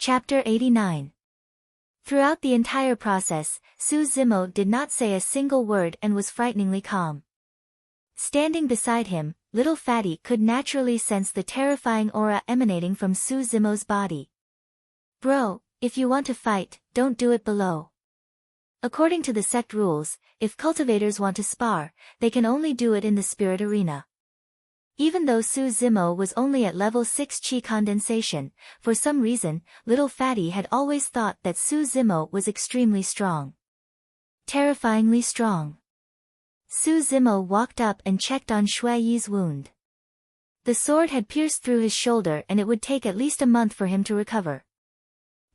Chapter 89. Throughout the entire process, Su Zimo did not say a single word and was frighteningly calm. Standing beside him, little Fatty could naturally sense the terrifying aura emanating from Su Zimo's body. Bro, if you want to fight, don't do it below. According to the sect rules, if cultivators want to spar, they can only do it in the spirit arena. Even though Su Zimo was only at level 6 Qi condensation, for some reason, little Fatty had always thought that Su Zimo was extremely strong. Terrifyingly strong. Su Zimo walked up and checked on Shui Yi's wound. The sword had pierced through his shoulder and it would take at least a month for him to recover.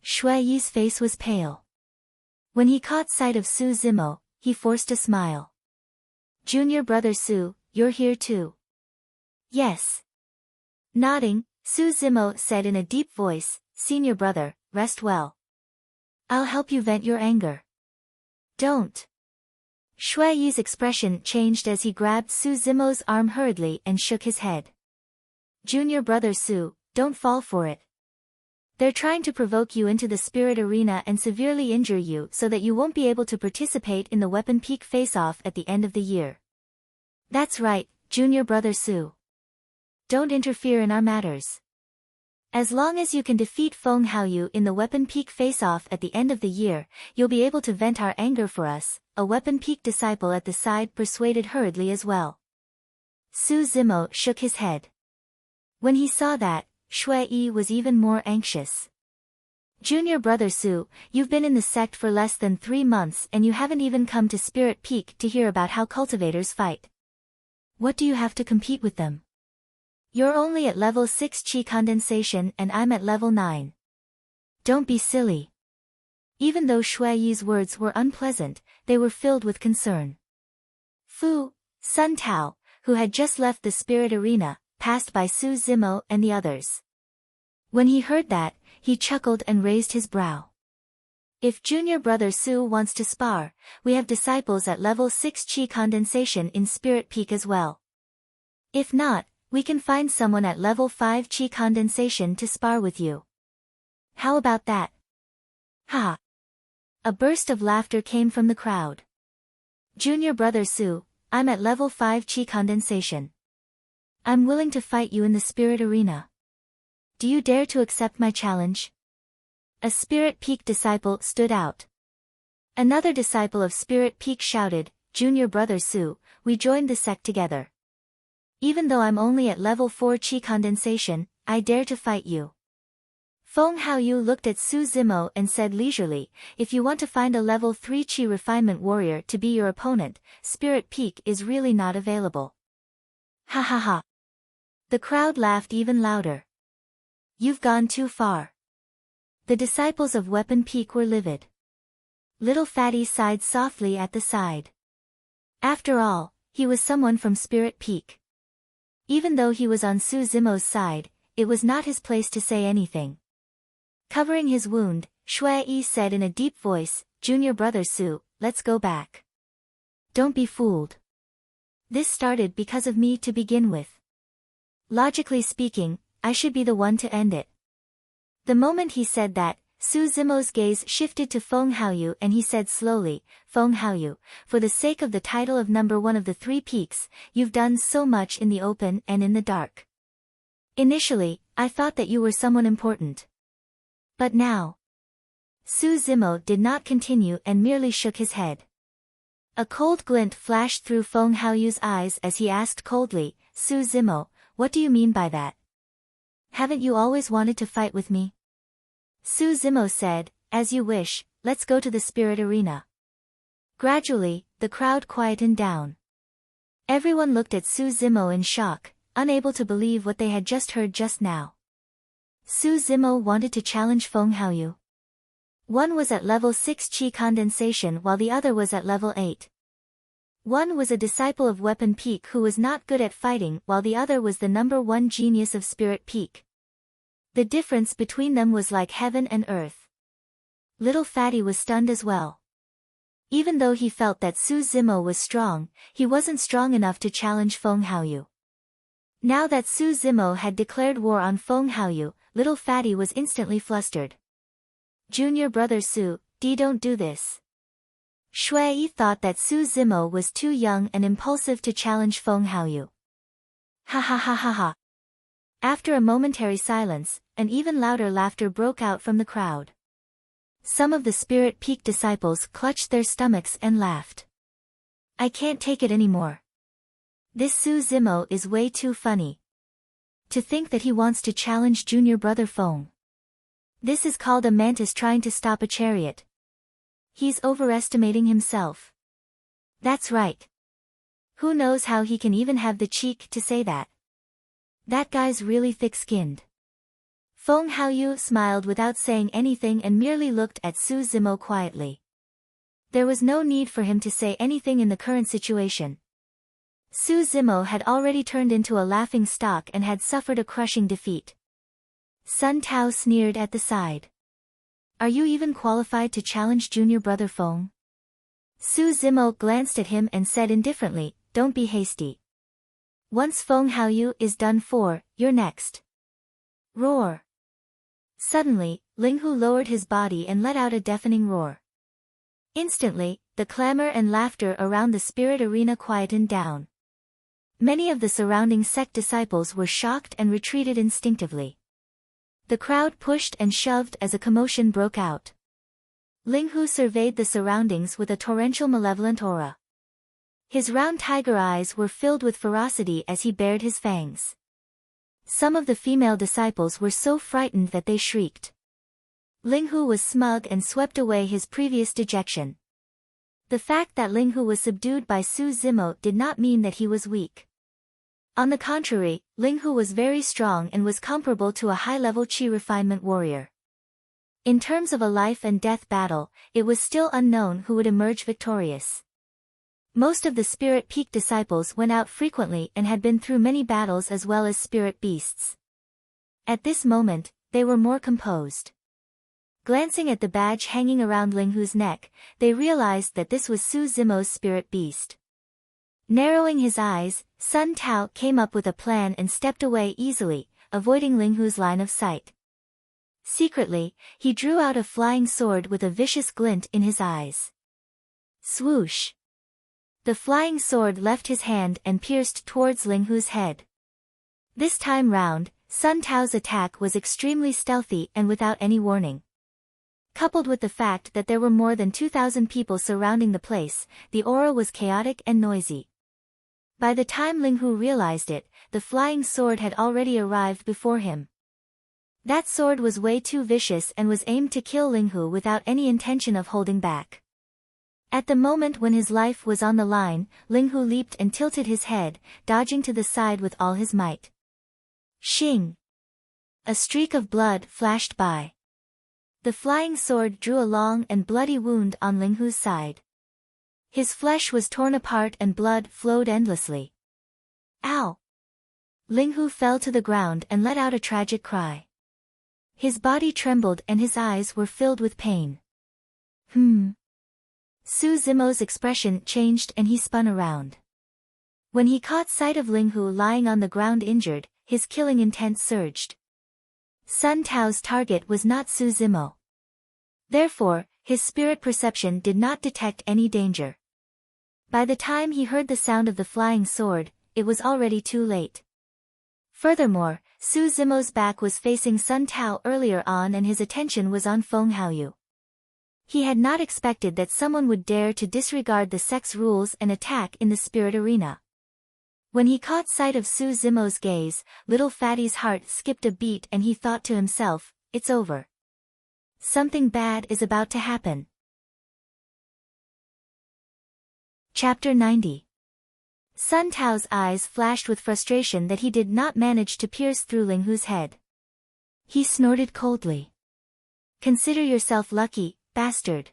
Shui Yi's face was pale. When he caught sight of Su Zimo, he forced a smile. Junior brother Su, you're here too. Yes. Nodding, Su Zimo said in a deep voice, Senior brother, rest well. I'll help you vent your anger. Don't. Shui Yi's expression changed as he grabbed Su Zimo's arm hurriedly and shook his head. Junior brother Su, don't fall for it. They're trying to provoke you into the spirit arena and severely injure you so that you won't be able to participate in the weapon peak face-off at the end of the year. That's right, Junior brother Su. Don't interfere in our matters. As long as you can defeat Feng Haoyu in the weapon peak face-off at the end of the year, you'll be able to vent our anger for us, a weapon peak disciple at the side persuaded hurriedly as well. Su Zimo shook his head. When he saw that, Shui Yi was even more anxious. Junior brother Su, you've been in the sect for less than 3 months and you haven't even come to Spirit Peak to hear about how cultivators fight. What do you have to compete with them? You're only at level 6 Qi condensation and I'm at level 9. Don't be silly. Even though Shui Yi's words were unpleasant, they were filled with concern. Fu, Sun Tao, who had just left the spirit arena, passed by Su Zimo and the others. When he heard that, he chuckled and raised his brow. If junior brother Su wants to spar, we have disciples at level 6 Qi condensation in Spirit Peak as well. If not, we can find someone at level 5 Qi condensation to spar with you. How about that? Ha! A burst of laughter came from the crowd. Junior brother Su, I'm at level 5 Qi condensation. I'm willing to fight you in the spirit arena. Do you dare to accept my challenge? A Spirit Peak disciple stood out. Another disciple of Spirit Peak shouted, Junior brother Su, we joined the sect together. Even though I'm only at level 4 Qi condensation, I dare to fight you. Feng Haoyu looked at Su Zimo and said leisurely, if you want to find a level 3 Qi refinement warrior to be your opponent, Spirit Peak is really not available. Ha ha ha. The crowd laughed even louder. You've gone too far. The disciples of Weapon Peak were livid. Little Fatty sighed softly at the side. After all, he was someone from Spirit Peak. Even though he was on Su Zimo's side, it was not his place to say anything. Covering his wound, Shui Yi said in a deep voice, Junior brother Su, let's go back. Don't be fooled. This started because of me to begin with. Logically speaking, I should be the one to end it. The moment he said that, Su Zimo's gaze shifted to Feng Haoyu and he said slowly, Feng Haoyu, for the sake of the title of number 1 of the 3 peaks, you've done so much in the open and in the dark. Initially, I thought that you were someone important. But now. Su Zimo did not continue and merely shook his head. A cold glint flashed through Feng Haoyu's eyes as he asked coldly, Su Zimo, what do you mean by that? Haven't you always wanted to fight with me? Su Zimo said, as you wish, let's go to the spirit arena. Gradually, the crowd quietened down. Everyone looked at Su Zimo in shock, unable to believe what they had just heard just now. Su Zimo wanted to challenge Feng Haoyu. One was at level 6 Qi condensation while the other was at level 8. One was a disciple of Weapon Peak who was not good at fighting while the other was the number 1 genius of Spirit Peak. The difference between them was like heaven and earth. Little Fatty was stunned as well. Even though he felt that Su Zimo was strong, he wasn't strong enough to challenge Feng Haoyu. Now that Su Zimo had declared war on Feng Haoyu, little Fatty was instantly flustered. Junior brother Su, don't do this. Shui thought that Su Zimo was too young and impulsive to challenge Feng Haoyu. Ha ha ha ha ha. After a momentary silence, an even louder laughter broke out from the crowd. Some of the Spirit Peak disciples clutched their stomachs and laughed. I can't take it anymore. This Su Zimo is way too funny. To think that he wants to challenge junior brother Feng. This is called a mantis trying to stop a chariot. He's overestimating himself. That's right. Who knows how he can even have the cheek to say that? That guy's really thick-skinned. Feng Haoyu smiled without saying anything and merely looked at Su Zimo quietly. There was no need for him to say anything in the current situation. Su Zimo had already turned into a laughing stock and had suffered a crushing defeat. Sun Tao sneered at the side. Are you even qualified to challenge junior brother Feng? Su Zimo glanced at him and said indifferently, don't be hasty. Once Feng Haoyu is done for, you're next. Roar. Suddenly, Linghu lowered his body and let out a deafening roar. Instantly, the clamor and laughter around the spirit arena quietened down. Many of the surrounding sect disciples were shocked and retreated instinctively. The crowd pushed and shoved as a commotion broke out. Linghu surveyed the surroundings with a torrential malevolent aura. His round tiger eyes were filled with ferocity as he bared his fangs. Some of the female disciples were so frightened that they shrieked. Linghu was smug and swept away his previous dejection. The fact that Linghu was subdued by Su Zimo did not mean that he was weak. On the contrary, Linghu was very strong and was comparable to a high-level Qi refinement warrior. In terms of a life-and-death battle, it was still unknown who would emerge victorious. Most of the Spirit Peak disciples went out frequently and had been through many battles as well as spirit beasts. At this moment, they were more composed. Glancing at the badge hanging around Linghu's neck, they realized that this was Su Zimo's spirit beast. Narrowing his eyes, Sun Tao came up with a plan and stepped away easily, avoiding Linghu's line of sight. Secretly, he drew out a flying sword with a vicious glint in his eyes. Swoosh! The flying sword left his hand and pierced towards Linghu's head. This time round, Sun Tao's attack was extremely stealthy and without any warning. Coupled with the fact that there were more than 2,000 people surrounding the place, the aura was chaotic and noisy. By the time Linghu realized it, the flying sword had already arrived before him. That sword was way too vicious and was aimed to kill Linghu without any intention of holding back. At the moment when his life was on the line, Linghu leaped and tilted his head, dodging to the side with all his might. Shing! A streak of blood flashed by. The flying sword drew a long and bloody wound on Linghu's side. His flesh was torn apart and blood flowed endlessly. Ow! Linghu fell to the ground and let out a tragic cry. His body trembled and his eyes were filled with pain. Su Zimo's expression changed and he spun around. When he caught sight of Linghu lying on the ground injured, his killing intent surged. Sun Tao's target was not Su Zimo. Therefore, his spirit perception did not detect any danger. By the time he heard the sound of the flying sword, it was already too late. Furthermore, Su Zimo's back was facing Sun Tao earlier on and his attention was on Feng Haoyu. He had not expected that someone would dare to disregard the sect's rules and attack in the spirit arena. When he caught sight of Su Zimo's gaze, little Fatty's heart skipped a beat and he thought to himself, it's over. Something bad is about to happen. Chapter 90. Sun Tao's eyes flashed with frustration that he did not manage to pierce through Linghu's head. He snorted coldly. Consider yourself lucky, bastard.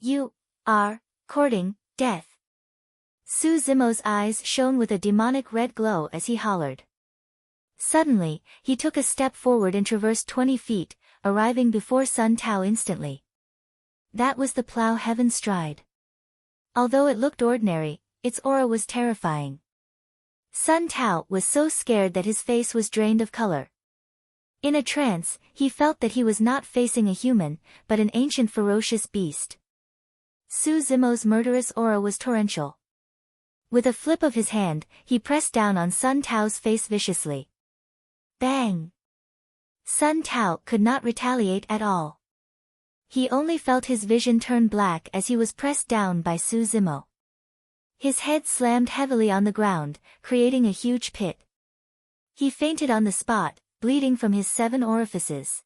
You are courting death. Su Zimo's eyes shone with a demonic red glow as he hollered. Suddenly, he took a step forward and traversed 20 feet, arriving before Sun Tao instantly. That was the plow heaven stride. Although it looked ordinary, its aura was terrifying. Sun Tao was so scared that his face was drained of color. In a trance, he felt that he was not facing a human, but an ancient ferocious beast. Su Zimo's murderous aura was torrential. With a flip of his hand, he pressed down on Sun Tao's face viciously. Bang! Sun Tao could not retaliate at all. He only felt his vision turn black as he was pressed down by Su Zimo. His head slammed heavily on the ground, creating a huge pit. He fainted on the spot, bleeding from his 7 orifices.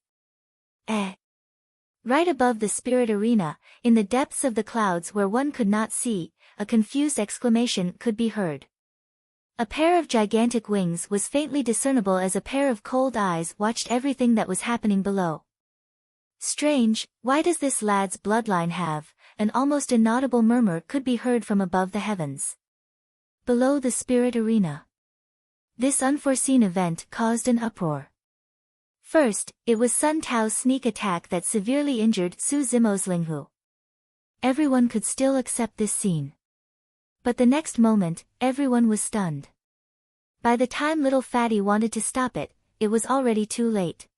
Right above the spirit arena, in the depths of the clouds where one could not see, a confused exclamation could be heard. A pair of gigantic wings was faintly discernible as a pair of cold eyes watched everything that was happening below. Strange, why does this lad's bloodline have? An almost inaudible murmur could be heard from above the heavens. Below the spirit arena. This unforeseen event caused an uproar. First, it was Sun Tao's sneak attack that severely injured Su Zimo's Linghu. Everyone could still accept this scene. But the next moment, everyone was stunned. By the time little Fatty wanted to stop it, it was already too late.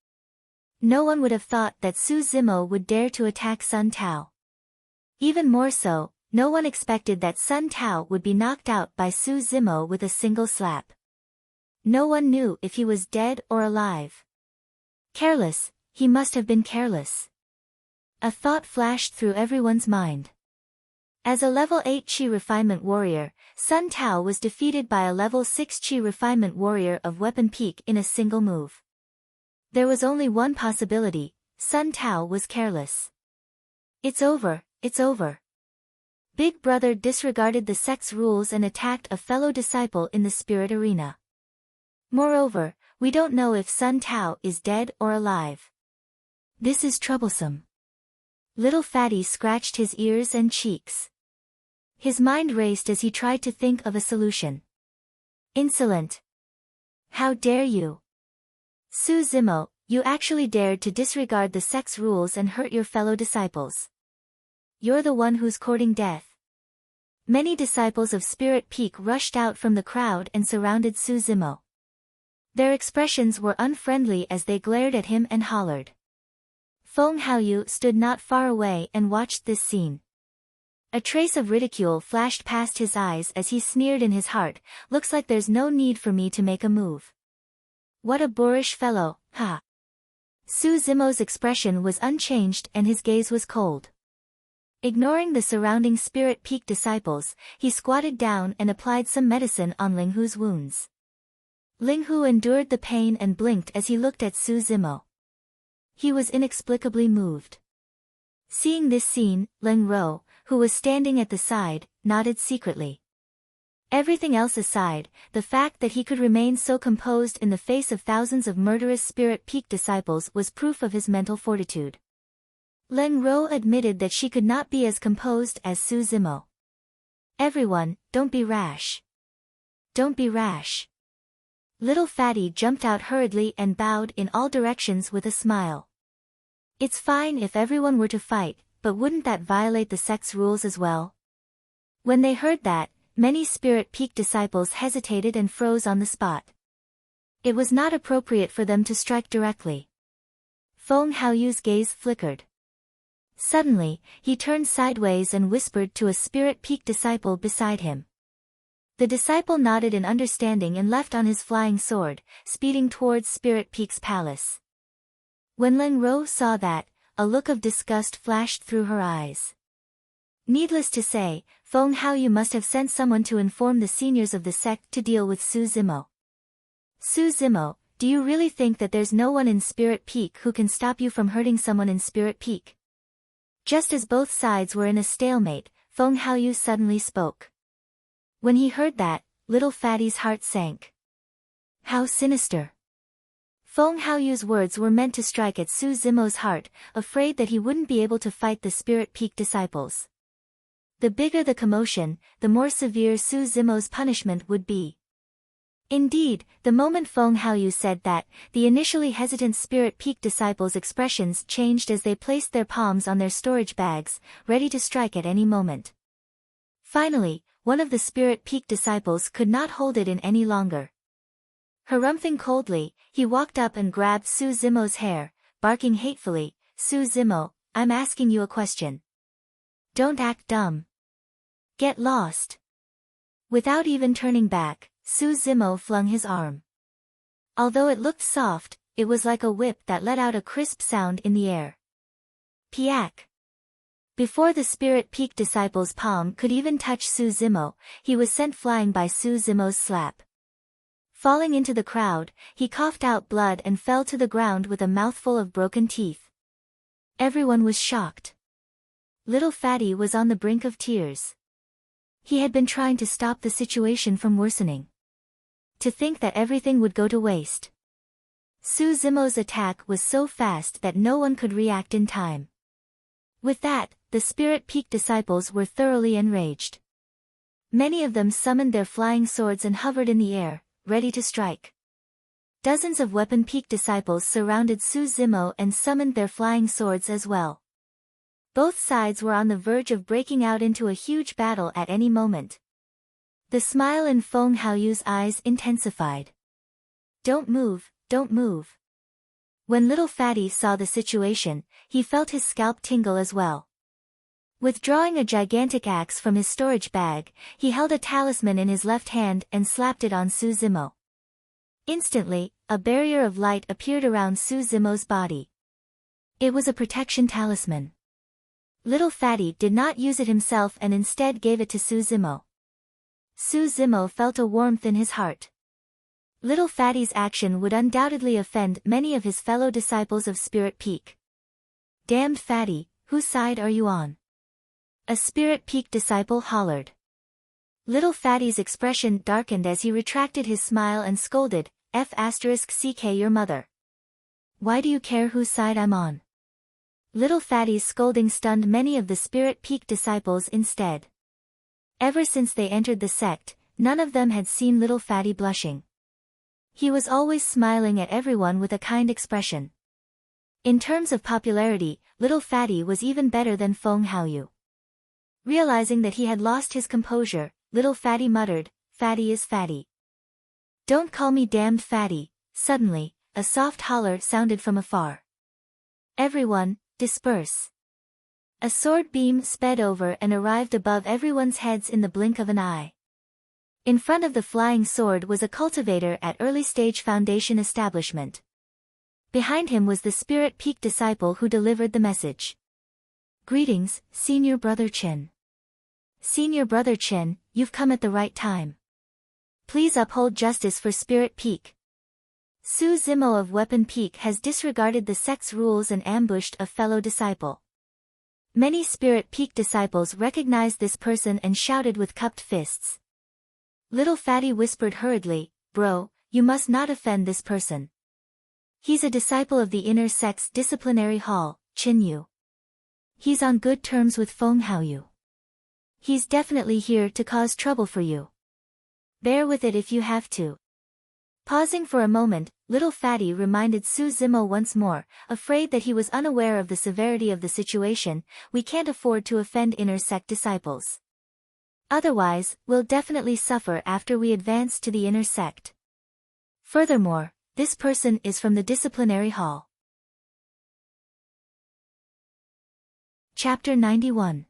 No one would have thought that Su Zimo would dare to attack Sun Tao. Even more so, no one expected that Sun Tao would be knocked out by Su Zimo with a single slap. No one knew if he was dead or alive. Careless, he must have been careless. A thought flashed through everyone's mind. As a level 8 Qi refinement warrior, Sun Tao was defeated by a level 6 Qi refinement warrior of weapon peak in a single move. There was only one possibility: Sun Tao was careless. It's over, it's over. Big Brother disregarded the sect's rules and attacked a fellow disciple in the spirit arena. Moreover, we don't know if Sun Tao is dead or alive. This is troublesome. Little Fatty scratched his ears and cheeks. His mind raced as he tried to think of a solution. Insolent! How dare you? Su Zimo, you actually dared to disregard the sect's rules and hurt your fellow disciples. You're the one who's courting death. Many disciples of Spirit Peak rushed out from the crowd and surrounded Su Zimo. Their expressions were unfriendly as they glared at him and hollered. Feng Haoyu stood not far away and watched this scene. A trace of ridicule flashed past his eyes as he sneered in his heart, looks like there's no need for me to make a move. What a boorish fellow, ha! Su Zimo's expression was unchanged and his gaze was cold. Ignoring the surrounding Spirit Peak disciples, he squatted down and applied some medicine on Linghu's wounds. Linghu endured the pain and blinked as he looked at Su Zimo. He was inexplicably moved. Seeing this scene, Ling Ro, who was standing at the side, nodded secretly. Everything else aside, the fact that he could remain so composed in the face of thousands of murderous Spirit Peak disciples was proof of his mental fortitude. Ling Ro admitted that she could not be as composed as Su Zimo. Everyone, don't be rash. Don't be rash. Little Fatty jumped out hurriedly and bowed in all directions with a smile. It's fine if everyone were to fight, but wouldn't that violate the sect's rules as well? When they heard that, many Spirit Peak disciples hesitated and froze on the spot. It was not appropriate for them to strike directly. Feng Haoyu's gaze flickered. Suddenly, he turned sideways and whispered to a Spirit Peak disciple beside him. The disciple nodded in understanding and left on his flying sword, speeding towards Spirit Peak's palace. When Ling Ro saw that, a look of disgust flashed through her eyes. Needless to say, Feng Haoyu must have sent someone to inform the seniors of the sect to deal with Su Zimo. Su Zimo, do you really think that there's no one in Spirit Peak who can stop you from hurting someone in Spirit Peak? Just as both sides were in a stalemate, Feng Haoyu suddenly spoke. When he heard that, little Fatty's heart sank. How sinister! Feng Haoyu's words were meant to strike at Su Zimo's heart, afraid that he wouldn't be able to fight the Spirit Peak disciples. The bigger the commotion, the more severe Su Zimo's punishment would be. Indeed, the moment Feng Haoyu said that, the initially hesitant Spirit Peak disciples' expressions changed as they placed their palms on their storage bags, ready to strike at any moment. Finally, one of the Spirit Peak disciples could not hold it in any longer. Harumphing coldly, he walked up and grabbed Su Zimo's hair, barking hatefully, "Su Zimo, I'm asking you a question. Don't act dumb. Get lost." Without even turning back, Su Zimo flung his arm. Although it looked soft, it was like a whip that let out a crisp sound in the air. Piak! Before the Spirit Peak disciple's palm could even touch Su Zimo, he was sent flying by Su Zimo's slap. Falling into the crowd, he coughed out blood and fell to the ground with a mouthful of broken teeth. Everyone was shocked. Little Fatty was on the brink of tears. He had been trying to stop the situation from worsening. To think that everything would go to waste. Su Zimo's attack was so fast that no one could react in time. With that, the Spirit Peak disciples were thoroughly enraged. Many of them summoned their flying swords and hovered in the air, ready to strike. Dozens of Weapon Peak disciples surrounded Su Zimo and summoned their flying swords as well. Both sides were on the verge of breaking out into a huge battle at any moment. The smile in Feng Haoyu's eyes intensified. "Don't move, don't move." When Little Fatty saw the situation, he felt his scalp tingle as well. Withdrawing a gigantic axe from his storage bag, he held a talisman in his left hand and slapped it on Su Zimo. Instantly, a barrier of light appeared around Su Zimo's body. It was a protection talisman. Little Fatty did not use it himself and instead gave it to Su Zimo. Su Zimo felt a warmth in his heart. Little Fatty's action would undoubtedly offend many of his fellow disciples of Spirit Peak. "Damned Fatty, whose side are you on?" a Spirit Peak disciple hollered. Little Fatty's expression darkened as he retracted his smile and scolded, "F***ck your mother. Why do you care whose side I'm on?" Little Fatty's scolding stunned many of the Spirit Peak disciples instead. Ever since they entered the sect, none of them had seen Little Fatty blushing. He was always smiling at everyone with a kind expression. In terms of popularity, Little Fatty was even better than Feng Haoyu. Realizing that he had lost his composure, Little Fatty muttered, "Fatty is Fatty. Don't call me damned Fatty." Suddenly, a soft holler sounded from afar. "Everyone, disperse." A sword beam sped over and arrived above everyone's heads in the blink of an eye. In front of the flying sword was a cultivator at early-stage foundation establishment. Behind him was the Spirit Peak disciple who delivered the message. "Greetings, Senior Brother Chin. Senior Brother Chin, you've come at the right time. Please uphold justice for Spirit Peak. Su Zimo of Weapon Peak has disregarded the sect's rules and ambushed a fellow disciple." Many Spirit Peak disciples recognized this person and shouted with cupped fists. Little Fatty whispered hurriedly, "Bro, you must not offend this person. He's a disciple of the inner sect's disciplinary hall, Chin Yu. He's on good terms with Feng Haoyu. He's definitely here to cause trouble for you. Bear with it if you have to." Pausing for a moment, Little Fatty reminded Su Zimo once more, afraid that he was unaware of the severity of the situation, "We can't afford to offend inner sect disciples. Otherwise, we'll definitely suffer after we advance to the inner sect. Furthermore, this person is from the disciplinary hall." Chapter 91.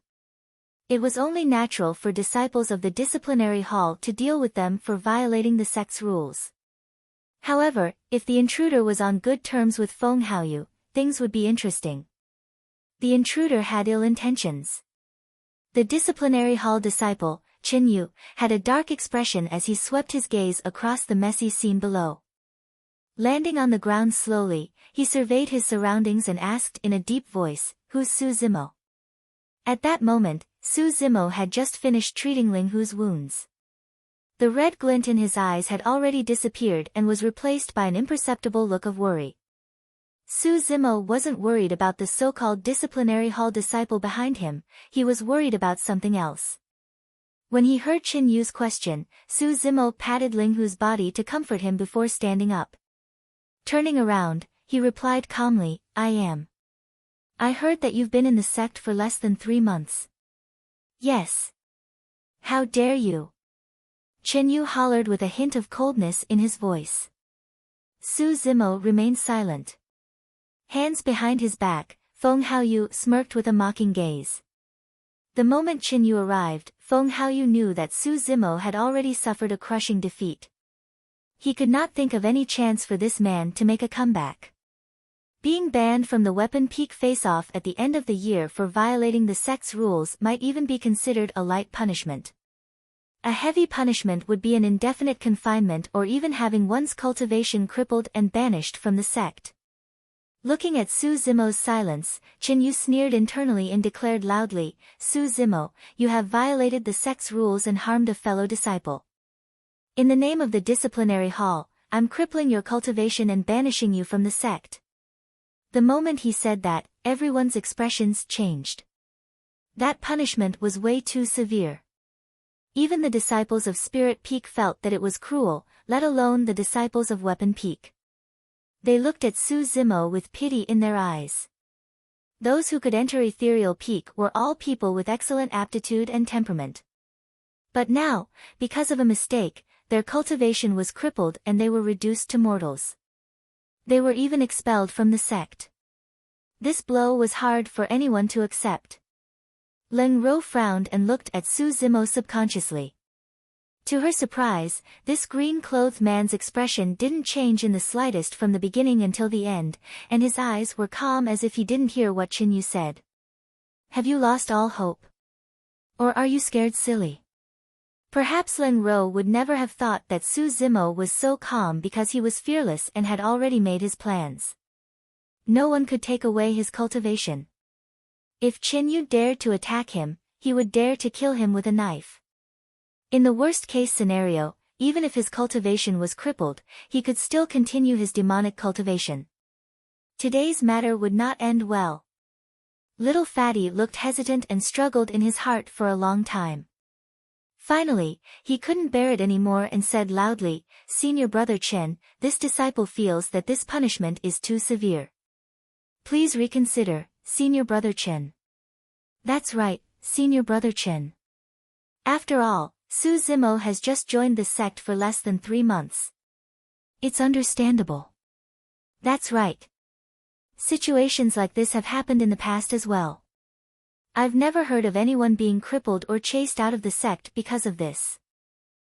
It was only natural for disciples of the disciplinary hall to deal with them for violating the sect's rules. However, if the intruder was on good terms with Feng Haoyu, things would be interesting. The intruder had ill intentions. The disciplinary hall disciple, Chin Yu, had a dark expression as he swept his gaze across the messy scene below. Landing on the ground slowly, he surveyed his surroundings and asked in a deep voice, "Who's Su Zimo?" At that moment, Su Zimo had just finished treating Ling Hu's wounds. The red glint in his eyes had already disappeared and was replaced by an imperceptible look of worry. Su Zimo wasn't worried about the so-called disciplinary hall disciple behind him, he was worried about something else. When he heard Chin Yu's question, Su Zimo patted Ling Hu's body to comfort him before standing up. Turning around, he replied calmly, "I am. I heard that you've been in the sect for less than 3 months. Yes. How dare you?" Chin Yu hollered with a hint of coldness in his voice. Su Zimo remained silent. Hands behind his back, Feng Haoyu smirked with a mocking gaze. The moment Qin Yu arrived, Feng Haoyu knew that Su Zimo had already suffered a crushing defeat. He could not think of any chance for this man to make a comeback. Being banned from the Weapon Peak face-off at the end of the year for violating the sect's rules might even be considered a light punishment. A heavy punishment would be an indefinite confinement or even having one's cultivation crippled and banished from the sect. Looking at Su Zimo's silence, Qin Yu sneered internally and declared loudly, "Su Zimo, you have violated the sect's rules and harmed a fellow disciple. In the name of the disciplinary hall, I'm crippling your cultivation and banishing you from the sect." The moment he said that, everyone's expressions changed. That punishment was way too severe. Even the disciples of Spirit Peak felt that it was cruel, let alone the disciples of Weapon Peak. They looked at Su Zimo with pity in their eyes. Those who could enter Ethereal Peak were all people with excellent aptitude and temperament. But now, because of a mistake, their cultivation was crippled and they were reduced to mortals. They were even expelled from the sect. This blow was hard for anyone to accept. Leng Ro frowned and looked at Su Zimo subconsciously. To her surprise, this green-clothed man's expression didn't change in the slightest from the beginning until the end, and his eyes were calm as if he didn't hear what Qin Yu said. "Have you lost all hope? Or are you scared silly?" Perhaps Leng Ro would never have thought that Su Zimo was so calm because he was fearless and had already made his plans. No one could take away his cultivation. If Qin Yu dared to attack him, he would dare to kill him with a knife. In the worst-case scenario, even if his cultivation was crippled, he could still continue his demonic cultivation. Today's matter would not end well. Little Fatty looked hesitant and struggled in his heart for a long time. Finally, he couldn't bear it anymore and said loudly, "Senior Brother Chen, this disciple feels that this punishment is too severe. Please reconsider, Senior Brother Chen." "That's right, Senior Brother Chen. After all, Su Zimo has just joined the sect for less than 3 months. It's understandable." "That's right. Situations like this have happened in the past as well. I've never heard of anyone being crippled or chased out of the sect because of this."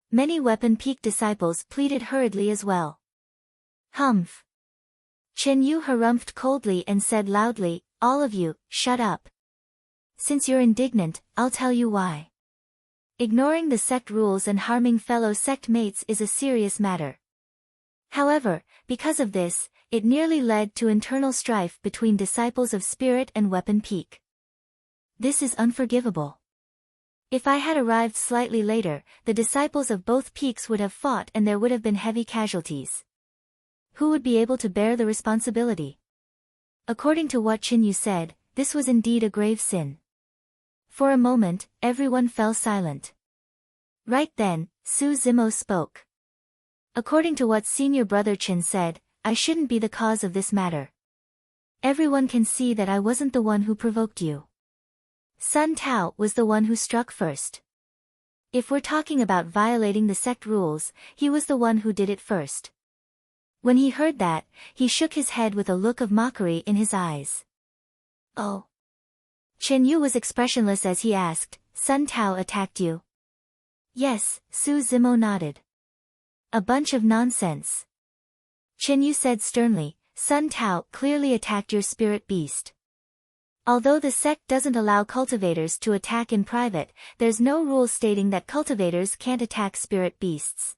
Many Weapon Peak disciples pleaded hurriedly as well. "Humph." Qin Yu harumphed coldly and said loudly, "All of you, shut up. Since you're indignant, I'll tell you why. Ignoring the sect rules and harming fellow sect mates is a serious matter. However, because of this, it nearly led to internal strife between disciples of Spirit and Weapon Peak. This is unforgivable. If I had arrived slightly later, the disciples of both peaks would have fought and there would have been heavy casualties. Who would be able to bear the responsibility?" According to what Qin Yu said, this was indeed a grave sin. For a moment, everyone fell silent. Right then, Su Zimo spoke. "According to what Senior Brother Chen said, I shouldn't be the cause of this matter. Everyone can see that I wasn't the one who provoked you. Sun Tao was the one who struck first. If we're talking about violating the sect rules, he was the one who did it first." When he heard that, he shook his head with a look of mockery in his eyes. "Oh." Qin Yu was expressionless as he asked, "Sun Tao attacked you?" "Yes," Su Zimo nodded. "A bunch of nonsense." Qin Yu said sternly, "Sun Tao clearly attacked your spirit beast. Although the sect doesn't allow cultivators to attack in private, there's no rule stating that cultivators can't attack spirit beasts.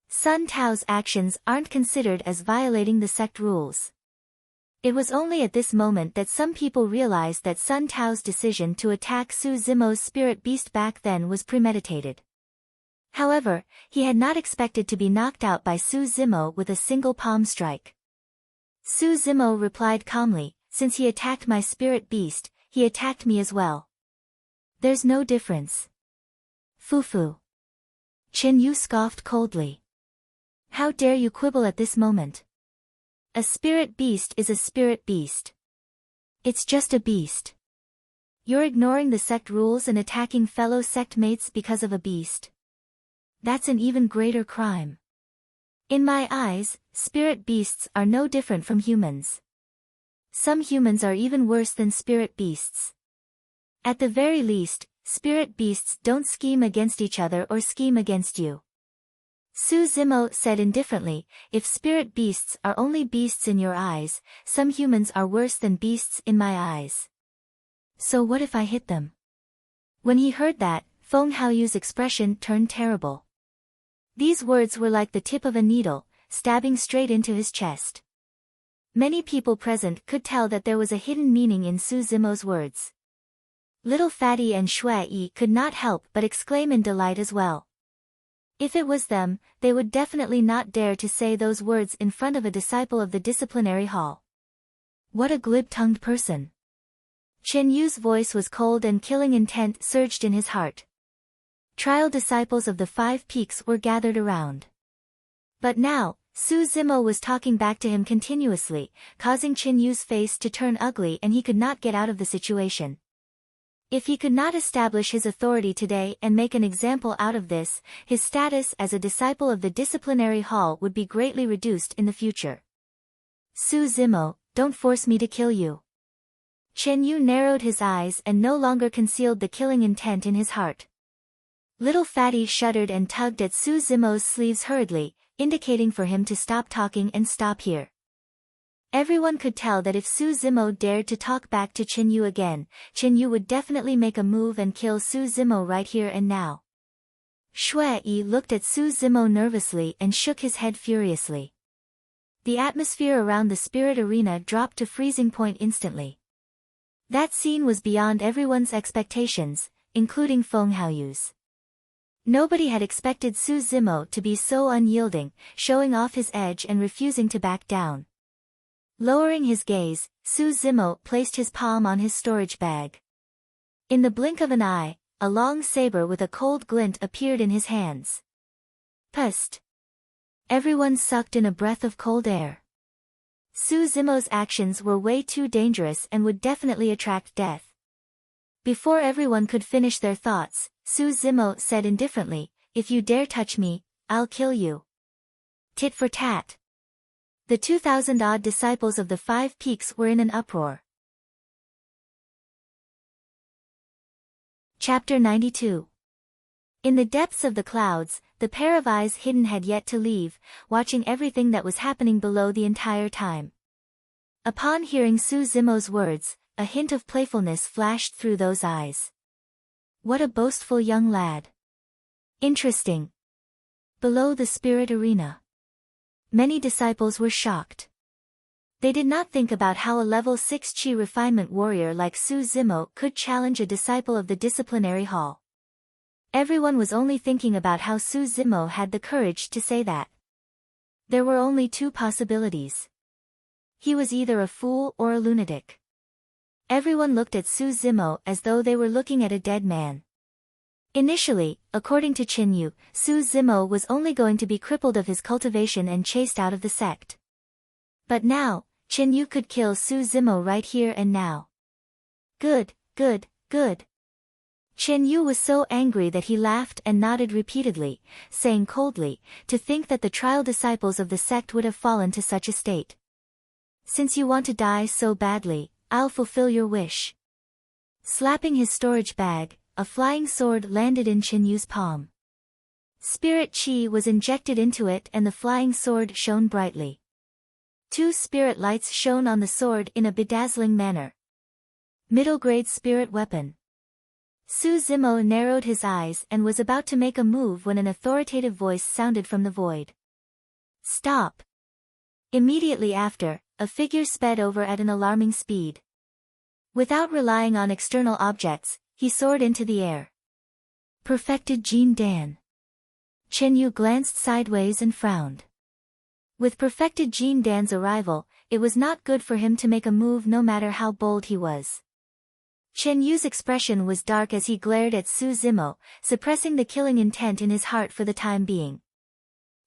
Sun Tao's actions aren't considered as violating the sect rules." It was only at this moment that some people realized that Sun Tao's decision to attack Su Zimo's spirit beast back then was premeditated. However, he had not expected to be knocked out by Su Zimo with a single palm strike. Su Zimo replied calmly, "Since he attacked my spirit beast, he attacked me as well. There's no difference." "Fufu." Qin Yu scoffed coldly. "How dare you quibble at this moment? A spirit beast is a spirit beast. It's just a beast. You're ignoring the sect rules and attacking fellow sect mates because of a beast. That's an even greater crime." In my eyes, spirit beasts are no different from humans. Some humans are even worse than spirit beasts. At the very least, spirit beasts don't scheme against each other or scheme against you. Su Zimo said indifferently, if spirit beasts are only beasts in your eyes, some humans are worse than beasts in my eyes. So what if I hit them? When he heard that, Feng Haoyu's expression turned terrible. These words were like the tip of a needle, stabbing straight into his chest. Many people present could tell that there was a hidden meaning in Su Zimo's words. Little Fatty and Shui Yi could not help but exclaim in delight as well. If it was them, they would definitely not dare to say those words in front of a disciple of the disciplinary hall. What a glib-tongued person. Chen Yu's voice was cold and killing intent surged in his heart. Trial disciples of the 5 Peaks were gathered around. But now, Su Zimo was talking back to him continuously, causing Chen Yu's face to turn ugly and he could not get out of the situation. If he could not establish his authority today and make an example out of this, his status as a disciple of the disciplinary hall would be greatly reduced in the future. Su Zimo, don't force me to kill you. Chen Yu narrowed his eyes and no longer concealed the killing intent in his heart. Little Fatty shuddered and tugged at Su Zimo's sleeves hurriedly, indicating for him to stop talking and stop here. Everyone could tell that if Su Zimo dared to talk back to Chen Yu again, Chen Yu would definitely make a move and kill Su Zimo right here and now. Shui Yi looked at Su Zimo nervously and shook his head furiously. The atmosphere around the spirit arena dropped to freezing point instantly. That scene was beyond everyone's expectations, including Feng Haoyu's. Nobody had expected Su Zimo to be so unyielding, showing off his edge and refusing to back down. Lowering his gaze, Su Zimo placed his palm on his storage bag. In the blink of an eye, a long saber with a cold glint appeared in his hands. Pust! Everyone sucked in a breath of cold air. Su Zimo's actions were way too dangerous and would definitely attract death. Before everyone could finish their thoughts, Su Zimo said indifferently, if you dare touch me, I'll kill you. Tit for tat. The 2,000-odd disciples of the 5 Peaks were in an uproar. Chapter 92. In the depths of the clouds, the pair of eyes hidden had yet to leave, watching everything that was happening below the entire time. Upon hearing Su Zimo's words, a hint of playfulness flashed through those eyes. What a boastful young lad. Interesting. Below the spirit arena. Many disciples were shocked. They did not think about how a level 6 Qi refinement warrior like Su Zimo could challenge a disciple of the disciplinary hall. Everyone was only thinking about how Su Zimo had the courage to say that. There were only 2 possibilities. He was either a fool or a lunatic. Everyone looked at Su Zimo as though they were looking at a dead man. Initially, according to Chen Yu, Su Zimo was only going to be crippled of his cultivation and chased out of the sect. But now, Chen Yu could kill Su Zimo right here and now. Good, good, good. Chen Yu was so angry that he laughed and nodded repeatedly, saying coldly, to think that the trial disciples of the sect would have fallen to such a state. Since you want to die so badly, I'll fulfill your wish. Slapping his storage bag, a flying sword landed in Chen Yu's palm. Spirit Qi was injected into it and the flying sword shone brightly. 2 spirit lights shone on the sword in a bedazzling manner. Middle-grade spirit weapon. Su Zimo narrowed his eyes and was about to make a move when an authoritative voice sounded from the void. Stop! Immediately after, a figure sped over at an alarming speed. Without relying on external objects, he soared into the air. Perfected Jin Dan. Chen Yu glanced sideways and frowned. With perfected Jin Dan's arrival, it was not good for him to make a move no matter how bold he was. Chen Yu's expression was dark as he glared at Su Zimo, suppressing the killing intent in his heart for the time being.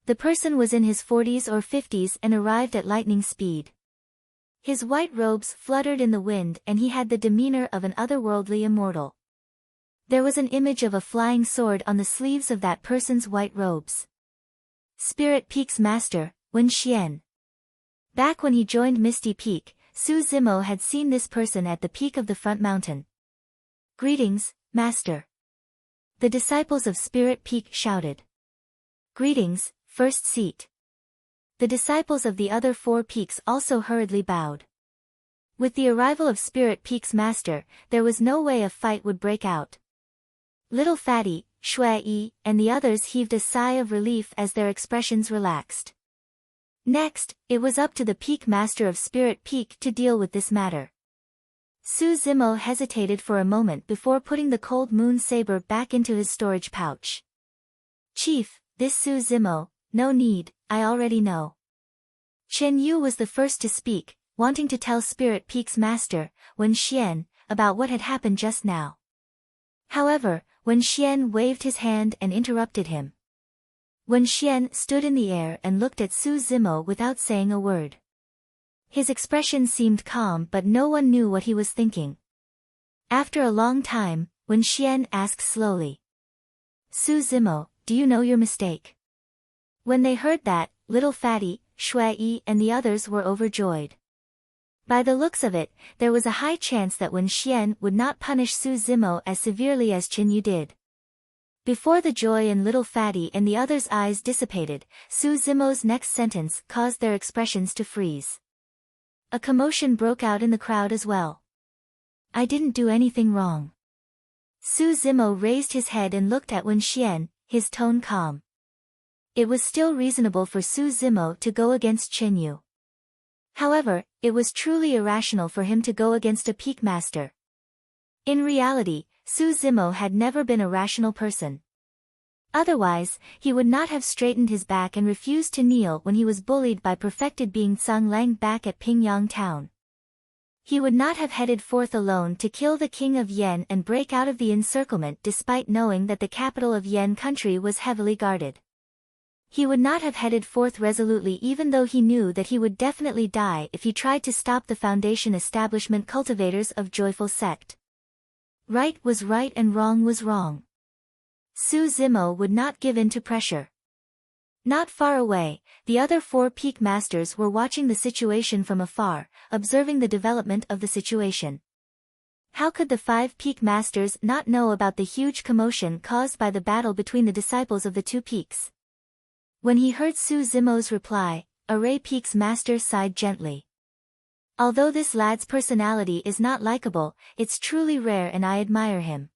The person was in his 40s or 50s and arrived at lightning speed. His white robes fluttered in the wind and he had the demeanor of an otherworldly immortal. There was an image of a flying sword on the sleeves of that person's white robes. Spirit Peak's master, Wen Xian. Back when he joined Misty Peak, Su Zimo had seen this person at the peak of the front mountain. "Greetings, Master." The disciples of Spirit Peak shouted. "Greetings, First Seat." The disciples of the other 4 peaks also hurriedly bowed. With the arrival of Spirit Peak's master, there was no way a fight would break out. Little Fatty, Shui Yi, and the others heaved a sigh of relief as their expressions relaxed. Next, it was up to the Peak Master of Spirit Peak to deal with this matter. Su Zimo hesitated for a moment before putting the cold moon saber back into his storage pouch. "Chief, this Su Zimo, no need, I already know." Chen Yu was the first to speak, wanting to tell Spirit Peak's master, Wen Xian, about what had happened just now. However, Wen Xian waved his hand and interrupted him. Wen Xian stood in the air and looked at Su Zimo without saying a word. His expression seemed calm, but no one knew what he was thinking. After a long time, Wen Xian asked slowly, "Su Zimo, do you know your mistake?" When they heard that, Little Fatty, Shui Yi, and the others were overjoyed. By the looks of it, there was a high chance that Wen Xian would not punish Su Zimo as severely as Chen Yu did. Before the joy in Little Fatty and the others' eyes dissipated, Su Zimo's next sentence caused their expressions to freeze. A commotion broke out in the crowd as well. "I didn't do anything wrong." Su Zimo raised his head and looked at Wen Xian, his tone calm. It was still reasonable for Su Zimo to go against Chen Yu. However, it was truly irrational for him to go against a peak master. In reality, Su Zimo had never been a rational person. Otherwise, he would not have straightened his back and refused to kneel when he was bullied by perfected being Tsang Lang back at Pingyang town. He would not have headed forth alone to kill the king of Yen and break out of the encirclement despite knowing that the capital of Yen country was heavily guarded. He would not have headed forth resolutely even though he knew that he would definitely die if he tried to stop the Foundation establishment cultivators of Joyful Sect. Right was right and wrong was wrong. Su Zimo would not give in to pressure. Not far away, the other 4 peak masters were watching the situation from afar, observing the development of the situation. How could the 5 peak masters not know about the huge commotion caused by the battle between the disciples of the 2 peaks? When he heard Su Zimo's reply, Array Peak's master sighed gently. "Although this lad's personality is not likable, it's truly rare and I admire him.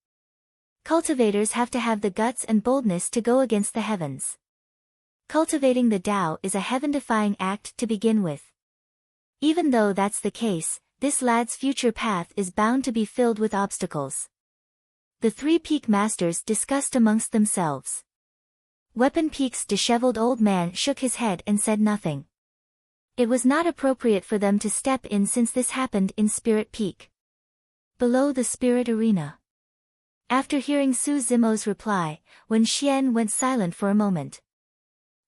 Cultivators have to have the guts and boldness to go against the heavens. Cultivating the Tao is a heaven-defying act to begin with. Even though that's the case, this lad's future path is bound to be filled with obstacles." The 3 peak masters discussed amongst themselves. Weapon Peak's disheveled old man shook his head and said nothing. It was not appropriate for them to step in since this happened in Spirit Peak. Below the Spirit Arena. After hearing Su Zimo's reply, Wen Xian went silent for a moment.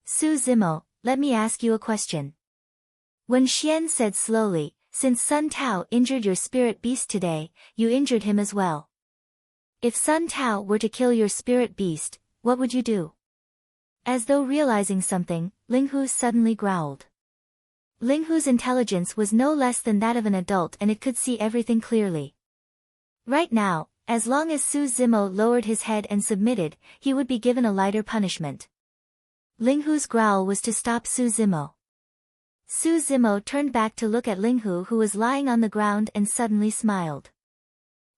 "Su Zimo, let me ask you a question." Wen Xian said slowly, "Since Sun Tao injured your spirit beast today, you injured him as well. If Sun Tao were to kill your spirit beast, what would you do?" As though realizing something, Linghu suddenly growled. Linghu's intelligence was no less than that of an adult and it could see everything clearly. Right now, as long as Su Zimo lowered his head and submitted, he would be given a lighter punishment. Linghu's growl was to stop Su Zimo. Su Zimo turned back to look at Linghu who was lying on the ground and suddenly smiled.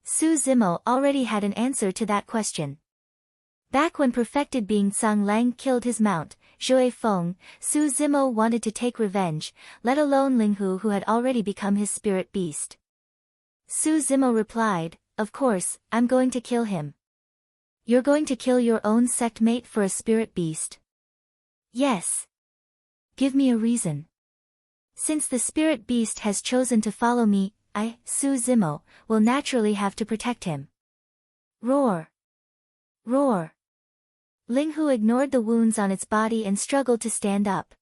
Su Zimo already had an answer to that question. Back when perfected being Tsang Lang killed his mount, Zhui Feng, Su Zimo wanted to take revenge, let alone Linghu who had already become his spirit beast. Su Zimo replied, "Of course, I'm going to kill him." "You're going to kill your own sect mate for a spirit beast?" "Yes." "Give me a reason." "Since the spirit beast has chosen to follow me, I, Su Zimo, will naturally have to protect him." Roar! Roar! Linghu ignored the wounds on its body and struggled to stand up.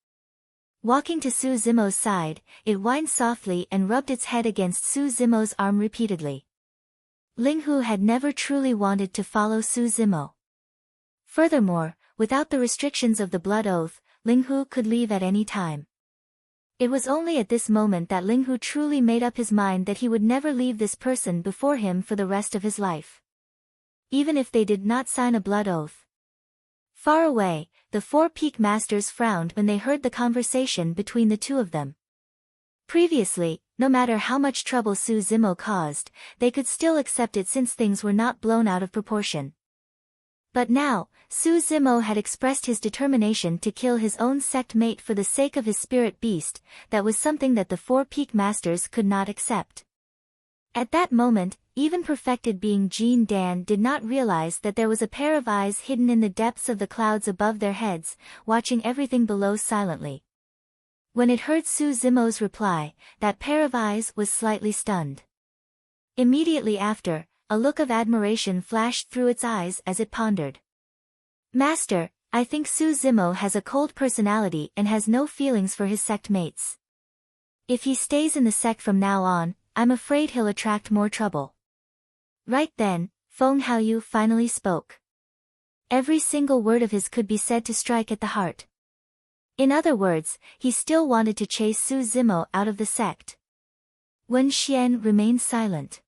Walking to Su Zimo's side, it whined softly and rubbed its head against Su Zimo's arm repeatedly. Linghu had never truly wanted to follow Su Zimo. Furthermore, without the restrictions of the blood oath, Linghu could leave at any time. It was only at this moment that Linghu truly made up his mind that he would never leave this person before him for the rest of his life. Even if they did not sign a blood oath. Far away, the four peak masters frowned when they heard the conversation between the two of them. Previously, no matter how much trouble Su Zimo caused, they could still accept it since things were not blown out of proportion. But now, Su Zimo had expressed his determination to kill his own sect mate for the sake of his spirit beast. That was something that the four peak masters could not accept. At that moment, even perfected being Jean Dan did not realize that there was a pair of eyes hidden in the depths of the clouds above their heads, watching everything below silently. When it heard Su Zimo's reply, that pair of eyes was slightly stunned. Immediately after, a look of admiration flashed through its eyes as it pondered. Master, I think Su Zimo has a cold personality and has no feelings for his sect mates. If he stays in the sect from now on, I'm afraid he'll attract more trouble. Right then, Feng Haoyu finally spoke. Every single word of his could be said to strike at the heart. In other words, he still wanted to chase Su Zimo out of the sect. Wen Xian remained silent.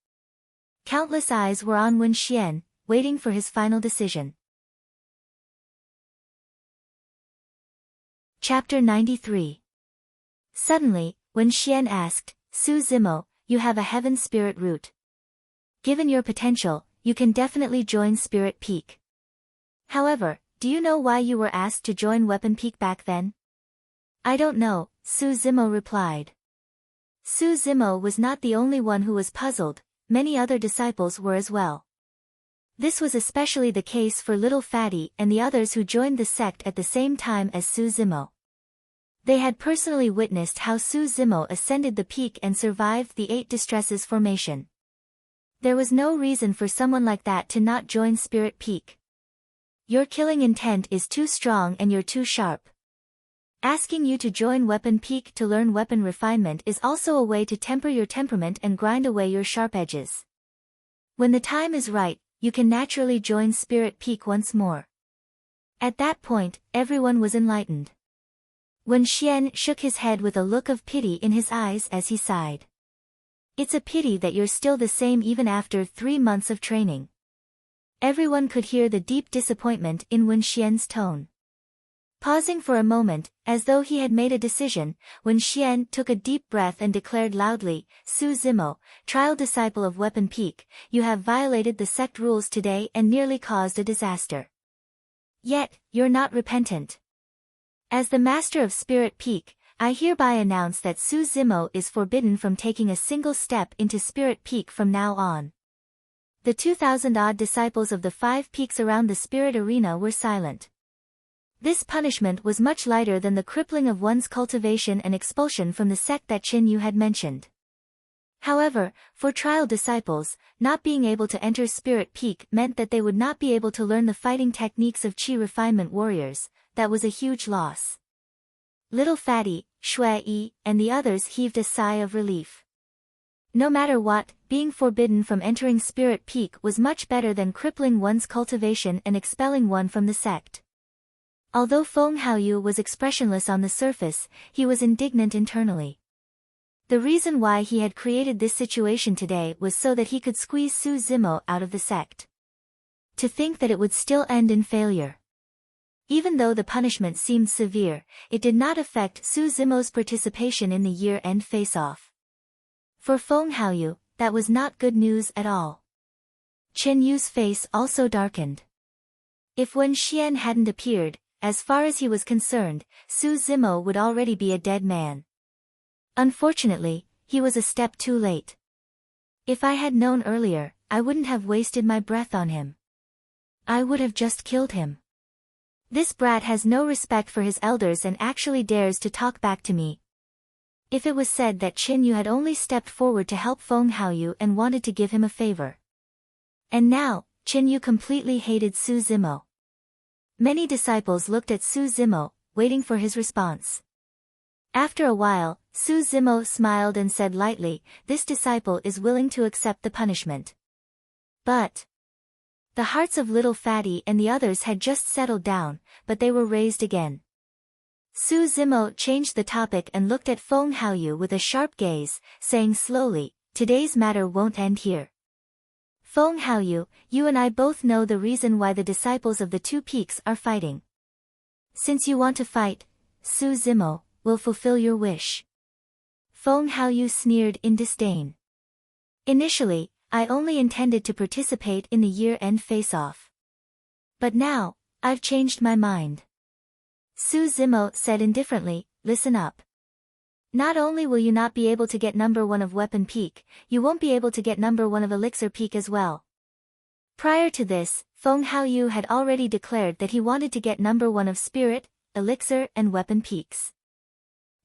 Countless eyes were on Wen Xian, waiting for his final decision. Chapter 93. Suddenly, Wen Xian asked, Su Zimo, you have a heaven spirit root. Given your potential, you can definitely join Spirit Peak. However, do you know why you were asked to join Weapon Peak back then? I don't know, Su Zimo replied. Su Zimo was not the only one who was puzzled, many other disciples were as well. This was especially the case for Little Fatty and the others who joined the sect at the same time as Su Zimo. They had personally witnessed how Su Zimo ascended the peak and survived the 8 distresses formation. There was no reason for someone like that to not join Spirit Peak. Your killing intent is too strong and you're too sharp. Asking you to join Weapon Peak to learn weapon refinement is also a way to temper your temperament and grind away your sharp edges. When the time is right, you can naturally join Spirit Peak once more. At that point, everyone was enlightened. Wen Xian shook his head with a look of pity in his eyes as he sighed. It's a pity that you're still the same even after 3 months of training. Everyone could hear the deep disappointment in Wen Xian's tone. Pausing for a moment, as though he had made a decision, Wen Xian took a deep breath and declared loudly, Su Zimo, trial disciple of Weapon Peak, you have violated the sect rules today and nearly caused a disaster. Yet, you're not repentant. As the Master of Spirit Peak, I hereby announce that Su Zimo is forbidden from taking a single step into Spirit Peak from now on. The 2,000-odd disciples of the 5 peaks around the spirit arena were silent. This punishment was much lighter than the crippling of one's cultivation and expulsion from the sect that Qin Yu had mentioned. However, for trial disciples, not being able to enter Spirit Peak meant that they would not be able to learn the fighting techniques of Qi refinement warriors. That was a huge loss. Little Fatty, Shui Yi, and the others heaved a sigh of relief. No matter what, being forbidden from entering Spirit Peak was much better than crippling one's cultivation and expelling one from the sect. Although Feng Haoyu was expressionless on the surface, he was indignant internally. The reason why he had created this situation today was so that he could squeeze Su Zimo out of the sect. To think that it would still end in failure. Even though the punishment seemed severe, it did not affect Su Zimo's participation in the year-end face-off. For Feng Haoyu, that was not good news at all. Chen Yu's face also darkened. If Wen Xian hadn't appeared, as far as he was concerned, Su Zimo would already be a dead man. Unfortunately, he was a step too late. If I had known earlier, I wouldn't have wasted my breath on him. I would have just killed him. This brat has no respect for his elders and actually dares to talk back to me. If it was said that Qin Yu had only stepped forward to help Feng Haoyu and wanted to give him a favor. And now, Qin Yu completely hated Su Zimo. Many disciples looked at Su Zimo, waiting for his response. After a while, Su Zimo smiled and said lightly, this disciple is willing to accept the punishment. But the hearts of Little Fatty and the others had just settled down, but they were raised again. Su Zimo changed the topic and looked at Feng Haoyu with a sharp gaze, saying slowly, "Today's matter won't end here. Feng Haoyu, you and I both know the reason why the disciples of the two peaks are fighting. Since you want to fight, Su Zimo will fulfill your wish." Feng Haoyu sneered in disdain. "Initially, I only intended to participate in the year-end face-off. But now, I've changed my mind." Su Zimo said indifferently, "Listen up. Not only will you not be able to get number 1 of Weapon Peak, you won't be able to get number 1 of Elixir Peak as well." Prior to this, Feng Haoyu had already declared that he wanted to get number 1 of Spirit, Elixir and Weapon Peaks.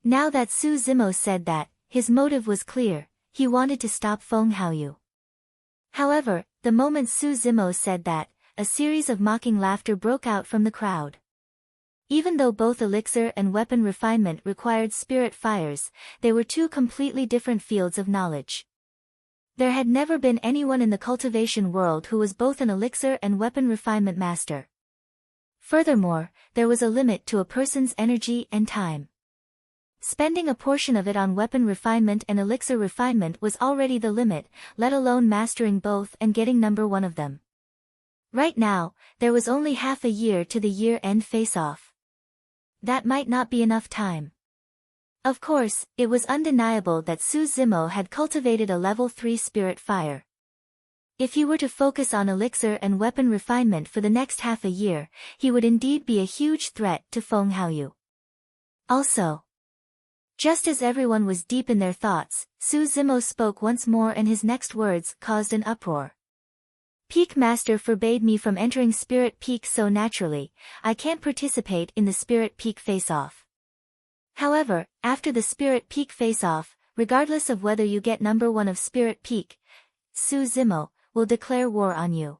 Now that Su Zimo said that, his motive was clear: he wanted to stop Feng Haoyu. However, the moment Su Zimo said that, a series of mocking laughter broke out from the crowd. Even though both elixir and weapon refinement required spirit fires, they were two completely different fields of knowledge. There had never been anyone in the cultivation world who was both an elixir and weapon refinement master. Furthermore, there was a limit to a person's energy and time. Spending a portion of it on weapon refinement and elixir refinement was already the limit, let alone mastering both and getting number 1 of them. Right now, there was only half a year to the year-end face-off. That might not be enough time. Of course, it was undeniable that Su Zimo had cultivated a level 3 spirit fire. If he were to focus on elixir and weapon refinement for the next half a year, he would indeed be a huge threat to Feng Haoyu. Also, just as everyone was deep in their thoughts, Su Zimo spoke once more and his next words caused an uproar. "Peak Master forbade me from entering Spirit Peak so naturally, I can't participate in the Spirit Peak face-off. However, after the Spirit Peak face-off, regardless of whether you get number 1 of Spirit Peak, Su Zimo will declare war on you.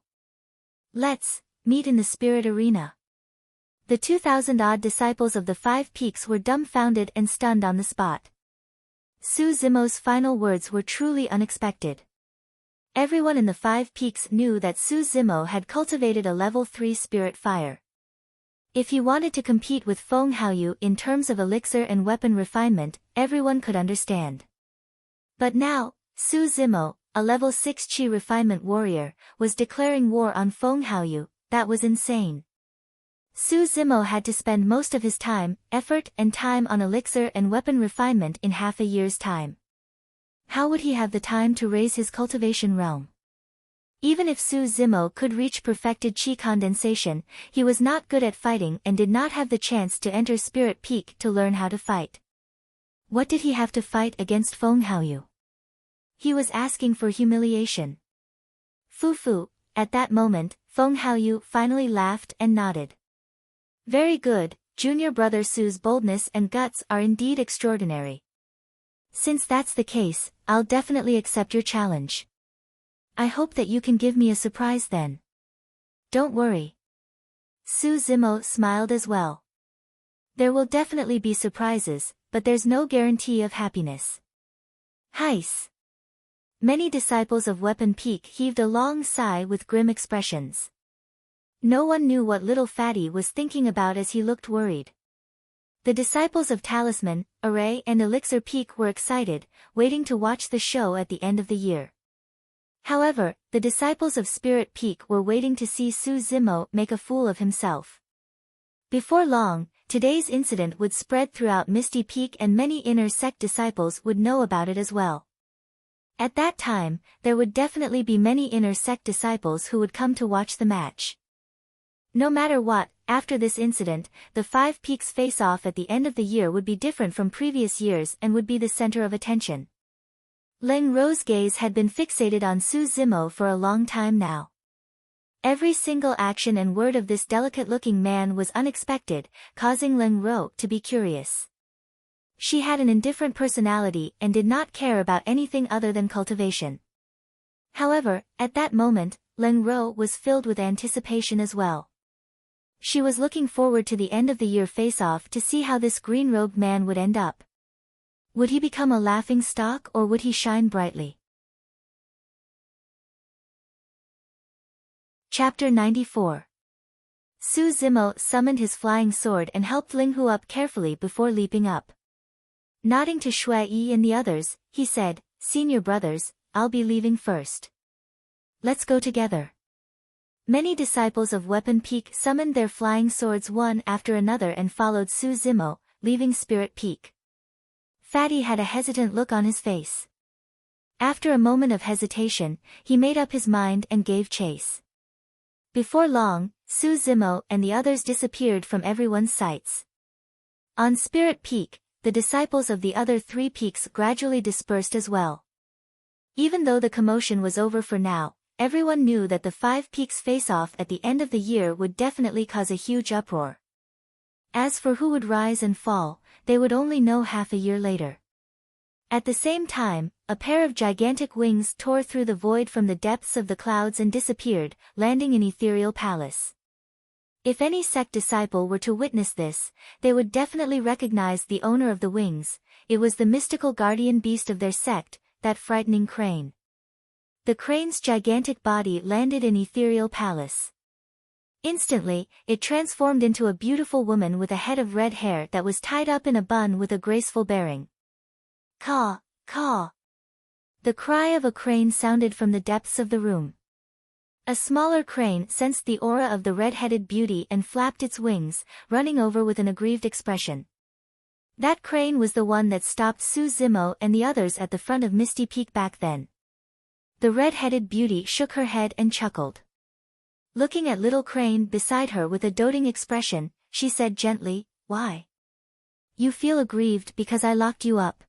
Let's meet in the Spirit Arena." The 2,000-odd disciples of the 5 peaks were dumbfounded and stunned on the spot. Su Zimo's final words were truly unexpected. Everyone in the 5 peaks knew that Su Zimo had cultivated a level 3 spirit fire. If he wanted to compete with Feng Haoyu in terms of elixir and weapon refinement, everyone could understand. But now, Su Zimo, a level 6 Qi refinement warrior, was declaring war on Feng Haoyu. That was insane. Su Zimo had to spend most of his time, effort and time on elixir and weapon refinement in half a year's time. How would he have the time to raise his cultivation realm? Even if Su Zimo could reach perfected Qi condensation, he was not good at fighting and did not have the chance to enter Spirit Peak to learn how to fight. What did he have to fight against Feng Haoyu? He was asking for humiliation. Fu. At that moment, Feng Haoyu finally laughed and nodded. "Very good, junior brother Su's boldness and guts are indeed extraordinary. Since that's the case, I'll definitely accept your challenge. I hope that you can give me a surprise then." "Don't worry." Su Zimo smiled as well. "There will definitely be surprises, but there's no guarantee of happiness." Heis. Many disciples of Weapon Peak heaved a long sigh with grim expressions. No one knew what little Fatty was thinking about as he looked worried. The disciples of Talisman, Array and Elixir Peak were excited, waiting to watch the show at the end of the year. However, the disciples of Spirit Peak were waiting to see Su Zimo make a fool of himself. Before long, today's incident would spread throughout Misty Peak and many inner sect disciples would know about it as well. At that time, there would definitely be many inner sect disciples who would come to watch the match. No matter what, after this incident, the 5 peaks face-off at the end of the year would be different from previous years and would be the center of attention. Leng Rou's gaze had been fixated on Su Zimo for a long time now. Every single action and word of this delicate-looking man was unexpected, causing Leng Rou to be curious. She had an indifferent personality and did not care about anything other than cultivation. However, at that moment, Leng Rou was filled with anticipation as well. She was looking forward to the end of the year face-off to see how this green-robed man would end up. Would he become a laughing stock or would he shine brightly? Chapter 94. Su Zimo summoned his flying sword and helped Linghu up carefully before leaping up. Nodding to Shui Yi and the others, he said, "Senior brothers, I'll be leaving first. Let's go together." Many disciples of Weapon Peak summoned their flying swords one after another and followed Su Zimo, leaving Spirit Peak. Fatty had a hesitant look on his face. After a moment of hesitation, he made up his mind and gave chase. Before long, Su Zimo and the others disappeared from everyone's sights. On Spirit Peak, the disciples of the other 3 peaks gradually dispersed as well. Even though the commotion was over for now, everyone knew that the 5 peaks face-off at the end of the year would definitely cause a huge uproar. As for who would rise and fall, they would only know half a year later. At the same time, a pair of gigantic wings tore through the void from the depths of the clouds and disappeared, landing in Ethereal Palace. If any sect disciple were to witness this, they would definitely recognize the owner of the wings. It was the mystical guardian beast of their sect, that frightening crane. The crane's gigantic body landed in Ethereal Palace. Instantly, it transformed into a beautiful woman with a head of red hair that was tied up in a bun with a graceful bearing. Caw, caw. The cry of a crane sounded from the depths of the room. A smaller crane sensed the aura of the red-headed beauty and flapped its wings, running over with an aggrieved expression. That crane was the one that stopped Su Zimo and the others at the front of Misty Peak back then. The red-headed beauty shook her head and chuckled. Looking at little crane beside her with a doting expression, she said gently, "Why? You feel aggrieved because I locked you up?"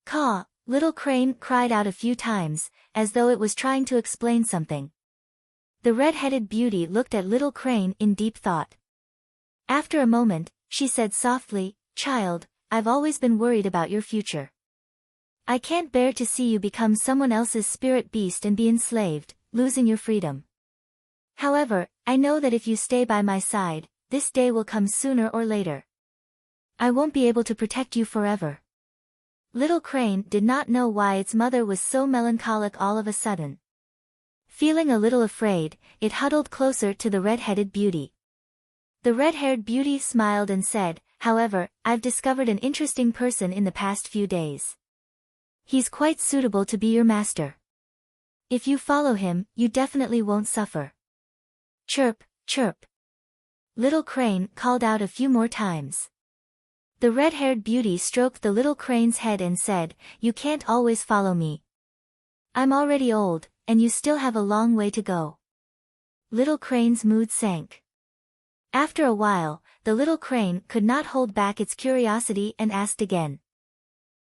Caw, little crane cried out a few times, as though it was trying to explain something. The red-headed beauty looked at little crane in deep thought. After a moment, she said softly, "Child, I've always been worried about your future. I can't bear to see you become someone else's spirit beast and be enslaved, losing your freedom. However, I know that if you stay by my side, this day will come sooner or later. I won't be able to protect you forever." Little crane did not know why its mother was so melancholic all of a sudden. Feeling a little afraid, it huddled closer to the red-headed beauty. The red-haired beauty smiled and said, "However, I've discovered an interesting person in the past few days. He's quite suitable to be your master. If you follow him, you definitely won't suffer." Chirp, chirp. Little crane called out a few more times. The red-haired beauty stroked the little crane's head and said, "You can't always follow me. I'm already old, and you still have a long way to go." Little crane's mood sank. After a while, the little crane could not hold back its curiosity and asked again.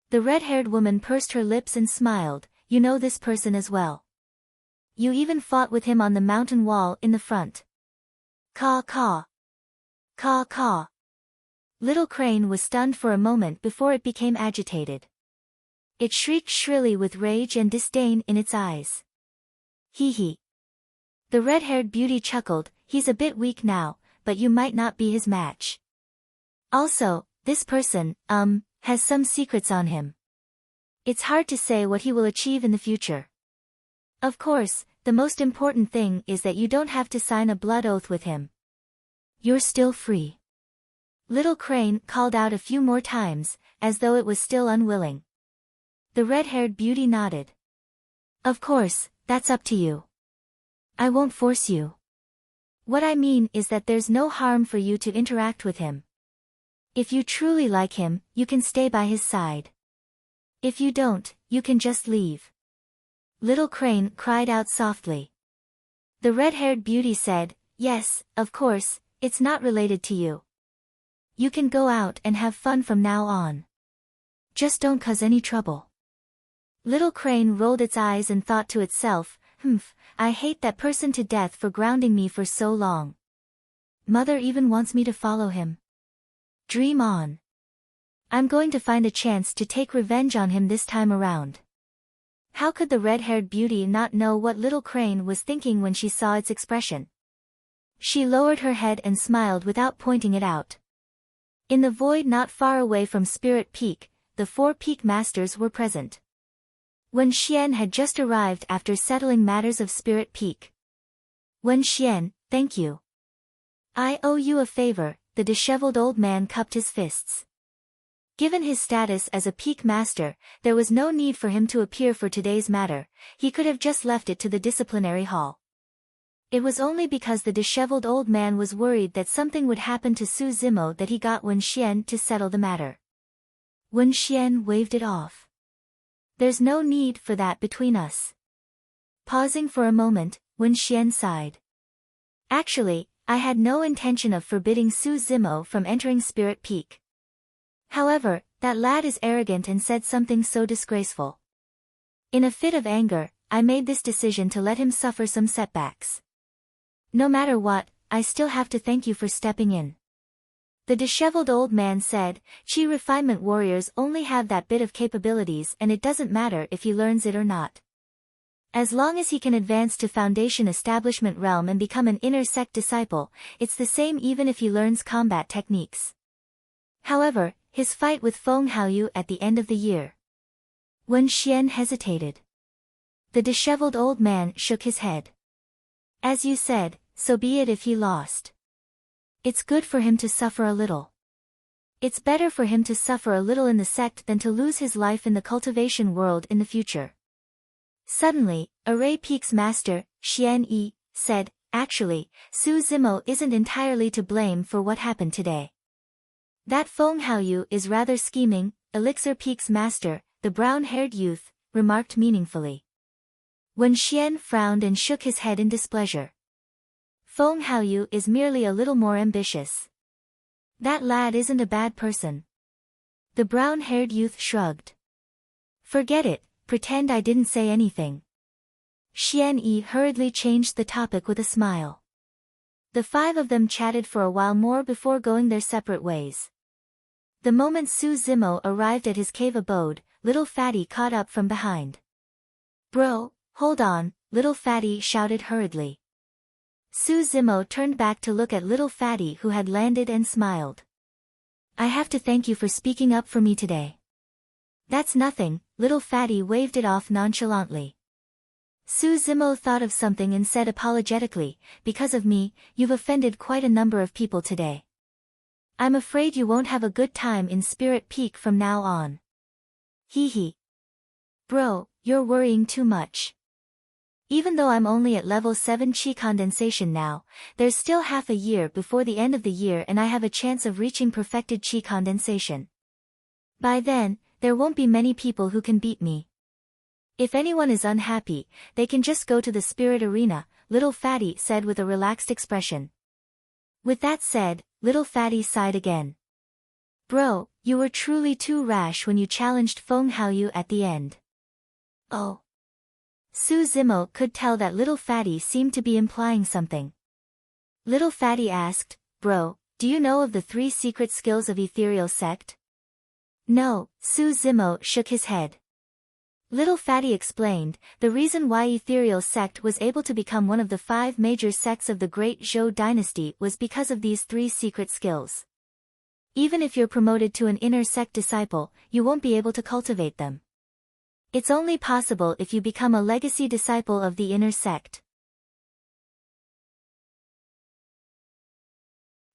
The red-haired woman pursed her lips and smiled, "You know this person as well. You even fought with him on the mountain wall in the front." Caw caw. Caw caw. Little crane was stunned for a moment before it became agitated. It shrieked shrilly with rage and disdain in its eyes. "Hee hee." The red-haired beauty chuckled, "He's a bit weak now, but you might not be his match. Also, this person, has some secrets on him. It's hard to say what he will achieve in the future. Of course, the most important thing is that you don't have to sign a blood oath with him. You're still free." Little crane called out a few more times, as though it was still unwilling. The red-haired beauty nodded. "Of course, that's up to you. I won't force you. What I mean is that there's no harm for you to interact with him. If you truly like him, you can stay by his side. If you don't, you can just leave." Little crane cried out softly. The red-haired beauty said, "Yes, of course, it's not related to you. You can go out and have fun from now on. Just don't cause any trouble." Little crane rolled its eyes and thought to itself, I hate that person to death for grounding me for so long. Mother even wants me to follow him. Dream on. I'm going to find a chance to take revenge on him this time around." How could the red-haired beauty not know what little crane was thinking when she saw its expression? She lowered her head and smiled without pointing it out. In the void not far away from Spirit Peak, the 4 peak masters were present. Wen Xian had just arrived after settling matters of Spirit Peak. "Wen Xian, thank you. I owe you a favor, the disheveled old man cupped his fists. Given his status as a peak master, there was no need for him to appear for today's matter, he could have just left it to the disciplinary hall. It was only because the disheveled old man was worried that something would happen to Su Zimo that he got Wen Xian to settle the matter. Wen Xian waved it off. There's no need for that between us. Pausing for a moment, Wen Xian sighed. Actually, I had no intention of forbidding Su Zimo from entering Spirit Peak. However, that lad is arrogant and said something so disgraceful. In a fit of anger, I made this decision to let him suffer some setbacks. No matter what, I still have to thank you for stepping in. The disheveled old man said, Chi refinement warriors only have that bit of capabilities and it doesn't matter if he learns it or not. As long as he can advance to Foundation Establishment realm and become an inner sect disciple, it's the same even if he learns combat techniques. However, his fight with Feng Haoyu at the end of the year. Wen Xian hesitated. The disheveled old man shook his head. As you said, so be it if he lost. It's good for him to suffer a little. It's better for him to suffer a little in the sect than to lose his life in the cultivation world in the future. Suddenly, Array Peak's master, Xian Yi, said, Actually, Su Zimo isn't entirely to blame for what happened today. That Feng Haoyu is rather scheming, Elixir Peak's master, the brown-haired youth, remarked meaningfully. Wen Xian frowned and shook his head in displeasure. Feng Haoyu is merely a little more ambitious. That lad isn't a bad person. The brown-haired youth shrugged. Forget it, pretend I didn't say anything. Xian Yi hurriedly changed the topic with a smile. The five of them chatted for a while more before going their separate ways. The moment Su Zimo arrived at his cave abode, little Fatty caught up from behind. Bro, hold on, little Fatty shouted hurriedly. Su Zimo turned back to look at little Fatty who had landed and smiled. I have to thank you for speaking up for me today. That's nothing, little Fatty waved it off nonchalantly. Su Zimo thought of something and said apologetically, because of me, you've offended quite a number of people today. I'm afraid you won't have a good time in Spirit Peak from now on. Hee hee. Bro, you're worrying too much. Even though I'm only at level 7 Chi condensation now, there's still half a year before the end of the year and I have a chance of reaching perfected Chi condensation. By then, there won't be many people who can beat me. If anyone is unhappy, they can just go to the spirit arena, little Fatty said with a relaxed expression. With that said, little Fatty sighed again. Bro, you were truly too rash when you challenged Feng Haoyu at the end. Oh. Su Zimo could tell that little Fatty seemed to be implying something. Little Fatty asked, Bro, do you know of the 3 secret skills of Ethereal Sect? No, Su Zimo shook his head. Little Fatty explained, the reason why Ethereal Sect was able to become one of the 5 major sects of the Great Zhou dynasty was because of these 3 secret skills. Even if you're promoted to an inner sect disciple, you won't be able to cultivate them. It's only possible if you become a legacy disciple of the inner sect.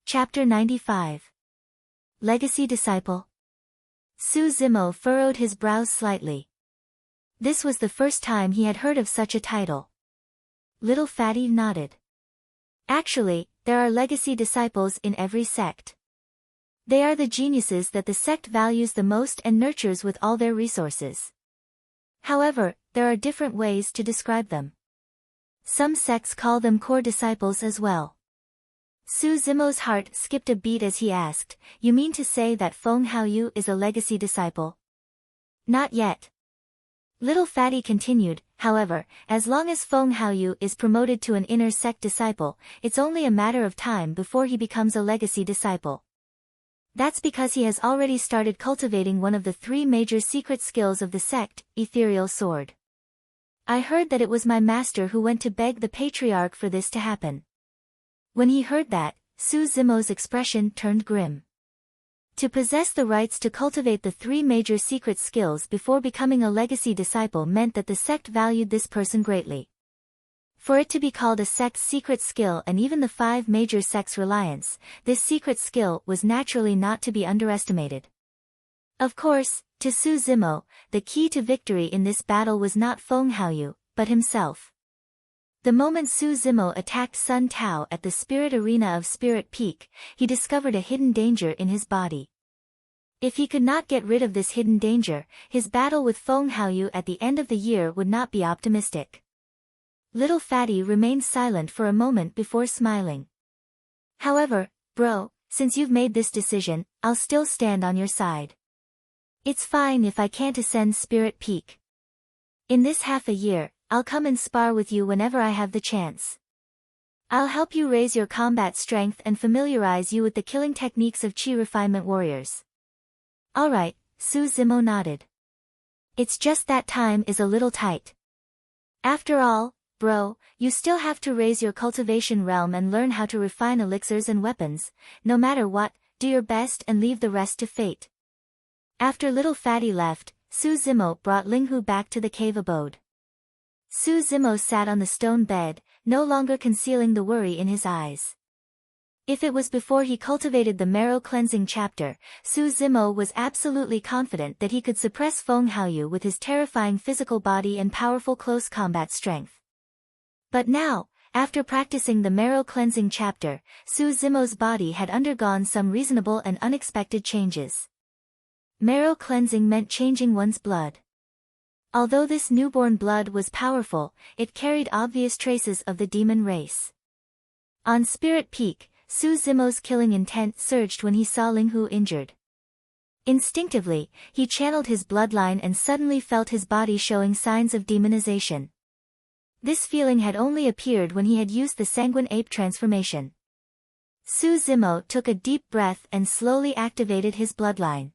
Chapter 95. Legacy Disciple. Su Zimo furrowed his brows slightly. This was the first time he had heard of such a title. Little Fatty nodded. Actually, there are legacy disciples in every sect. They are the geniuses that the sect values the most and nurtures with all their resources. However, there are different ways to describe them. Some sects call them core disciples as well. Su Zimo's heart skipped a beat as he asked, You mean to say that Feng Haoyu is a legacy disciple? Not yet. Little Fatty continued, however, as long as Feng Haoyu is promoted to an inner sect disciple, it's only a matter of time before he becomes a legacy disciple. That's because he has already started cultivating one of the 3 major secret skills of the sect, Ethereal Sword. I heard that it was my master who went to beg the patriarch for this to happen. When he heard that, Su Zimo's expression turned grim. To possess the rights to cultivate the 3 major secret skills before becoming a legacy disciple meant that the sect valued this person greatly. For it to be called a sect's secret skill and even the 5 major sects' reliance, this secret skill was naturally not to be underestimated. Of course, to Su Zimo, the key to victory in this battle was not Feng Haoyu, but himself. The moment Su Zimo attacked Sun Tao at the spirit arena of Spirit Peak, he discovered a hidden danger in his body. If he could not get rid of this hidden danger, his battle with Feng Haoyu at the end of the year would not be optimistic. Little Fatty remained silent for a moment before smiling. However, bro, since you've made this decision, I'll still stand on your side. It's fine if I can't ascend Spirit Peak. In this half a year, I'll come and spar with you whenever I have the chance. I'll help you raise your combat strength and familiarize you with the killing techniques of Chi refinement warriors. Alright, Su Zimo nodded. It's just that time is a little tight. After all, bro, you still have to raise your cultivation realm and learn how to refine elixirs and weapons. No matter what, do your best and leave the rest to fate. After Little Fatty left, Su Zimo brought Linghu back to the cave abode. Su Zimo sat on the stone bed, no longer concealing the worry in his eyes. If it was before he cultivated the marrow cleansing chapter, Su Zimo was absolutely confident that he could suppress Feng Haoyu with his terrifying physical body and powerful close combat strength. But now, after practicing the marrow cleansing chapter, Su Zimo's body had undergone some reasonable and unexpected changes. Marrow cleansing meant changing one's blood. Although this newborn blood was powerful, it carried obvious traces of the demon race. On Spirit Peak, Su Zimo's killing intent surged when he saw Linghu injured. Instinctively, he channeled his bloodline and suddenly felt his body showing signs of demonization. This feeling had only appeared when he had used the Sanguine Ape transformation. Su Zimo took a deep breath and slowly activated his bloodline.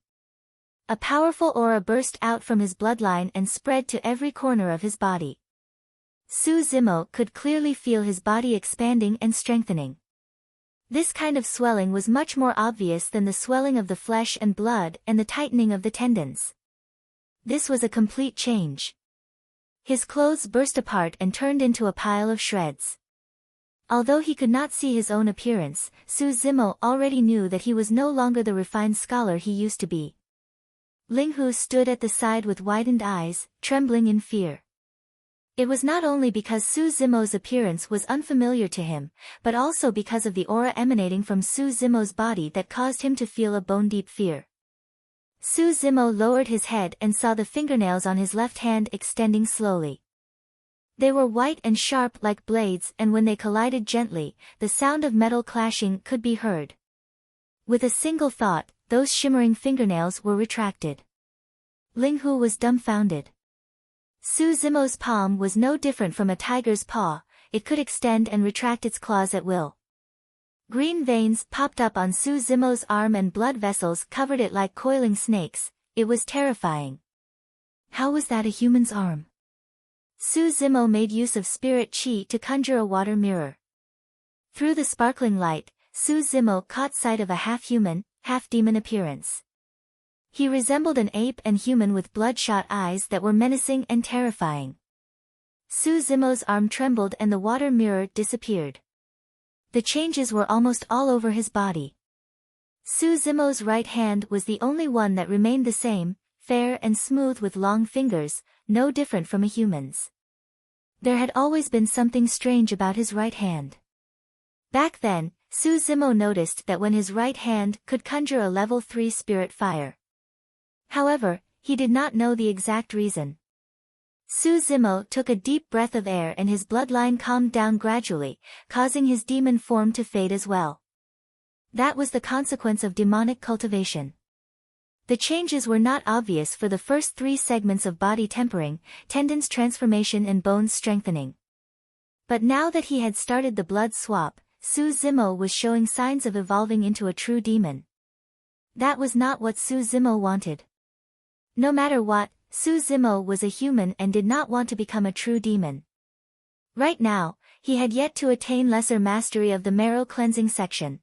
A powerful aura burst out from his bloodline and spread to every corner of his body. Su Zimo could clearly feel his body expanding and strengthening. This kind of swelling was much more obvious than the swelling of the flesh and blood and the tightening of the tendons. This was a complete change. His clothes burst apart and turned into a pile of shreds. Although he could not see his own appearance, Su Zimo already knew that he was no longer the refined scholar he used to be. Linghu stood at the side with widened eyes, trembling in fear. It was not only because Su Zimo's appearance was unfamiliar to him, but also because of the aura emanating from Su Zimo's body that caused him to feel a bone-deep fear. Su Zimo lowered his head and saw the fingernails on his left hand extending slowly. They were white and sharp like blades, and when they collided gently, the sound of metal clashing could be heard. With a single thought, those shimmering fingernails were retracted. Linghu was dumbfounded. Su Zimo's palm was no different from a tiger's paw, it could extend and retract its claws at will. Green veins popped up on Su Zimo's arm and blood vessels covered it like coiling snakes. It was terrifying. How was that a human's arm? Su Zimo made use of spirit chi to conjure a water mirror. Through the sparkling light, Su Zimo caught sight of a half-human, half-demon appearance. He resembled an ape and human with bloodshot eyes that were menacing and terrifying. Su Zimo's arm trembled and the water mirror disappeared. The changes were almost all over his body. Su Zimo's right hand was the only one that remained the same, fair and smooth with long fingers, no different from a human's. There had always been something strange about his right hand. Back then, Su Zimo noticed that when his right hand could conjure a level 3 spirit fire. However, he did not know the exact reason. Su Zimo took a deep breath of air and his bloodline calmed down gradually, causing his demon form to fade as well. That was the consequence of demonic cultivation. The changes were not obvious for the first 3 segments of body tempering, tendons transformation and bones strengthening. But now that he had started the blood swap, Su Zimo was showing signs of evolving into a true demon. That was not what Su Zimo wanted. No matter what, Su Zimo was a human and did not want to become a true demon. Right now, he had yet to attain lesser mastery of the marrow cleansing section.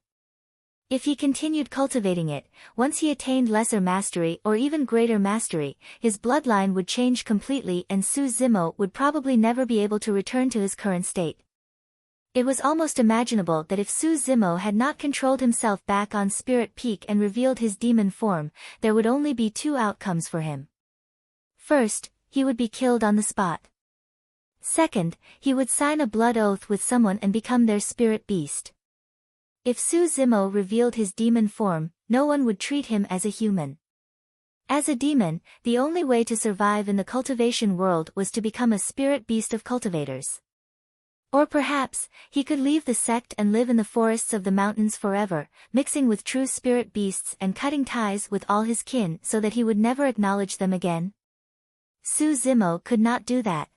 If he continued cultivating it, once he attained lesser mastery or even greater mastery, his bloodline would change completely and Su Zimo would probably never be able to return to his current state. It was almost imaginable that if Su Zimo had not controlled himself back on Spirit Peak and revealed his demon form, there would only be two outcomes for him. First, he would be killed on the spot. Second, he would sign a blood oath with someone and become their spirit beast. If Su Zimo revealed his demon form, no one would treat him as a human. As a demon, the only way to survive in the cultivation world was to become a spirit beast of cultivators. Or perhaps, he could leave the sect and live in the forests of the mountains forever, mixing with true spirit beasts and cutting ties with all his kin so that he would never acknowledge them again. Su Zimo could not do that.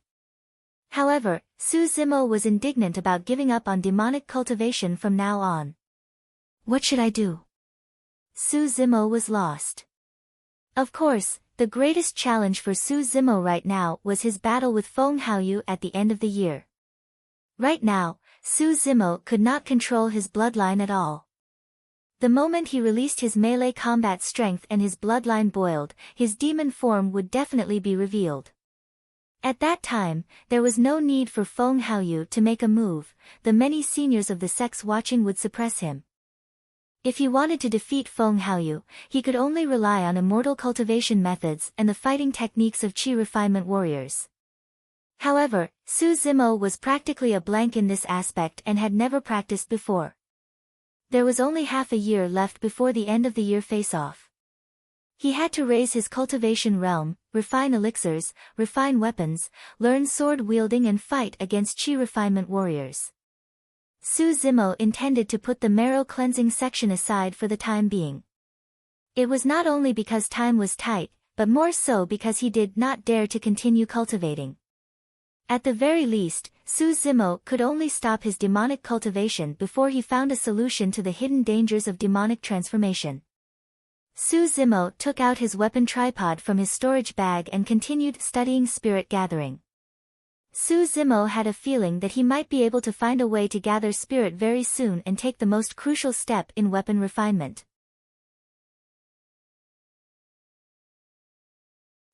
However, Su Zimo was indignant about giving up on demonic cultivation from now on. What should I do? Su Zimo was lost. Of course, the greatest challenge for Su Zimo right now was his battle with Feng Haoyu at the end of the year. Right now, Su Zimo could not control his bloodline at all. The moment he released his melee combat strength and his bloodline boiled, his demon form would definitely be revealed. At that time, there was no need for Feng Haoyu to make a move, the many seniors of the sects watching would suppress him. If he wanted to defeat Feng Haoyu, he could only rely on immortal cultivation methods and the fighting techniques of Qi refinement warriors. However, Su Zimo was practically a blank in this aspect and had never practiced before. There was only half a year left before the end of the year face-off. He had to raise his cultivation realm, refine elixirs, refine weapons, learn sword-wielding and fight against Qi refinement warriors. Su Zimo intended to put the marrow cleansing section aside for the time being. It was not only because time was tight, but more so because he did not dare to continue cultivating. At the very least, Su Zimo could only stop his demonic cultivation before he found a solution to the hidden dangers of demonic transformation. Su Zimo took out his weapon tripod from his storage bag and continued studying spirit gathering. Su Zimo had a feeling that he might be able to find a way to gather spirit very soon and take the most crucial step in weapon refinement.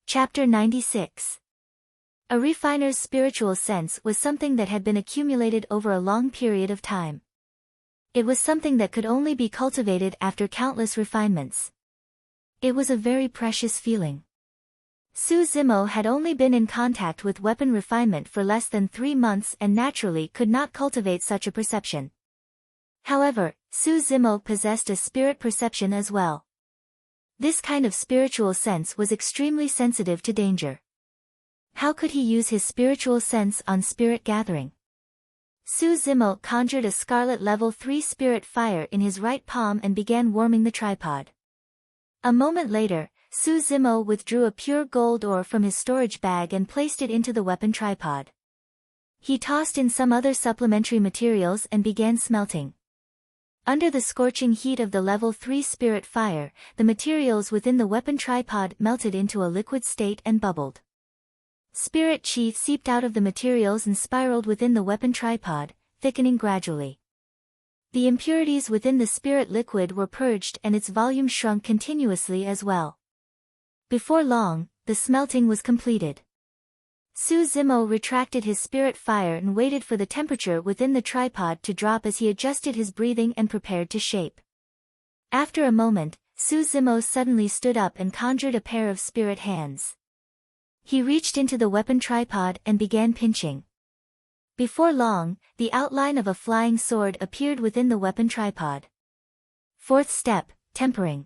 Chapter 96. A refiner's spiritual sense was something that had been accumulated over a long period of time. It was something that could only be cultivated after countless refinements. It was a very precious feeling. Su Zimo had only been in contact with weapon refinement for less than 3 months and naturally could not cultivate such a perception. However, Su Zimo possessed a spirit perception as well. This kind of spiritual sense was extremely sensitive to danger. How could he use his spiritual sense on spirit gathering? Su Zimo conjured a scarlet level 3 spirit fire in his right palm and began warming the tripod. A moment later, Su Zimo withdrew a pure gold ore from his storage bag and placed it into the weapon tripod. He tossed in some other supplementary materials and began smelting. Under the scorching heat of the level 3 spirit fire, the materials within the weapon tripod melted into a liquid state and bubbled. Spirit chi seeped out of the materials and spiraled within the weapon tripod, thickening gradually. The impurities within the spirit liquid were purged and its volume shrunk continuously as well. Before long, the smelting was completed. Su Zimo retracted his spirit fire and waited for the temperature within the tripod to drop as he adjusted his breathing and prepared to shape. After a moment, Su Zimo suddenly stood up and conjured a pair of spirit hands. He reached into the weapon tripod and began pinching. Before long, the outline of a flying sword appeared within the weapon tripod. Fourth step, tempering.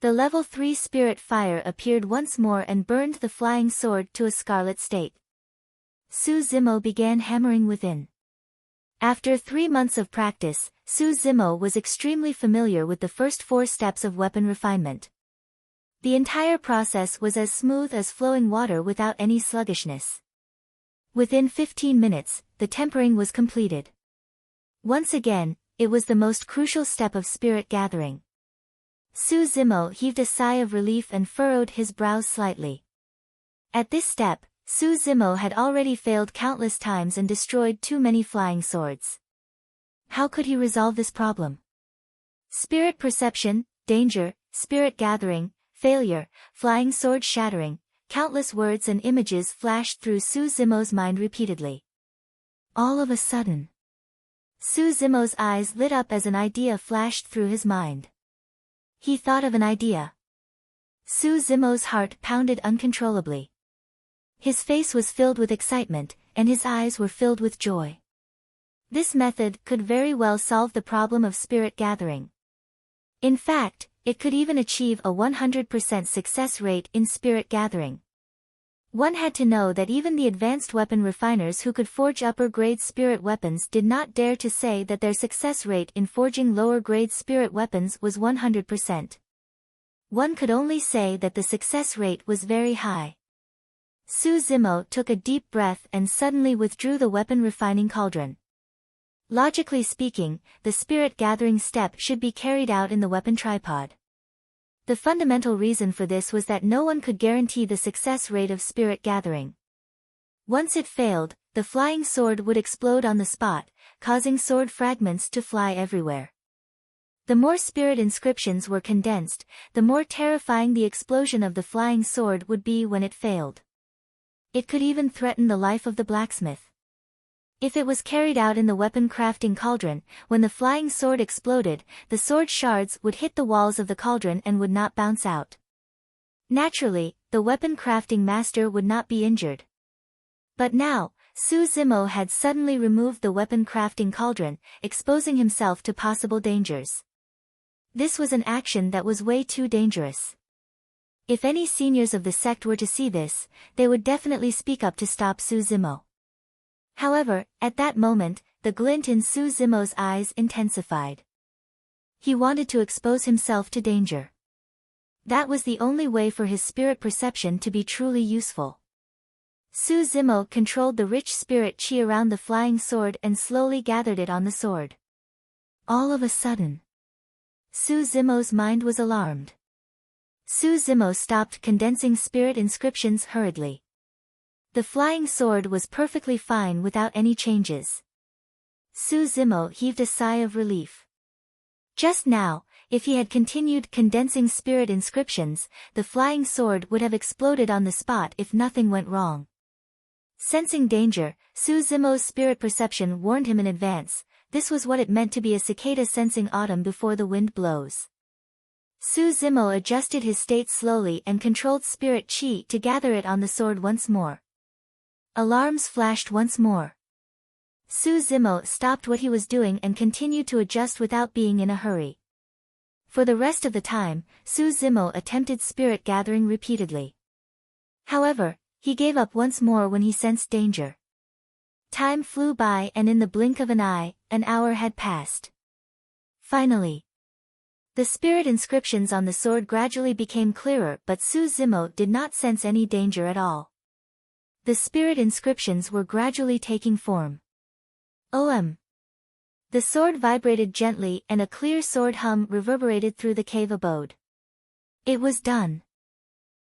The level 3 spirit fire appeared once more and burned the flying sword to a scarlet state. Su Zimo began hammering within. After 3 months of practice, Su Zimo was extremely familiar with the first 4 steps of weapon refinement. The entire process was as smooth as flowing water without any sluggishness. Within 15 minutes, the tempering was completed. Once again, it was the most crucial step of spirit gathering. Su Zimo heaved a sigh of relief and furrowed his brows slightly. At this step, Su Zimo had already failed countless times and destroyed too many flying swords. How could he resolve this problem? Spirit perception, danger, spirit gathering, failure, flying sword shattering, countless words and images flashed through Su Zimo's mind repeatedly. All of a sudden, Su Zimo's eyes lit up as an idea flashed through his mind. He thought of an idea. Su Zimo's heart pounded uncontrollably. His face was filled with excitement, and his eyes were filled with joy. This method could very well solve the problem of spirit gathering. In fact, it could even achieve a 100% success rate in spirit gathering. One had to know that even the advanced weapon refiners who could forge upper-grade spirit weapons did not dare to say that their success rate in forging lower-grade spirit weapons was 100%. One could only say that the success rate was very high. Su Zimo took a deep breath and suddenly withdrew the weapon refining cauldron. Logically speaking, the spirit gathering step should be carried out in the weapon tripod. The fundamental reason for this was that no one could guarantee the success rate of spirit gathering. Once it failed, the flying sword would explode on the spot, causing sword fragments to fly everywhere. The more spirit inscriptions were condensed, the more terrifying the explosion of the flying sword would be when it failed. It could even threaten the life of the blacksmith. If it was carried out in the weapon crafting cauldron, when the flying sword exploded, the sword shards would hit the walls of the cauldron and would not bounce out. Naturally, the weapon crafting master would not be injured. But now, Su Zimo had suddenly removed the weapon crafting cauldron, exposing himself to possible dangers. This was an action that was way too dangerous. If any seniors of the sect were to see this, they would definitely speak up to stop Su Zimo. However, at that moment, the glint in Su Zimo's eyes intensified. He wanted to expose himself to danger. That was the only way for his spirit perception to be truly useful. Su Zimo controlled the rich spirit chi around the flying sword and slowly gathered it on the sword. All of a sudden, Su Zimo's mind was alarmed. Su Zimo stopped condensing spirit inscriptions hurriedly. The flying sword was perfectly fine without any changes. Su Zimo heaved a sigh of relief. Just now, if he had continued condensing spirit inscriptions, the flying sword would have exploded on the spot if nothing went wrong. Sensing danger, Su Zimo's spirit perception warned him in advance. This was what it meant to be a cicada sensing autumn before the wind blows. Su Zimo adjusted his state slowly and controlled spirit chi to gather it on the sword once more. Alarms flashed once more. Su Zimo stopped what he was doing and continued to adjust without being in a hurry. For the rest of the time, Su Zimo attempted spirit gathering repeatedly. However, he gave up once more when he sensed danger. Time flew by and in the blink of an eye, an hour had passed. Finally, the spirit inscriptions on the sword gradually became clearer, but Su Zimo did not sense any danger at all. The spirit inscriptions were gradually taking form. OM. The sword vibrated gently and a clear sword hum reverberated through the cave abode. It was done.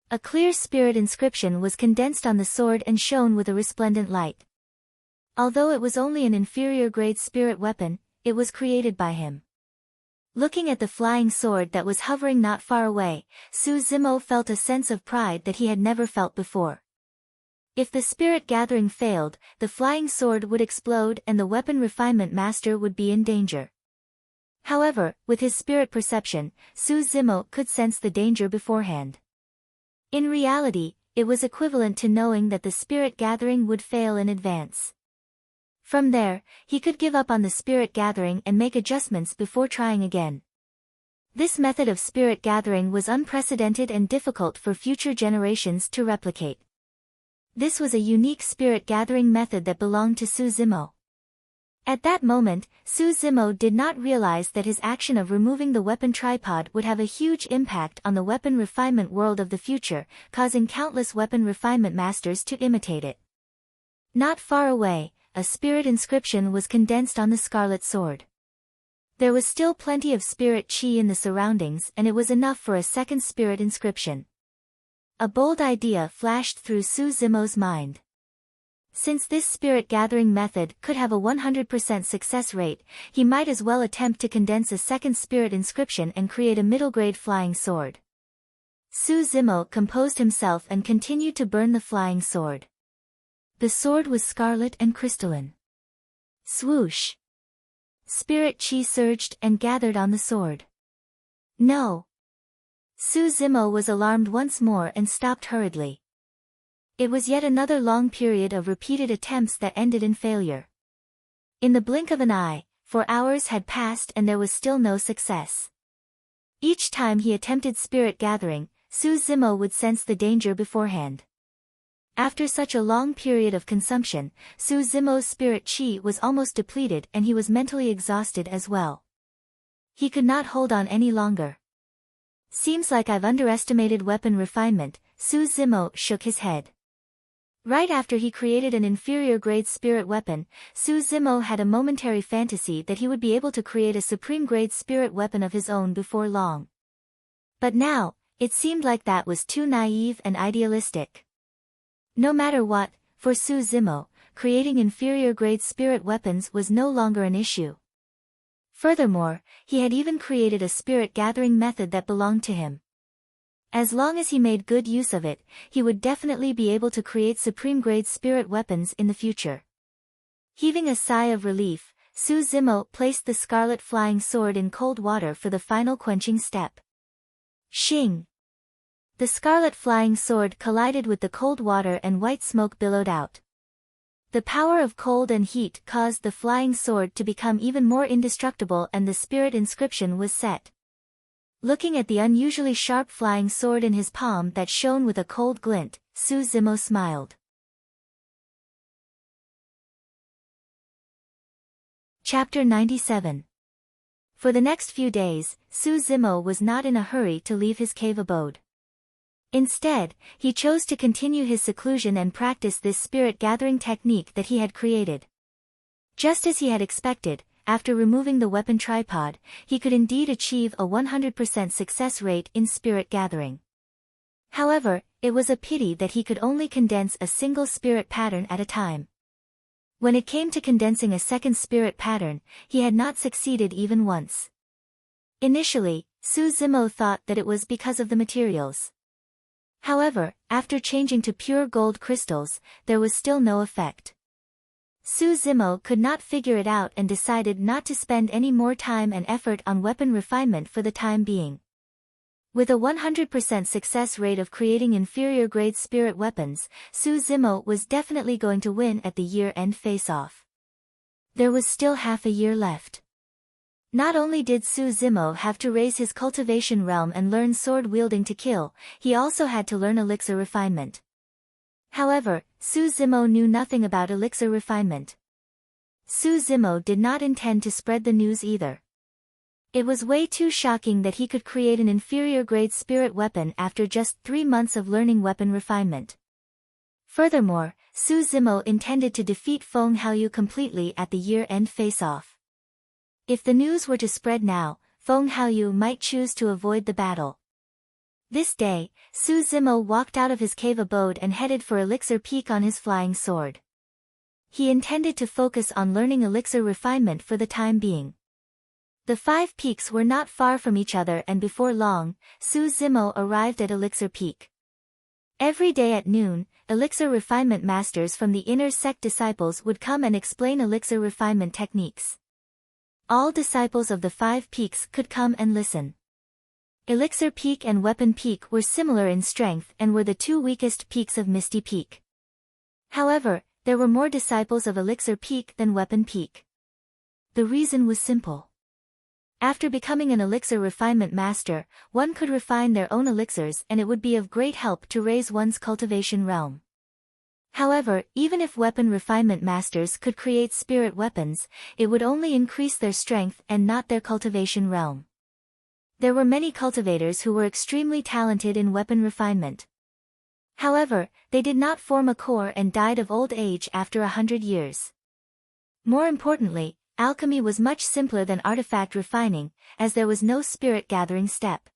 A clear spirit inscription was condensed on the sword and shone with a resplendent light. Although it was only an inferior grade spirit weapon, it was created by him. Looking at the flying sword that was hovering not far away, Su Zimo felt a sense of pride that he had never felt before. If the spirit gathering failed, the flying sword would explode and the weapon refinement master would be in danger. However, with his spirit perception, Su Zimo could sense the danger beforehand. In reality, it was equivalent to knowing that the spirit gathering would fail in advance. From there, he could give up on the spirit gathering and make adjustments before trying again. This method of spirit gathering was unprecedented and difficult for future generations to replicate. This was a unique spirit gathering method that belonged to Su Zimo. At that moment, Su Zimo did not realize that his action of removing the weapon tripod would have a huge impact on the weapon refinement world of the future, causing countless weapon refinement masters to imitate it. Not far away, a spirit inscription was condensed on the scarlet sword. There was still plenty of spirit chi in the surroundings and it was enough for a second spirit inscription. A bold idea flashed through Su Zimo's mind. Since this spirit-gathering method could have a 100% success rate, he might as well attempt to condense a second spirit inscription and create a middle-grade flying sword. Su Zimo composed himself and continued to burn the flying sword. The sword was scarlet and crystalline. Swoosh! Spirit chi surged and gathered on the sword. No! Su Zimo was alarmed once more and stopped hurriedly. It was yet another long period of repeated attempts that ended in failure. In the blink of an eye, 4 hours had passed and there was still no success. Each time he attempted spirit gathering, Su Zimo would sense the danger beforehand. After such a long period of consumption, Su Zimo's spirit chi was almost depleted and he was mentally exhausted as well. He could not hold on any longer. Seems like I've underestimated weapon refinement, Su Zimo shook his head. Right after he created an inferior-grade spirit weapon, Su Zimo had a momentary fantasy that he would be able to create a supreme-grade spirit weapon of his own before long. But now, it seemed like that was too naive and idealistic. No matter what, for Su Zimo, creating inferior-grade spirit weapons was no longer an issue. Furthermore, he had even created a spirit-gathering method that belonged to him. As long as he made good use of it, he would definitely be able to create supreme-grade spirit weapons in the future. Heaving a sigh of relief, Su Zimo placed the scarlet flying sword in cold water for the final quenching step. Shing! The scarlet flying sword collided with the cold water and white smoke billowed out. The power of cold and heat caused the flying sword to become even more indestructible and the spirit inscription was set. Looking at the unusually sharp flying sword in his palm that shone with a cold glint, Su Zimo smiled. Chapter 97. For the next few days, Su Zimo was not in a hurry to leave his cave abode. Instead, he chose to continue his seclusion and practice this spirit-gathering technique that he had created. Just as he had expected, after removing the weapon tripod, he could indeed achieve a 100% success rate in spirit gathering. However, it was a pity that he could only condense a single spirit pattern at a time. When it came to condensing a second spirit pattern, he had not succeeded even once. Initially, Su Zimo thought that it was because of the materials. However, after changing to pure gold crystals, there was still no effect. Su Zimo could not figure it out and decided not to spend any more time and effort on weapon refinement for the time being. With a 100% success rate of creating inferior-grade spirit weapons, Su Zimo was definitely going to win at the year-end face-off. There was still half a year left. Not only did Su Zimo have to raise his cultivation realm and learn sword-wielding to kill, he also had to learn elixir refinement. However, Su Zimo knew nothing about elixir refinement. Su Zimo did not intend to spread the news either. It was way too shocking that he could create an inferior-grade spirit weapon after just 3 months of learning weapon refinement. Furthermore, Su Zimo intended to defeat Feng Haoyu completely at the year-end face-off. If the news were to spread now, Feng Haoyu might choose to avoid the battle. This day, Su Zimo walked out of his cave abode and headed for Elixir Peak on his flying sword. He intended to focus on learning elixir refinement for the time being. The 5 peaks were not far from each other and before long, Su Zimo arrived at Elixir Peak. Every day at noon, elixir refinement masters from the inner sect disciples would come and explain elixir refinement techniques. All disciples of the 5 peaks could come and listen. Elixir Peak and Weapon Peak were similar in strength and were the 2 weakest peaks of Misty Peak. However, there were more disciples of Elixir Peak than Weapon Peak. The reason was simple. After becoming an elixir refinement master, one could refine their own elixirs and it would be of great help to raise one's cultivation realm. However, even if weapon refinement masters could create spirit weapons, it would only increase their strength and not their cultivation realm. There were many cultivators who were extremely talented in weapon refinement. However, they did not form a core and died of old age after 100 years. More importantly, alchemy was much simpler than artifact refining, as there was no spirit gathering step.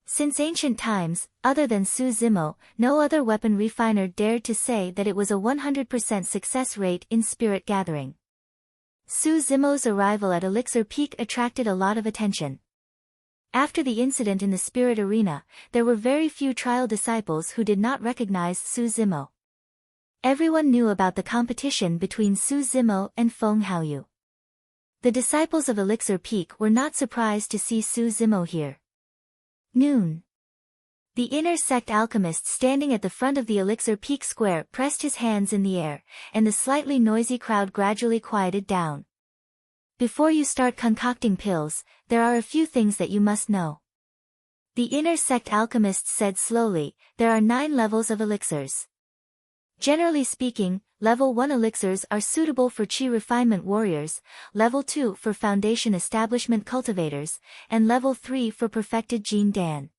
Since ancient times, other than Su Zimo, no other weapon refiner dared to say that it was a 100% success rate in spirit gathering. Su Zimo's arrival at Elixir Peak attracted a lot of attention. After the incident in the spirit arena, there were very few trial disciples who did not recognize Su Zimo. Everyone knew about the competition between Su Zimo and Feng Haoyu. The disciples of Elixir Peak were not surprised to see Su Zimo here. Noon. The inner sect alchemist standing at the front of the Elixir Peak square pressed his hands in the air, and the slightly noisy crowd gradually quieted down. Before you start concocting pills, there are a few things that you must know. The inner sect alchemist said slowly, there are 9 levels of elixirs. Generally speaking, level 1 elixirs are suitable for Qi refinement warriors, level 2 for foundation establishment cultivators, and level 3 for perfected Jin Dan.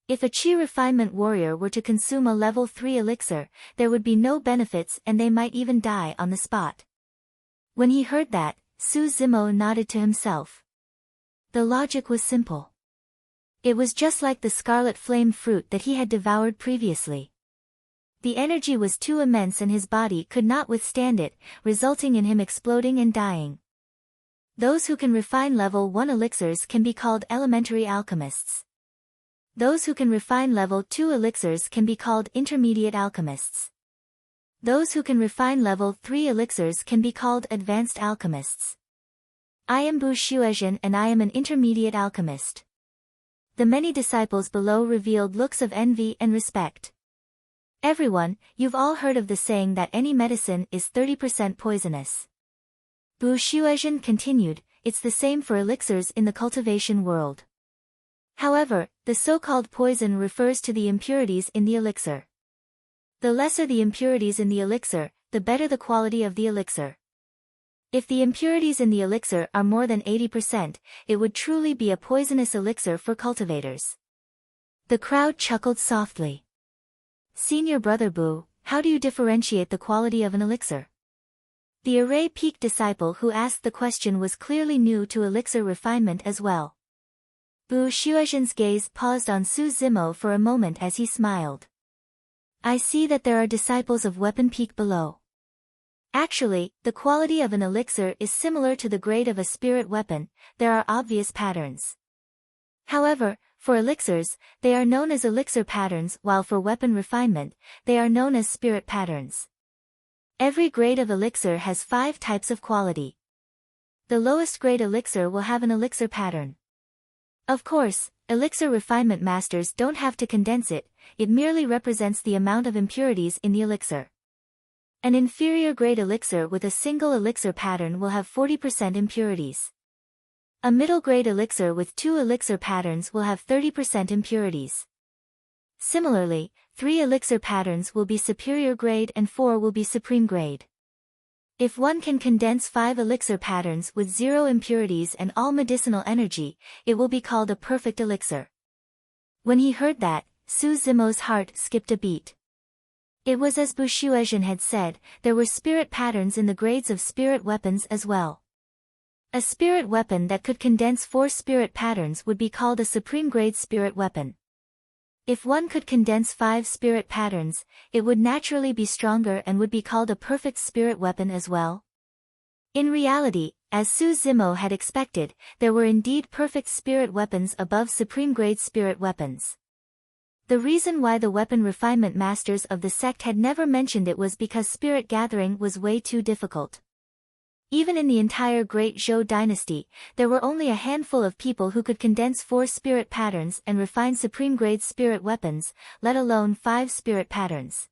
If a Qi refinement warrior were to consume a level 3 elixir, there would be no benefits and they might even die on the spot. When he heard that, Su Zimo nodded to himself. The logic was simple. It was just like the scarlet flame fruit that he had devoured previously. The energy was too immense and his body could not withstand it, resulting in him exploding and dying. Those who can refine level 1 elixirs can be called elementary alchemists. Those who can refine level 2 elixirs can be called intermediate alchemists. Those who can refine level 3 elixirs can be called advanced alchemists. I am Bu Shuezhen and I am an intermediate alchemist. The many disciples below revealed looks of envy and respect. Everyone, you've all heard of the saying that any medicine is 30% poisonous. Bu Shuezhen continued, it's the same for elixirs in the cultivation world. However, the so-called poison refers to the impurities in the elixir. The lesser the impurities in the elixir, the better the quality of the elixir. If the impurities in the elixir are more than 80%, it would truly be a poisonous elixir for cultivators. The crowd chuckled softly. Senior Brother Bu, how do you differentiate the quality of an elixir? The Array Peak disciple who asked the question was clearly new to elixir refinement as well. Bu Shuezhen's gaze paused on Su Zimo for a moment as he smiled. I see that there are disciples of Weapon Peak below. Actually, the quality of an elixir is similar to the grade of a spirit weapon, there are obvious patterns. However, for elixirs, they are known as elixir patterns while for weapon refinement, they are known as spirit patterns. Every grade of elixir has 5 types of quality. The lowest grade elixir will have an elixir pattern. Of course, elixir refinement masters don't have to condense it, it merely represents the amount of impurities in the elixir. An inferior grade elixir with a single elixir pattern will have 40% impurities. A middle grade elixir with 2 elixir patterns will have 30% impurities. Similarly, 3 elixir patterns will be superior grade and 4 will be supreme grade. If one can condense 5 elixir patterns with 0 impurities and all medicinal energy, it will be called a perfect elixir. When he heard that, Su Zimo's heart skipped a beat. It was as Bu Shuezhen had said, there were spirit patterns in the grades of spirit weapons as well. A spirit weapon that could condense 4 spirit patterns would be called a supreme grade spirit weapon. If one could condense 5 spirit patterns, it would naturally be stronger and would be called a perfect spirit weapon as well. In reality, as Su Zimo had expected, there were indeed perfect spirit weapons above supreme grade spirit weapons. The reason why the weapon refinement masters of the sect had never mentioned it was because spirit gathering was way too difficult. Even in the entire Great Zhou dynasty, there were only a handful of people who could condense 4 spirit patterns and refine supreme-grade spirit weapons, let alone 5 spirit patterns.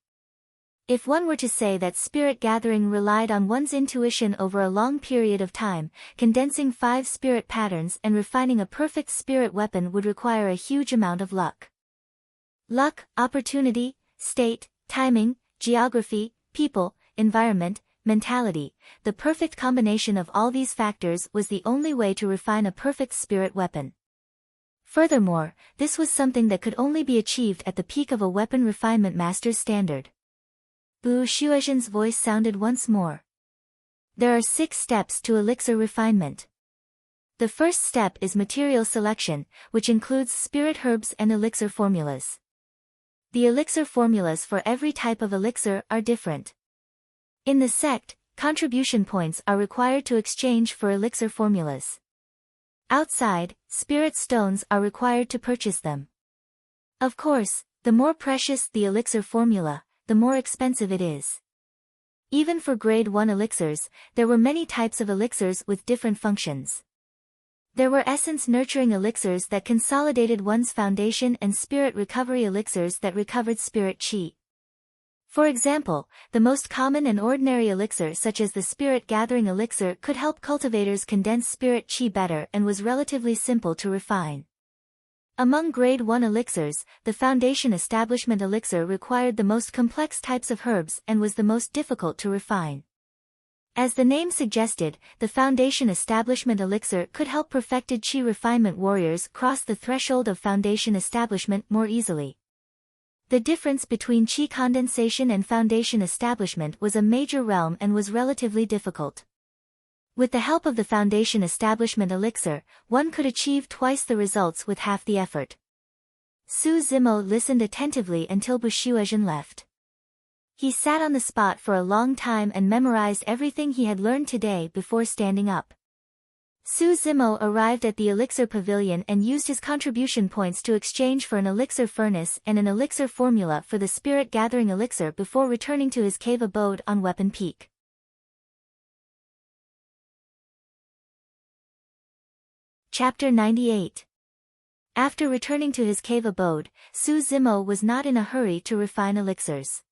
If one were to say that spirit gathering relied on one's intuition over a long period of time, condensing 5 spirit patterns and refining a perfect spirit weapon would require a huge amount of luck. Luck, opportunity, state, timing, geography, people, environment, mentality, the perfect combination of all these factors was the only way to refine a perfect spirit weapon. Furthermore, this was something that could only be achieved at the peak of a weapon refinement master's standard. Bu Shuezhen's voice sounded once more. There are 6 steps to elixir refinement. The first step is material selection, which includes spirit herbs and elixir formulas. The elixir formulas for every type of elixir are different. In the sect, contribution points are required to exchange for elixir formulas. Outside, spirit stones are required to purchase them. Of course, the more precious the elixir formula, the more expensive it is. Even for grade 1 elixirs, there were many types of elixirs with different functions. There were essence-nurturing elixirs that consolidated one's foundation and spirit recovery elixirs that recovered spirit chi. For example, the most common and ordinary elixir such as the spirit-gathering elixir could help cultivators condense spirit chi better and was relatively simple to refine. Among grade 1 elixirs, the foundation establishment elixir required the most complex types of herbs and was the most difficult to refine. As the name suggested, the foundation establishment elixir could help perfected chi refinement warriors cross the threshold of foundation establishment more easily. The difference between chi condensation and foundation establishment was a major realm and was relatively difficult. With the help of the foundation establishment elixir, one could achieve twice the results with half the effort. Su Zimo listened attentively until Bushuazhen left. He sat on the spot for a long time and memorized everything he had learned today before standing up. Su Zimo arrived at the elixir pavilion and used his contribution points to exchange for an elixir furnace and an elixir formula for the spirit-gathering elixir before returning to his cave abode on Weapon Peak. Chapter 98. After returning to his cave abode, Su Zimo was not in a hurry to refine elixirs.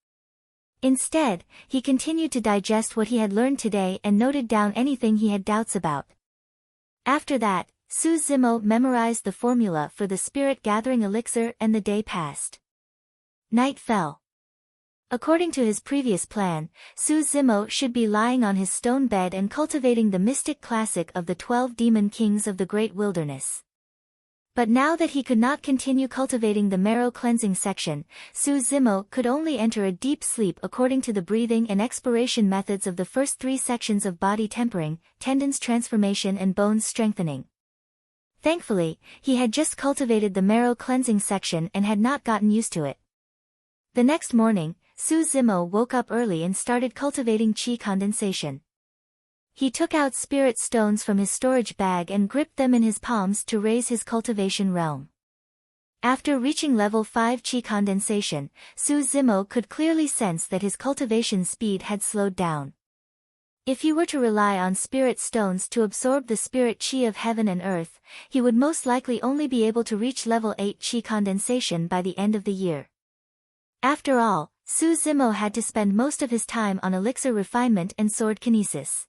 Instead, he continued to digest what he had learned today and noted down anything he had doubts about. After that, Su Zimo memorized the formula for the spirit-gathering elixir and the day passed. Night fell. According to his previous plan, Su Zimo should be lying on his stone bed and cultivating the mystic classic of the 12 demon kings of the great wilderness. But now that he could not continue cultivating the marrow cleansing section, Su Zimo could only enter a deep sleep according to the breathing and expiration methods of the first 3 sections of body tempering, tendons transformation and bones strengthening. Thankfully, he had just cultivated the marrow cleansing section and had not gotten used to it. The next morning, Su Zimo woke up early and started cultivating chi condensation. He took out spirit stones from his storage bag and gripped them in his palms to raise his cultivation realm. After reaching level 5 chi condensation, Su Zimo could clearly sense that his cultivation speed had slowed down. If he were to rely on spirit stones to absorb the spirit chi of heaven and earth, he would most likely only be able to reach level 8 chi condensation by the end of the year. After all, Su Zimo had to spend most of his time on elixir refinement and sword kinesis.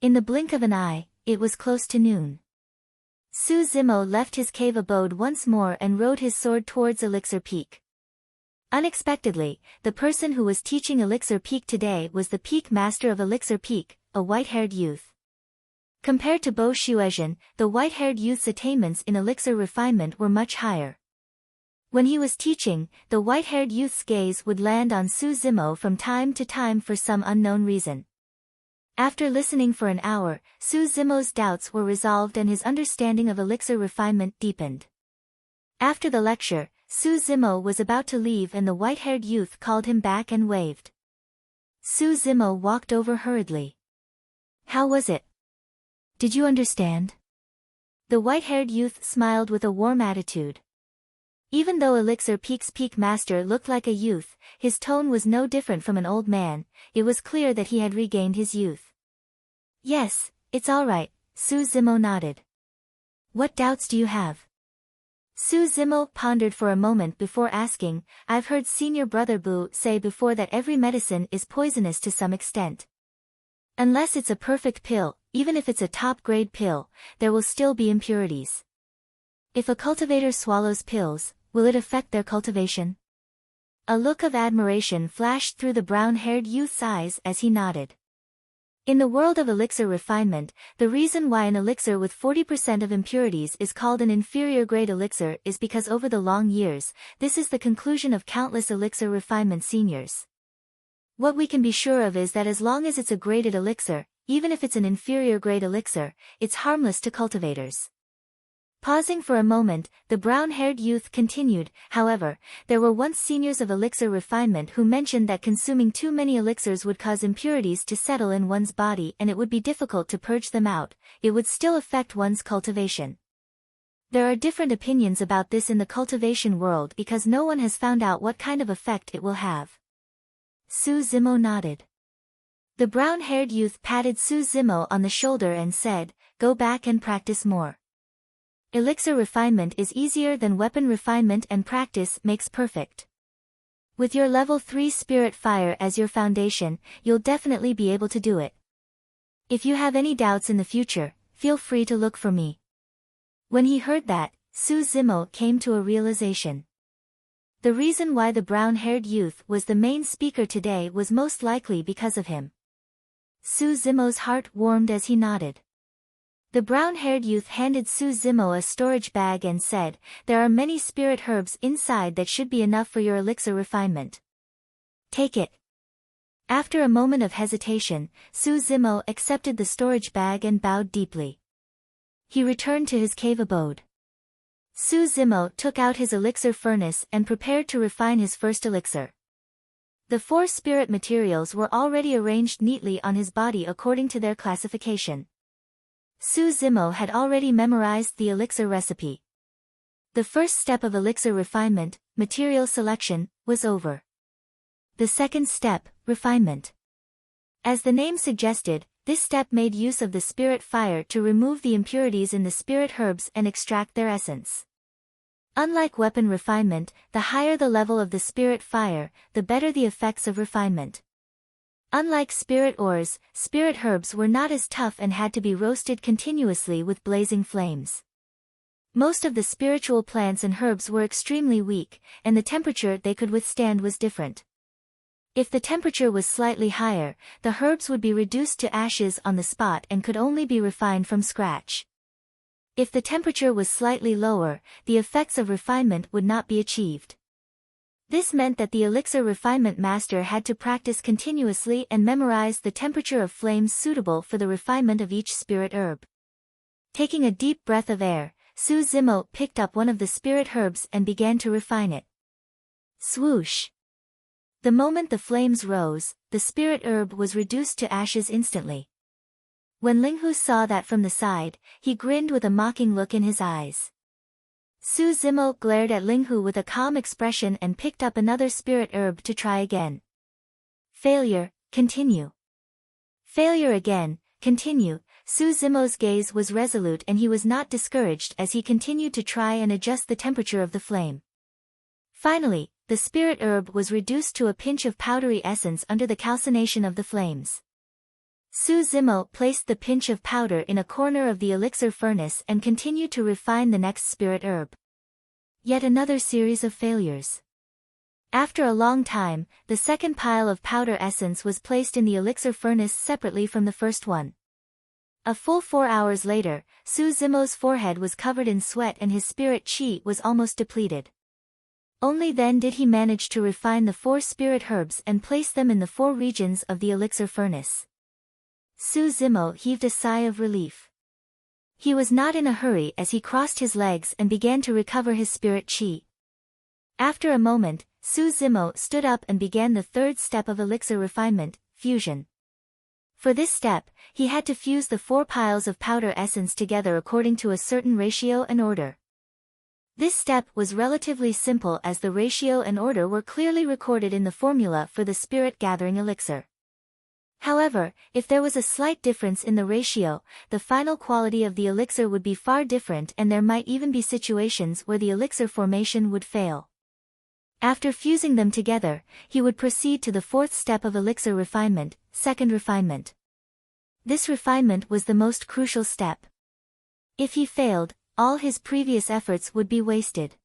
In the blink of an eye, it was close to noon. Su Zimo left his cave abode once more and rode his sword towards Elixir Peak. Unexpectedly, the person who was teaching Elixir Peak today was the Peak Master of Elixir Peak, a white-haired youth. Compared to Bo Shuezhen, the white-haired youth's attainments in elixir refinement were much higher. When he was teaching, the white-haired youth's gaze would land on Su Zimo from time to time for some unknown reason. After listening for an hour, Su Zimo's doubts were resolved and his understanding of elixir refinement deepened. After the lecture, Su Zimo was about to leave and the white-haired youth called him back and waved. Su Zimo walked over hurriedly. "How was it? Did you understand?" The white-haired youth smiled with a warm attitude. Even though Elixir Peak's Peak Master looked like a youth, his tone was no different from an old man. It was clear that he had regained his youth. "Yes, it's all right," Su Zimo nodded. "What doubts do you have?" Su Zimo pondered for a moment before asking, "I've heard Senior Brother Bu say before that every medicine is poisonous to some extent. Unless it's a perfect pill, even if it's a top-grade pill, there will still be impurities. If a cultivator swallows pills, will it affect their cultivation?" A look of admiration flashed through the brown-haired youth's eyes as he nodded. In the world of elixir refinement, the reason why an elixir with 40% of impurities is called an inferior-grade elixir is because over the long years, this is the conclusion of countless elixir refinement seniors. What we can be sure of is that as long as it's a graded elixir, even if it's an inferior grade elixir, it's harmless to cultivators. Pausing for a moment, the brown-haired youth continued, however, there were once seniors of elixir refinement who mentioned that consuming too many elixirs would cause impurities to settle in one's body and it would be difficult to purge them out. It would still affect one's cultivation. There are different opinions about this in the cultivation world because no one has found out what kind of effect it will have. Su Zimo nodded. The brown-haired youth patted Su Zimo on the shoulder and said, "Go back and practice more. Elixir refinement is easier than weapon refinement and practice makes perfect. With your level 3 spirit fire as your foundation, you'll definitely be able to do it. If you have any doubts in the future, feel free to look for me." When he heard that, Su Zimo came to a realization. The reason why the brown-haired youth was the main speaker today was most likely because of him. Su Zimo's heart warmed as he nodded. The brown-haired youth handed Su Zimo a storage bag and said, "There are many spirit herbs inside that should be enough for your elixir refinement. Take it." After a moment of hesitation, Su Zimo accepted the storage bag and bowed deeply. He returned to his cave abode. Su Zimo took out his elixir furnace and prepared to refine his first elixir. The 4 spirit materials were already arranged neatly on his body according to their classification. Su Zimo had already memorized the elixir recipe. The first step of elixir refinement, material selection, was over. The second step, refinement. As the name suggested, this step made use of the spirit fire to remove the impurities in the spirit herbs and extract their essence. Unlike weapon refinement, the higher the level of the spirit fire, the better the effects of refinement. Unlike spirit ores, spirit herbs were not as tough and had to be roasted continuously with blazing flames. Most of the spiritual plants and herbs were extremely weak, and the temperature they could withstand was different. If the temperature was slightly higher, the herbs would be reduced to ashes on the spot and could only be refined from scratch. If the temperature was slightly lower, the effects of refinement would not be achieved. This meant that the elixir refinement master had to practice continuously and memorize the temperature of flames suitable for the refinement of each spirit herb. Taking a deep breath of air, Su Zimo picked up one of the spirit herbs and began to refine it. Swoosh! The moment the flames rose, the spirit herb was reduced to ashes instantly. When Linghu saw that from the side, he grinned with a mocking look in his eyes. Su Zimo glared at Linghu with a calm expression and picked up another spirit herb to try again. Failure, continue. Failure again, continue. Su Zimo's gaze was resolute and he was not discouraged as he continued to try and adjust the temperature of the flame. Finally, the spirit herb was reduced to a pinch of powdery essence under the calcination of the flames. Su Zimo placed the pinch of powder in a corner of the elixir furnace and continued to refine the next spirit herb. Yet another series of failures. After a long time, the second pile of powder essence was placed in the elixir furnace separately from the first one. A full 4 hours later, Su Zimo's forehead was covered in sweat and his spirit chi was almost depleted. Only then did he manage to refine the 4 spirit herbs and place them in the 4 regions of the elixir furnace. Su Zimo heaved a sigh of relief. He was not in a hurry as he crossed his legs and began to recover his spirit chi. After a moment, Su Zimo stood up and began the third step of elixir refinement, fusion. For this step, he had to fuse the 4 piles of powder essence together according to a certain ratio and order. This step was relatively simple as the ratio and order were clearly recorded in the formula for the spirit gathering elixir. However, if there was a slight difference in the ratio, the final quality of the elixir would be far different and there might even be situations where the elixir formation would fail. After fusing them together, he would proceed to the 4th step of elixir refinement, second refinement. This refinement was the most crucial step. If he failed, all his previous efforts would be wasted.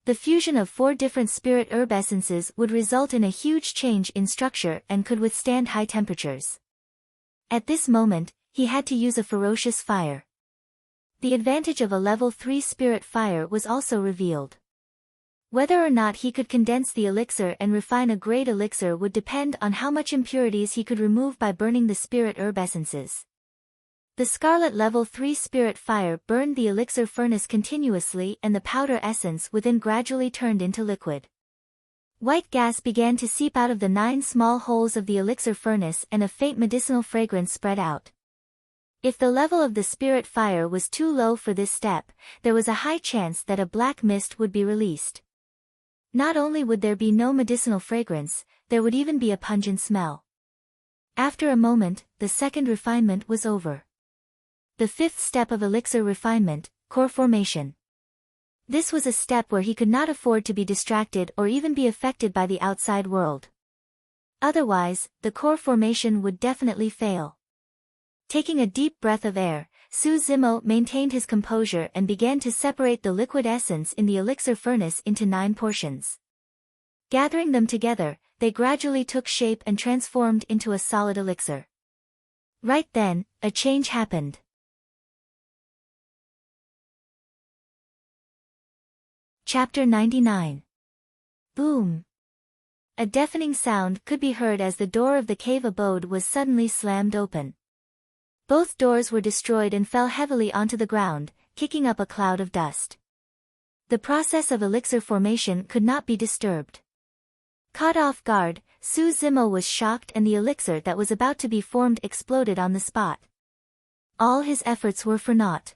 The fusion of 4 different spirit herb essences would result in a huge change in structure and could withstand high temperatures. At this moment, he had to use a ferocious fire. The advantage of a level 3 spirit fire was also revealed. Whether or not he could condense the elixir and refine a great elixir would depend on how much impurities he could remove by burning the spirit herb essences. The scarlet level 3 spirit fire burned the elixir furnace continuously, and the powder essence within gradually turned into liquid. White gas began to seep out of the 9 small holes of the elixir furnace, and a faint medicinal fragrance spread out. If the level of the spirit fire was too low for this step, there was a high chance that a black mist would be released. Not only would there be no medicinal fragrance, there would even be a pungent smell. After a moment, the second refinement was over. The 5th step of elixir refinement, core formation. This was a step where he could not afford to be distracted or even be affected by the outside world. Otherwise, the core formation would definitely fail. Taking a deep breath of air, Su Zimo maintained his composure and began to separate the liquid essence in the elixir furnace into 9 portions. Gathering them together, they gradually took shape and transformed into a solid elixir. Right then, a change happened. Chapter 99. Boom! A deafening sound could be heard as the door of the cave abode was suddenly slammed open. Both doors were destroyed and fell heavily onto the ground, kicking up a cloud of dust. The process of elixir formation could not be disturbed. Caught off guard, Su Zimo was shocked, and the elixir that was about to be formed exploded on the spot. All his efforts were for naught.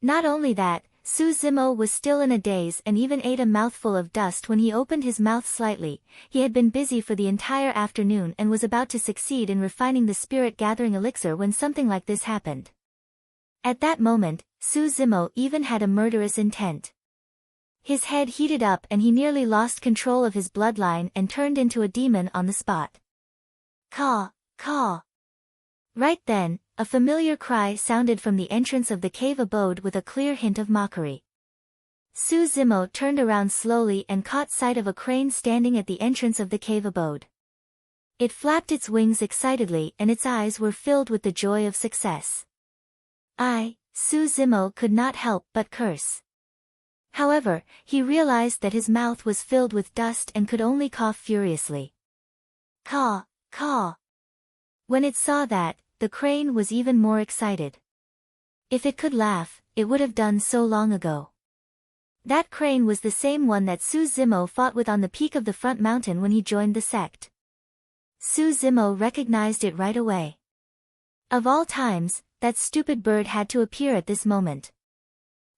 Not only that, Su Zimo was still in a daze and even ate a mouthful of dust when he opened his mouth slightly. He had been busy for the entire afternoon and was about to succeed in refining the spirit-gathering elixir when something like this happened. At that moment, Su Zimo even had a murderous intent. His head heated up and he nearly lost control of his bloodline and turned into a demon on the spot. Caw, caw. Right then, a familiar cry sounded from the entrance of the cave abode with a clear hint of mockery. Su Zimo turned around slowly and caught sight of a crane standing at the entrance of the cave abode. It flapped its wings excitedly and its eyes were filled with the joy of success. Su Zimo could not help but curse. However, he realized that his mouth was filled with dust and could only cough furiously. Caw, caw. When it saw that, the crane was even more excited. If it could laugh, it would have done so long ago. That crane was the same one that Su Zimo fought with on the peak of the front mountain when he joined the sect. Su Zimo recognized it right away. Of all times, that stupid bird had to appear at this moment.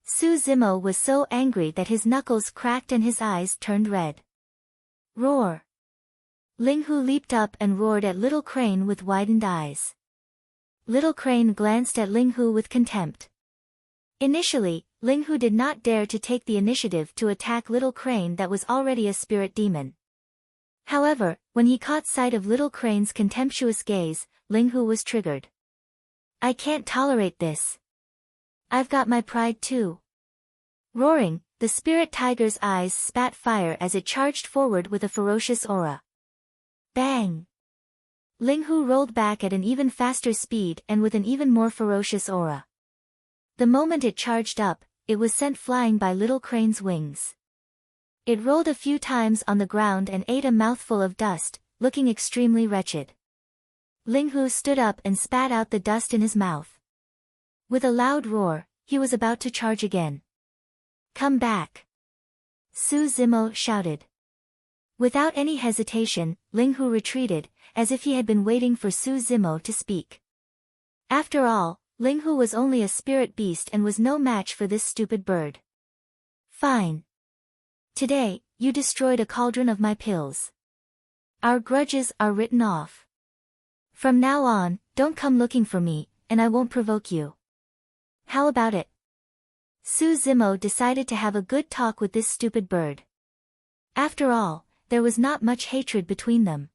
Su Zimo was so angry that his knuckles cracked and his eyes turned red. Roar! Ling Hu leaped up and roared at Little Crane with widened eyes. Little Crane glanced at Ling Hu with contempt. Initially, Ling Hu did not dare to take the initiative to attack Little Crane that was already a spirit demon. However, when he caught sight of Little Crane's contemptuous gaze, Ling Hu was triggered. I can't tolerate this. I've got my pride too. Roaring, the spirit tiger's eyes spat fire as it charged forward with a ferocious aura. Bang! Ling Hu rolled back at an even faster speed and with an even more ferocious aura. The moment it charged up, it was sent flying by Little Crane's wings. It rolled a few times on the ground and ate a mouthful of dust, looking extremely wretched. Ling Hu stood up and spat out the dust in his mouth. With a loud roar, he was about to charge again. Come back! Su Zimo shouted. Without any hesitation, Ling Hu retreated, as if he had been waiting for Su Zimo to speak. After all, Ling Hu was only a spirit beast and was no match for this stupid bird. Fine. Today, you destroyed a cauldron of my pills. Our grudges are written off. From now on, don't come looking for me, and I won't provoke you. How about it? Su Zimo decided to have a good talk with this stupid bird. After all, there was not much hatred between them.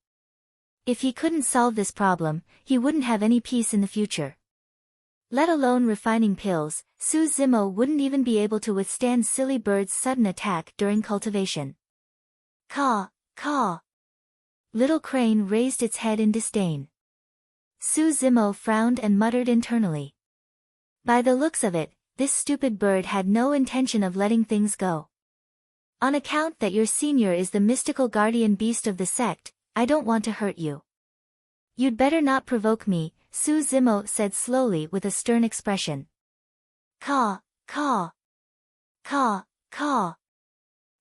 If he couldn't solve this problem, he wouldn't have any peace in the future. Let alone refining pills, Su Zimo wouldn't even be able to withstand silly bird's sudden attack during cultivation. Caw, caw. Little Crane raised its head in disdain. Su Zimo frowned and muttered internally. By the looks of it, this stupid bird had no intention of letting things go. On account that your senior is the mystical guardian beast of the sect, I don't want to hurt you. You'd better not provoke me, Su Zimo said slowly with a stern expression. Caw, caw. Caw, caw.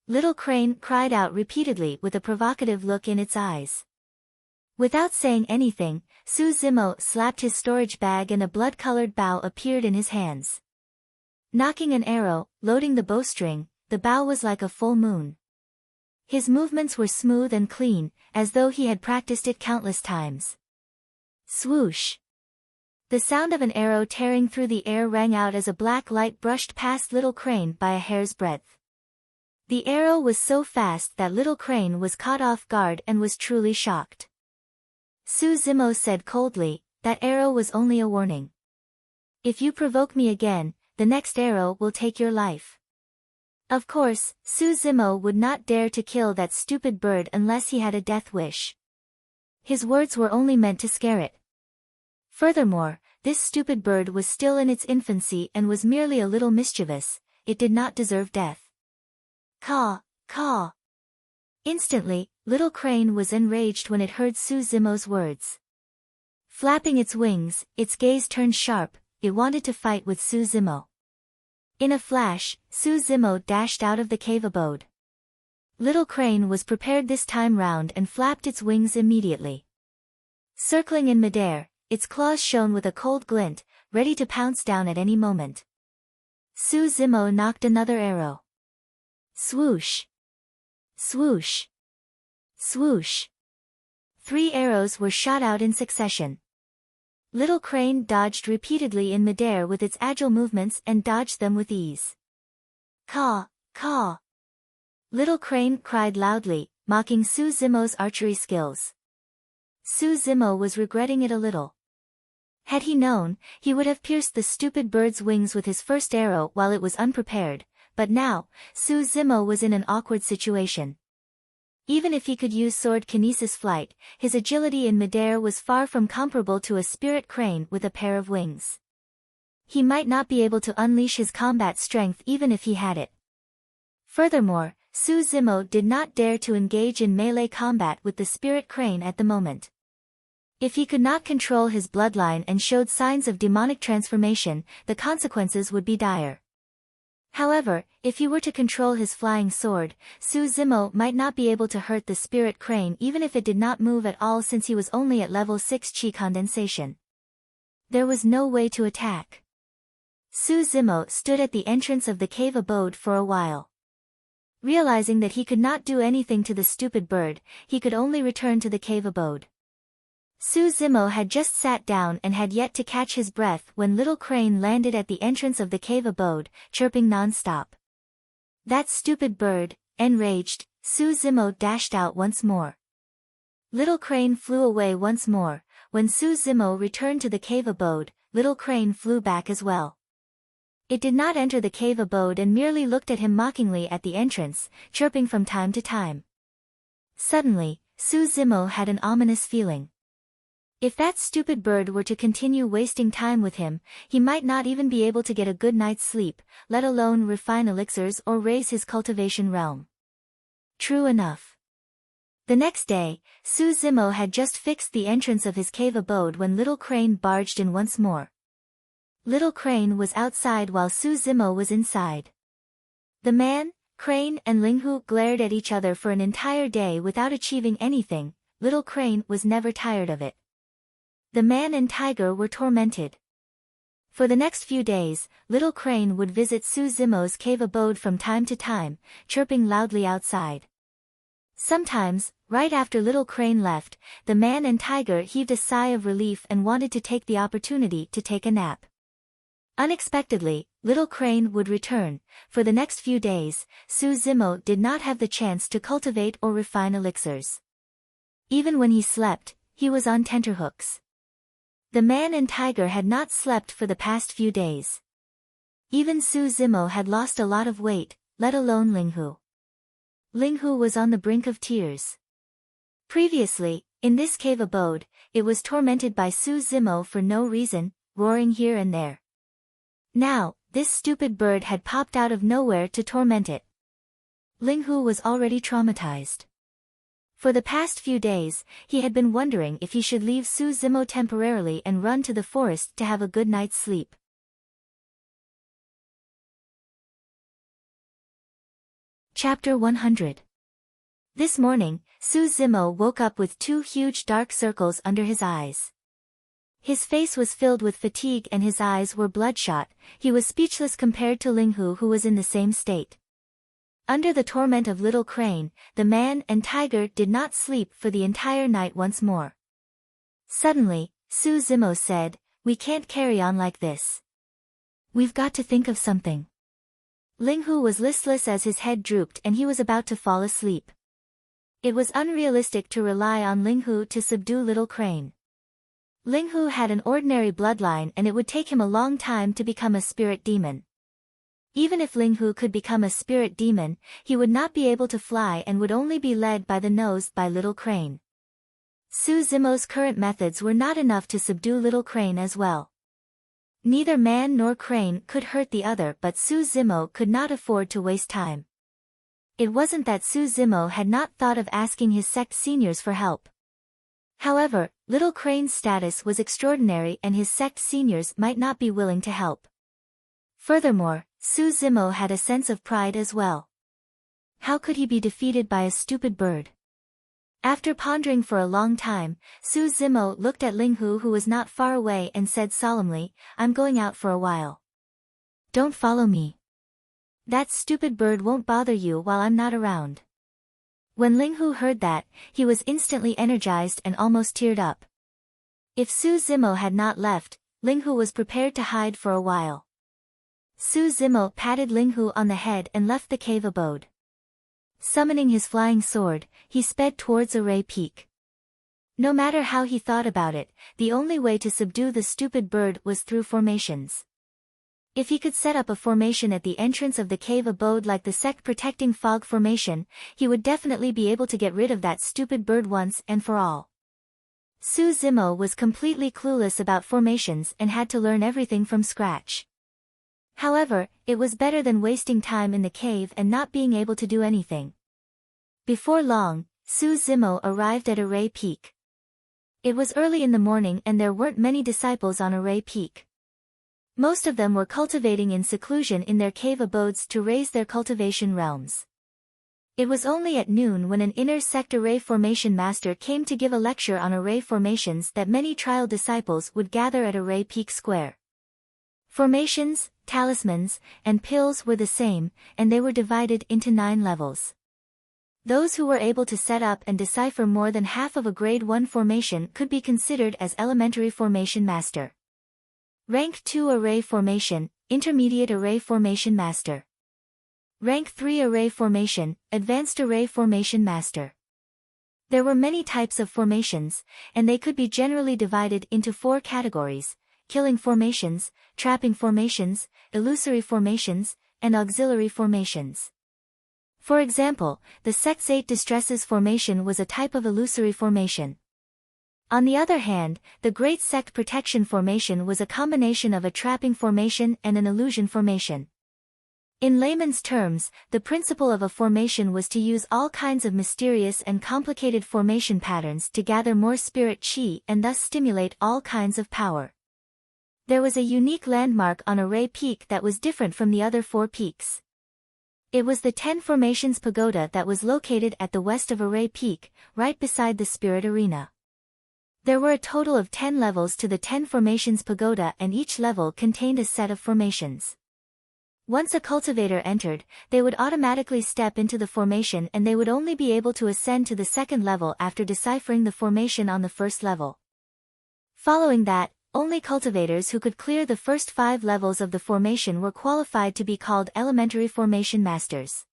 Little Crane cried out repeatedly with a provocative look in its eyes. Without saying anything, Su Zimo slapped his storage bag and a blood-colored bow appeared in his hands. Knocking an arrow, loading the bowstring, the bow was like a full moon. His movements were smooth and clean, as though he had practiced it countless times. Swoosh! The sound of an arrow tearing through the air rang out as a black light brushed past Little Crane by a hair's breadth. The arrow was so fast that Little Crane was caught off guard and was truly shocked. Su Zimo said coldly, that arrow was only a warning. If you provoke me again, the next arrow will take your life. Of course, Su Zimo would not dare to kill that stupid bird unless he had a death wish. His words were only meant to scare it. Furthermore, this stupid bird was still in its infancy and was merely a little mischievous, it did not deserve death. Caw, caw. Instantly, Little Crane was enraged when it heard Su Zimo's words. Flapping its wings, its gaze turned sharp, it wanted to fight with Su Zimo. In a flash, Su Zimo dashed out of the cave abode. Little Crane was prepared this time round and flapped its wings immediately. Circling in midair, its claws shone with a cold glint, ready to pounce down at any moment. Su Zimo knocked another arrow. Swoosh! Swoosh! Swoosh! 3 arrows were shot out in succession. Little Crane dodged repeatedly in midair with its agile movements and dodged them with ease. Caw, caw! Little Crane cried loudly, mocking Su Zimo's archery skills. Su Zimo was regretting it a little. Had he known, he would have pierced the stupid bird's wings with his first arrow while it was unprepared, but now, Su Zimo was in an awkward situation. Even if he could use sword kinesis flight, his agility in midair was far from comparable to a spirit crane with a pair of wings. He might not be able to unleash his combat strength even if he had it. Furthermore, Su Zimo did not dare to engage in melee combat with the spirit crane at the moment. If he could not control his bloodline and showed signs of demonic transformation, the consequences would be dire. However, if he were to control his flying sword, Su Zimo might not be able to hurt the spirit crane even if it did not move at all since he was only at level 6 chi condensation. There was no way to attack. Su Zimo stood at the entrance of the cave abode for a while. Realizing that he could not do anything to the stupid bird, he could only return to the cave abode. Su Zimo had just sat down and had yet to catch his breath when Little Crane landed at the entrance of the cave abode, chirping non-stop. That stupid bird, enraged, Su Zimo dashed out once more. Little Crane flew away once more. When Su Zimo returned to the cave abode, Little Crane flew back as well. It did not enter the cave abode and merely looked at him mockingly at the entrance, chirping from time to time. Suddenly, Su Zimo had an ominous feeling. If that stupid bird were to continue wasting time with him, he might not even be able to get a good night's sleep, let alone refine elixirs or raise his cultivation realm. True enough. The next day, Su Zimo had just fixed the entrance of his cave abode when Little Crane barged in once more. Little Crane was outside while Su Zimo was inside. The man, Crane and Linghu glared at each other for an entire day without achieving anything. Little Crane was never tired of it. The man and tiger were tormented. For the next few days, Little Crane would visit Su Zimo's cave abode from time to time, chirping loudly outside. Sometimes, right after Little Crane left, the man and tiger heaved a sigh of relief and wanted to take the opportunity to take a nap. Unexpectedly, Little Crane would return. For the next few days, Su Zimo did not have the chance to cultivate or refine elixirs. Even when he slept, he was on tenterhooks. The man and tiger had not slept for the past few days. Even Su Zimo had lost a lot of weight, let alone Linghu. Linghu was on the brink of tears. Previously, in this cave abode, it was tormented by Su Zimo for no reason, roaring here and there. Now, this stupid bird had popped out of nowhere to torment it. Ling Hu was already traumatized. For the past few days, he had been wondering if he should leave Su Zimo temporarily and run to the forest to have a good night's sleep. Chapter 100. This morning, Su Zimo woke up with 2 huge dark circles under his eyes. His face was filled with fatigue and his eyes were bloodshot. He was speechless compared to Ling Hu, who was in the same state. Under the torment of Little Crane, the man and tiger did not sleep for the entire night once more. Suddenly, Su Zimo said, "We can't carry on like this. We've got to think of something." Ling Hu was listless as his head drooped and he was about to fall asleep. It was unrealistic to rely on Ling Hu to subdue Little Crane. Ling Hu had an ordinary bloodline and it would take him a long time to become a spirit demon. Even if Ling Hu could become a spirit demon, he would not be able to fly and would only be led by the nose by Little Crane. Su Zimo's current methods were not enough to subdue Little Crane as well. Neither man nor crane could hurt the other, but Su Zimo could not afford to waste time. It wasn't that Su Zimo had not thought of asking his sect seniors for help. However, Little Crane's status was extraordinary and his sect seniors might not be willing to help. Furthermore, Su Zimo had a sense of pride as well. How could he be defeated by a stupid bird? After pondering for a long time, Su Zimo looked at Ling Hu, who was not far away, and said solemnly, "I'm going out for a while. Don't follow me. That stupid bird won't bother you while I'm not around." When Ling Hu heard that, he was instantly energized and almost teared up. If Su Zimo had not left, Ling Hu was prepared to hide for a while. Su Zimo patted Ling Hu on the head and left the cave abode. Summoning his flying sword, he sped towards Array Peak. No matter how he thought about it, the only way to subdue the stupid bird was through formations. If he could set up a formation at the entrance of the cave abode like the sect-protecting fog formation, he would definitely be able to get rid of that stupid bird once and for all. Su Zimo was completely clueless about formations and had to learn everything from scratch. However, it was better than wasting time in the cave and not being able to do anything. Before long, Su Zimo arrived at Array Peak. It was early in the morning and there weren't many disciples on Array Peak. Most of them were cultivating in seclusion in their cave abodes to raise their cultivation realms. It was only at noon when an inner sect array formation master came to give a lecture on array formations that many trial disciples would gather at Array Peak Square. Formations, talismans, and pills were the same, and they were divided into 9 levels. Those who were able to set up and decipher more than half of a grade 1 formation could be considered as elementary formation master. Rank 2 array formation, intermediate array formation master. Rank 3 array formation, advanced array formation master. There were many types of formations, and they could be generally divided into 4 categories: killing formations, trapping formations, illusory formations, and auxiliary formations. For example, the sect's 8 distresses formation was a type of illusory formation. On the other hand, the Great Sect Protection formation was a combination of a trapping formation and an illusion formation. In layman's terms, the principle of a formation was to use all kinds of mysterious and complicated formation patterns to gather more spirit chi and thus stimulate all kinds of power. There was a unique landmark on Array Peak that was different from the other 4 peaks. It was the 10 Formations Pagoda that was located at the west of Array Peak, right beside the Spirit Arena. There were a total of 10 levels to the 10 Formations Pagoda and each level contained a set of formations. Once a cultivator entered, they would automatically step into the formation and they would only be able to ascend to the second level after deciphering the formation on the first level. Following that, only cultivators who could clear the first 5 levels of the formation were qualified to be called elementary formation masters.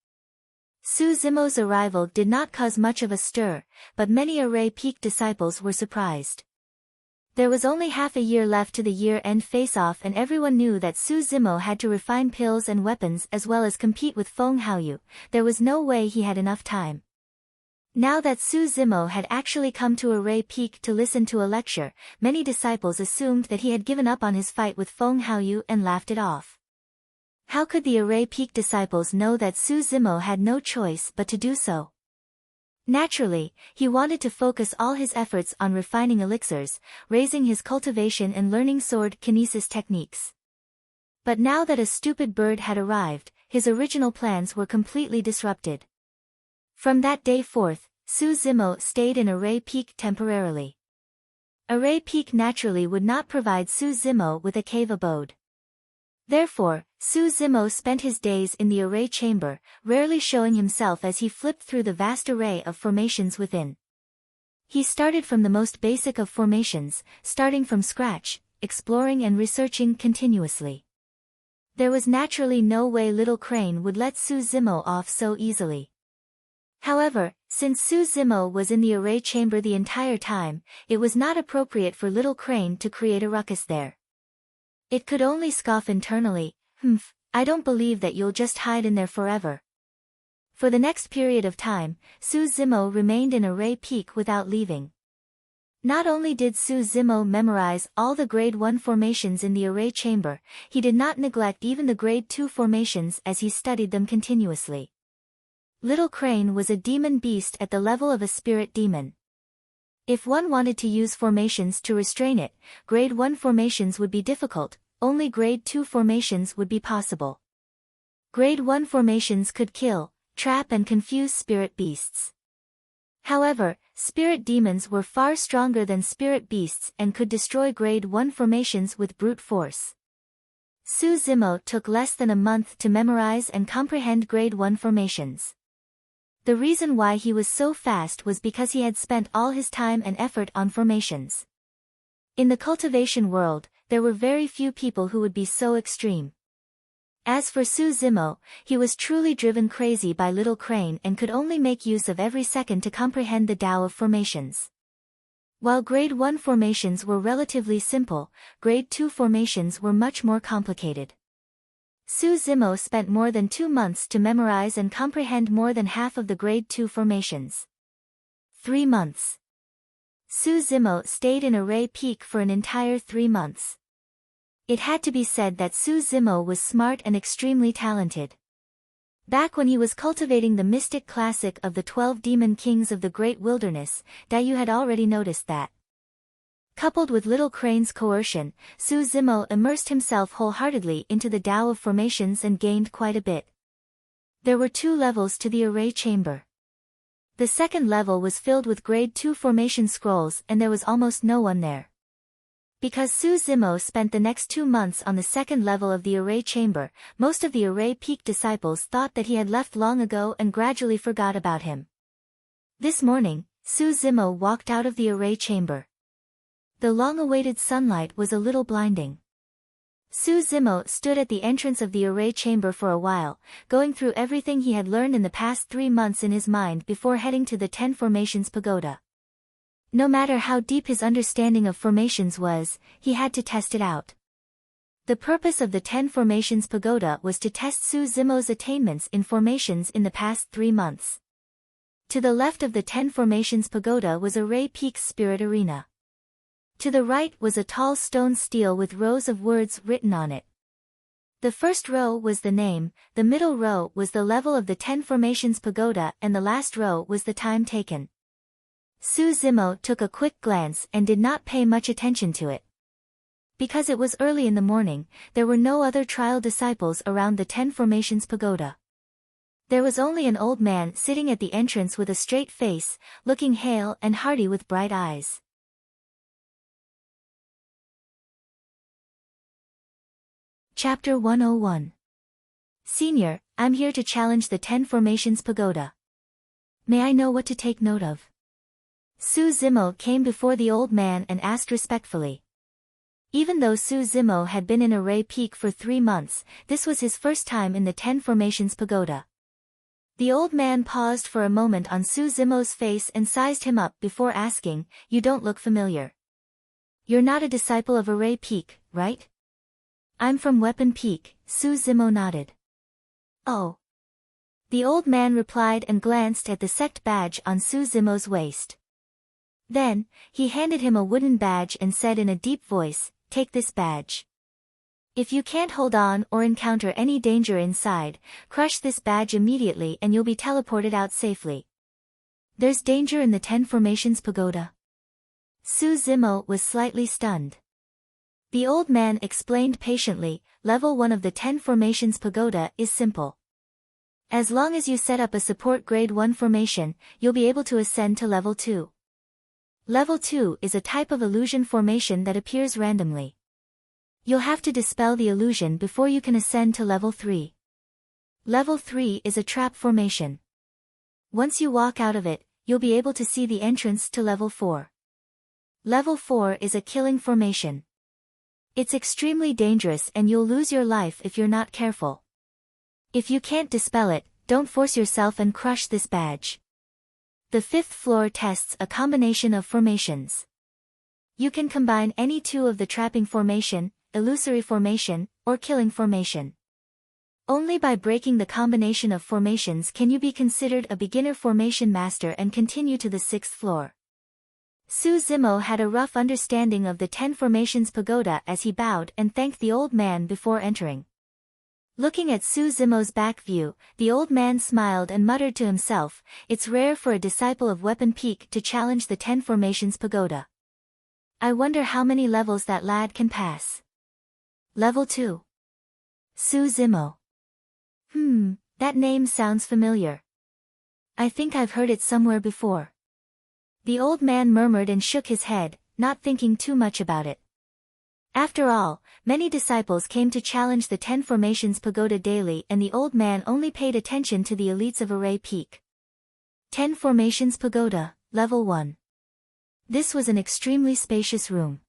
Su Zimo's arrival did not cause much of a stir, but many Array Peak disciples were surprised. There was only half a year left to the year-end face-off and everyone knew that Su Zimo had to refine pills and weapons as well as compete with Feng Haoyu. There was no way he had enough time. Now that Su Zimo had actually come to Array Peak to listen to a lecture, many disciples assumed that he had given up on his fight with Feng Haoyu and laughed it off. How could the Array Peak disciples know that Su Zimo had no choice but to do so? Naturally, he wanted to focus all his efforts on refining elixirs, raising his cultivation and learning sword kinesis techniques. But now that a stupid bird had arrived, his original plans were completely disrupted. From that day forth, Su Zimo stayed in Array Peak temporarily. Array Peak naturally would not provide Su Zimo with a cave abode. Therefore, Su Zimo spent his days in the array chamber, rarely showing himself as he flipped through the vast array of formations within. He started from the most basic of formations, starting from scratch, exploring and researching continuously. There was naturally no way Little Crane would let Su Zimo off so easily. However, since Su Zimo was in the array chamber the entire time, it was not appropriate for Little Crane to create a ruckus there. It could only scoff internally, I don't believe that you'll just hide in there forever. For the next period of time, Su Zimo remained in Array Peak without leaving. Not only did Su Zimo memorize all the grade 1 formations in the array chamber, he did not neglect even the grade 2 formations as he studied them continuously. Little Crane was a demon beast at the level of a spirit demon. If one wanted to use formations to restrain it, grade 1 formations would be difficult, only grade 2 formations would be possible. Grade 1 formations could kill, trap and confuse spirit beasts. However, spirit demons were far stronger than spirit beasts and could destroy grade 1 formations with brute force. Su Zimo took less than a month to memorize and comprehend grade 1 formations. The reason why he was so fast was because he had spent all his time and effort on formations. In the cultivation world, there were very few people who would be so extreme. As for Su Zimo, he was truly driven crazy by Little Crane and could only make use of every second to comprehend the Tao of formations. While grade 1 formations were relatively simple, grade 2 formations were much more complicated. Su Zimo spent more than 2 months to memorize and comprehend more than half of the grade 2 formations. 3 months. Su Zimo stayed in Array Peak for an entire 3 months. It had to be said that Su Zimo was smart and extremely talented. Back when he was cultivating the mystic classic of the 12 demon kings of the great wilderness, Dayu had already noticed that. Coupled with Little Crane's coercion, Su Zimo immersed himself wholeheartedly into the Tao of formations and gained quite a bit. There were 2 levels to the array chamber. The second level was filled with grade 2 formation scrolls and there was almost no one there. Because Su Zimo spent the next 2 months on the second level of the array chamber, most of the Array Peak disciples thought that he had left long ago and gradually forgot about him. This morning, Su Zimo walked out of the array chamber. The long-awaited sunlight was a little blinding. Su Zimo stood at the entrance of the array chamber for a while, going through everything he had learned in the past 3 months in his mind before heading to the 10 Formations Pagoda. No matter how deep his understanding of formations was, he had to test it out. The purpose of the 10 Formations Pagoda was to test Su Zimo's attainments in formations in the past 3 months. To the left of the 10 Formations Pagoda was Array Peak's Spirit Arena. To the right was a tall stone stele with rows of words written on it. The first row was the name, the middle row was the level of the 10 Formations Pagoda and the last row was the time taken. Su Zimo took a quick glance and did not pay much attention to it. Because it was early in the morning, there were no other trial disciples around the 10 Formations Pagoda. There was only an old man sitting at the entrance with a straight face, looking hale and hearty with bright eyes. Chapter 101. Senior, I'm here to challenge the 10 Formations Pagoda. May I know what to take note of? Su Zimo came before the old man and asked respectfully. Even though Su Zimo had been in Array Peak for 3 months, this was his first time in the 10 Formations Pagoda. The old man paused for a moment on Su Zimo's face and sized him up before asking, "You don't look familiar. You're not a disciple of Array Peak, right?" "I'm from Weapon Peak," Su Zimo nodded. "Oh." The old man replied and glanced at the sect badge on Su Zimo's waist. Then, he handed him a wooden badge and said in a deep voice, "Take this badge. If you can't hold on or encounter any danger inside, crush this badge immediately and you'll be teleported out safely. There's danger in the 10 Formations Pagoda. Su Zimo was slightly stunned. The old man explained patiently, level 1 of the 10 Formations Pagoda is simple. As long as you set up a support grade 1 formation, you'll be able to ascend to level 2. Level 2 is a type of illusion formation that appears randomly. You'll have to dispel the illusion before you can ascend to level 3. Level 3 is a trap formation. Once you walk out of it, you'll be able to see the entrance to level 4. Level 4 is a killing formation. It's extremely dangerous and you'll lose your life if you're not careful. If you can't dispel it, don't force yourself and crush this badge. The 5th floor tests a combination of formations. You can combine any 2 of the trapping formation, illusory formation, or killing formation. Only by breaking the combination of formations can you be considered a beginner formation master and continue to the 6th floor. Su Zimo had a rough understanding of the 10 Formations Pagoda as he bowed and thanked the old man before entering. Looking at Su Zimo's back view, the old man smiled and muttered to himself, "It's rare for a disciple of Weapon Peak to challenge the 10 Formations Pagoda. I wonder how many levels that lad can pass." Level 2. Su Zimo. That name sounds familiar. I think I've heard it somewhere before. The old man murmured and shook his head, not thinking too much about it. After all, many disciples came to challenge the 10 Formations Pagoda daily and the old man only paid attention to the elites of Array Peak. 10 Formations Pagoda, Level 1. This was an extremely spacious room.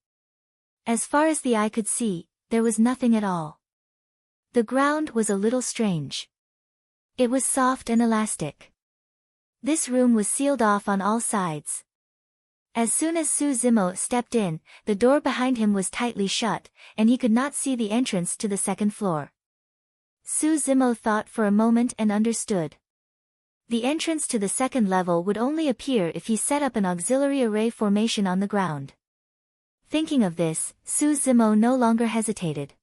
As far as the eye could see, there was nothing at all. The ground was a little strange. It was soft and elastic. This room was sealed off on all sides. As soon as Su Zimo stepped in, the door behind him was tightly shut, and he could not see the entrance to the 2nd floor. Su Zimo thought for a moment and understood. The entrance to the 2nd level would only appear if he set up an auxiliary array formation on the ground. Thinking of this, Su Zimo no longer hesitated.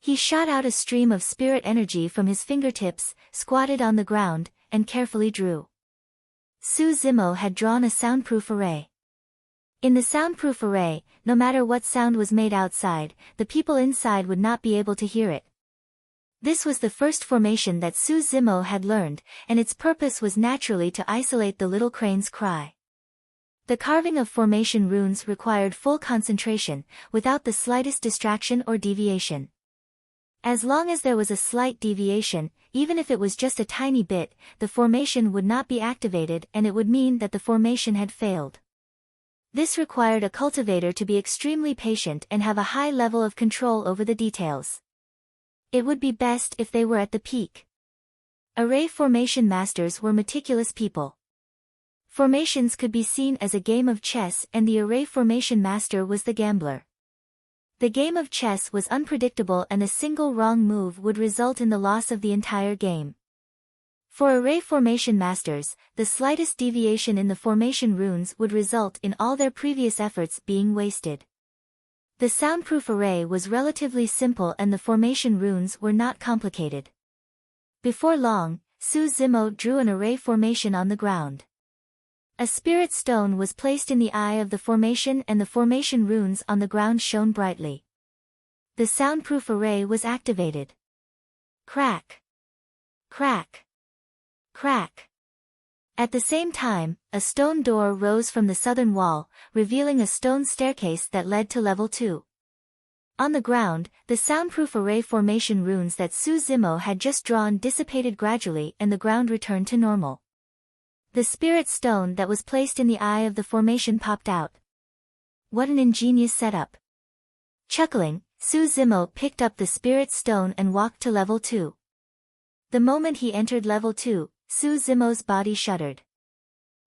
He shot out a stream of spirit energy from his fingertips, squatted on the ground, and carefully drew. Su Zimo had drawn a soundproof array. In the soundproof array, no matter what sound was made outside, the people inside would not be able to hear it. This was the first formation that Su Zimo had learned, and its purpose was naturally to isolate the little crane's cry. The carving of formation runes required full concentration, without the slightest distraction or deviation. As long as there was a slight deviation, even if it was just a tiny bit, the formation would not be activated and it would mean that the formation had failed. This required a cultivator to be extremely patient and have a high level of control over the details. It would be best if they were at the peak. Array formation masters were meticulous people. Formations could be seen as a game of chess and the array formation master was the gambler. The game of chess was unpredictable and a single wrong move would result in the loss of the entire game. For array formation masters, the slightest deviation in the formation runes would result in all their previous efforts being wasted. The soundproof array was relatively simple and the formation runes were not complicated. Before long, Su Zimo drew an array formation on the ground. A spirit stone was placed in the eye of the formation and the formation runes on the ground shone brightly. The soundproof array was activated. Crack. Crack. Crack. At the same time, a stone door rose from the southern wall, revealing a stone staircase that led to level 2. On the ground, the soundproof array formation runes that Su Zimo had just drawn dissipated gradually and the ground returned to normal. The spirit stone that was placed in the eye of the formation popped out. What an ingenious setup. Chuckling, Su Zimo picked up the spirit stone and walked to level 2. The moment he entered level 2, Su Zimo's body shuddered.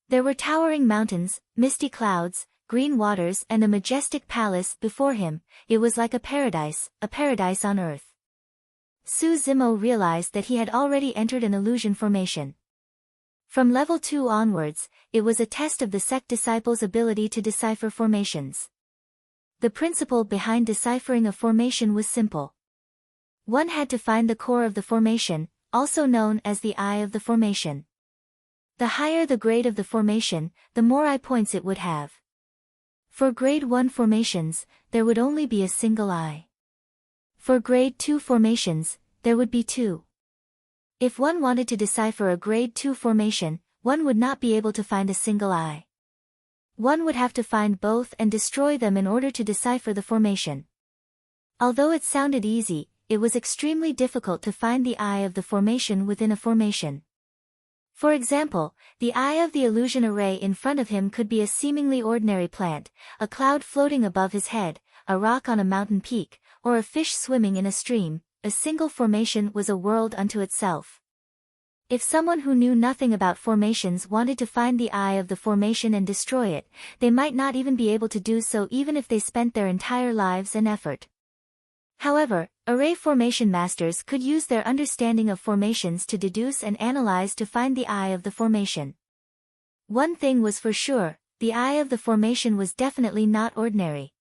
There were towering mountains, misty clouds, green waters and a majestic palace before him. It was like a paradise on earth. Su Zimo realized that he had already entered an illusion formation. From level 2 onwards, it was a test of the sect disciples' ability to decipher formations. The principle behind deciphering a formation was simple. One had to find the core of the formation, also known as the eye of the formation. The higher the grade of the formation, the more eye points it would have. For grade 1 formations, there would only be a single eye. For grade 2 formations, there would be 2. If one wanted to decipher a grade 2 formation, one would not be able to find a single eye. One would have to find both and destroy them in order to decipher the formation. Although it sounded easy, it was extremely difficult to find the eye of the formation within a formation. For example, the eye of the illusion array in front of him could be a seemingly ordinary plant, a cloud floating above his head, a rock on a mountain peak, or a fish swimming in a stream. A single formation was a world unto itself. If someone who knew nothing about formations wanted to find the eye of the formation and destroy it, they might not even be able to do so even if they spent their entire lives and effort. However, array formation masters could use their understanding of formations to deduce and analyze to find the eye of the formation. One thing was for sure, the eye of the formation was definitely not ordinary.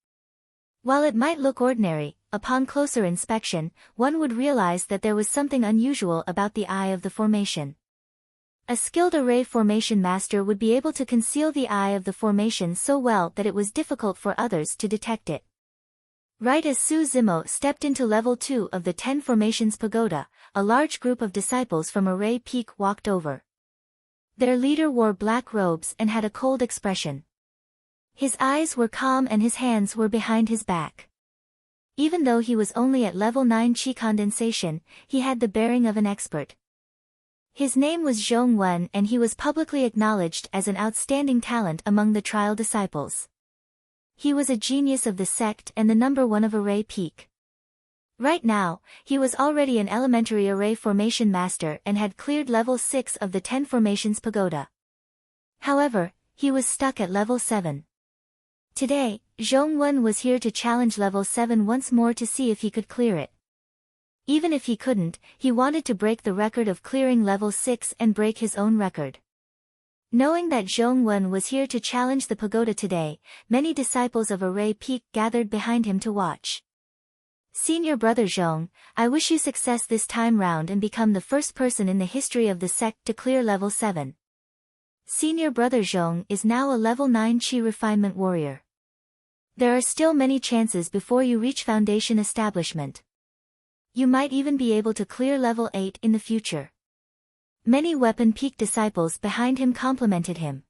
While it might look ordinary, upon closer inspection, one would realize that there was something unusual about the eye of the formation. A skilled array formation master would be able to conceal the eye of the formation so well that it was difficult for others to detect it. Right as Su Zimo stepped into level 2 of the 10 Formations Pagoda, a large group of disciples from Array Peak walked over. Their leader wore black robes and had a cold expression. His eyes were calm and his hands were behind his back. Even though he was only at level 9 Qi condensation, he had the bearing of an expert. His name was Zhong Wen and he was publicly acknowledged as an outstanding talent among the trial disciples. He was a genius of the sect and the number 1 of Array Peak. Right now, he was already an elementary array formation master and had cleared level 6 of the 10 Formations Pagoda. However, he was stuck at level 7. Today, Zhong Wen was here to challenge level 7 once more to see if he could clear it. Even if he couldn't, he wanted to break the record of clearing level 6 and break his own record. Knowing that Zhong Wen was here to challenge the pagoda today, many disciples of Array Peak gathered behind him to watch. Senior Brother Zhong, I wish you success this time round and become the first person in the history of the sect to clear level 7. Senior Brother Zhong is now a level 9 Qi refinement warrior. There are still many chances before you reach foundation establishment. You might even be able to clear level 8 in the future. Many Weapon Peak disciples behind him complimented him.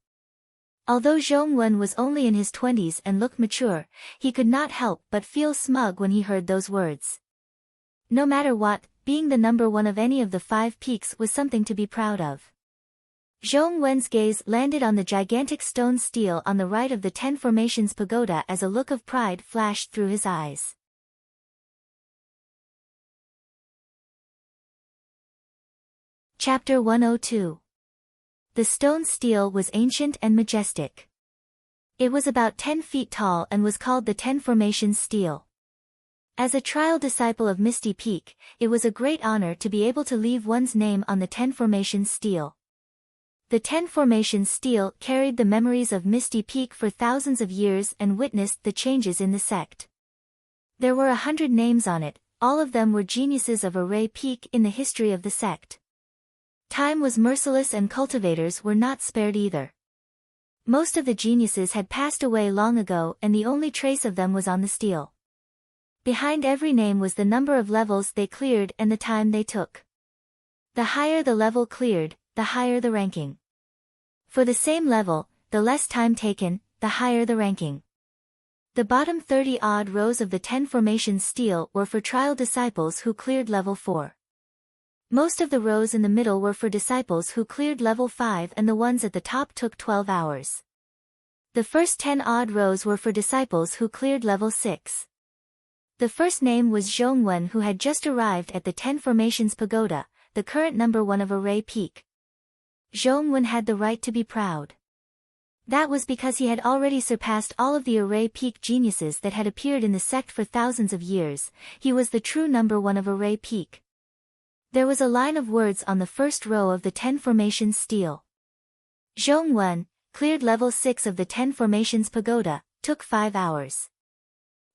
Although Zhong Wen was only in his 20s and looked mature, he could not help but feel smug when he heard those words. No matter what, being the number 1 of any of the 5 peaks was something to be proud of. Zhong Wen's gaze landed on the gigantic stone stele on the right of the 10 Formations Pagoda as a look of pride flashed through his eyes. Chapter 102. The stone stele was ancient and majestic. It was about 10 feet tall and was called the 10 Formations Stele. As a trial disciple of Misty Peak, it was a great honor to be able to leave one's name on the 10 Formations Stele. The 10 Formations Stele carried the memories of Misty Peak for thousands of years and witnessed the changes in the sect. There were 100 names on it, all of them were geniuses of Array Peak in the history of the sect. Time was merciless and cultivators were not spared either. Most of the geniuses had passed away long ago and the only trace of them was on the stele. Behind every name was the number of levels they cleared and the time they took. The higher the level cleared, the higher the ranking. For the same level, the less time taken, the higher the ranking. The bottom 30-odd rows of the 10 Formations Stele were for trial disciples who cleared level 4. Most of the rows in the middle were for disciples who cleared level 5 and the ones at the top took 12 hours. The first 10 odd rows were for disciples who cleared level 6. The first name was Zhong Wen who had just arrived at the 10 Formations Pagoda, the current number 1 of Array Peak. Zhong Wen had the right to be proud. That was because he had already surpassed all of the Array Peak geniuses that had appeared in the sect for thousands of years. He was the true number 1 of Array Peak. There was a line of words on the first row of the 10 Formations Stele. Zhong Wen, cleared level 6 of the 10 Formations Pagoda, took 5 hours.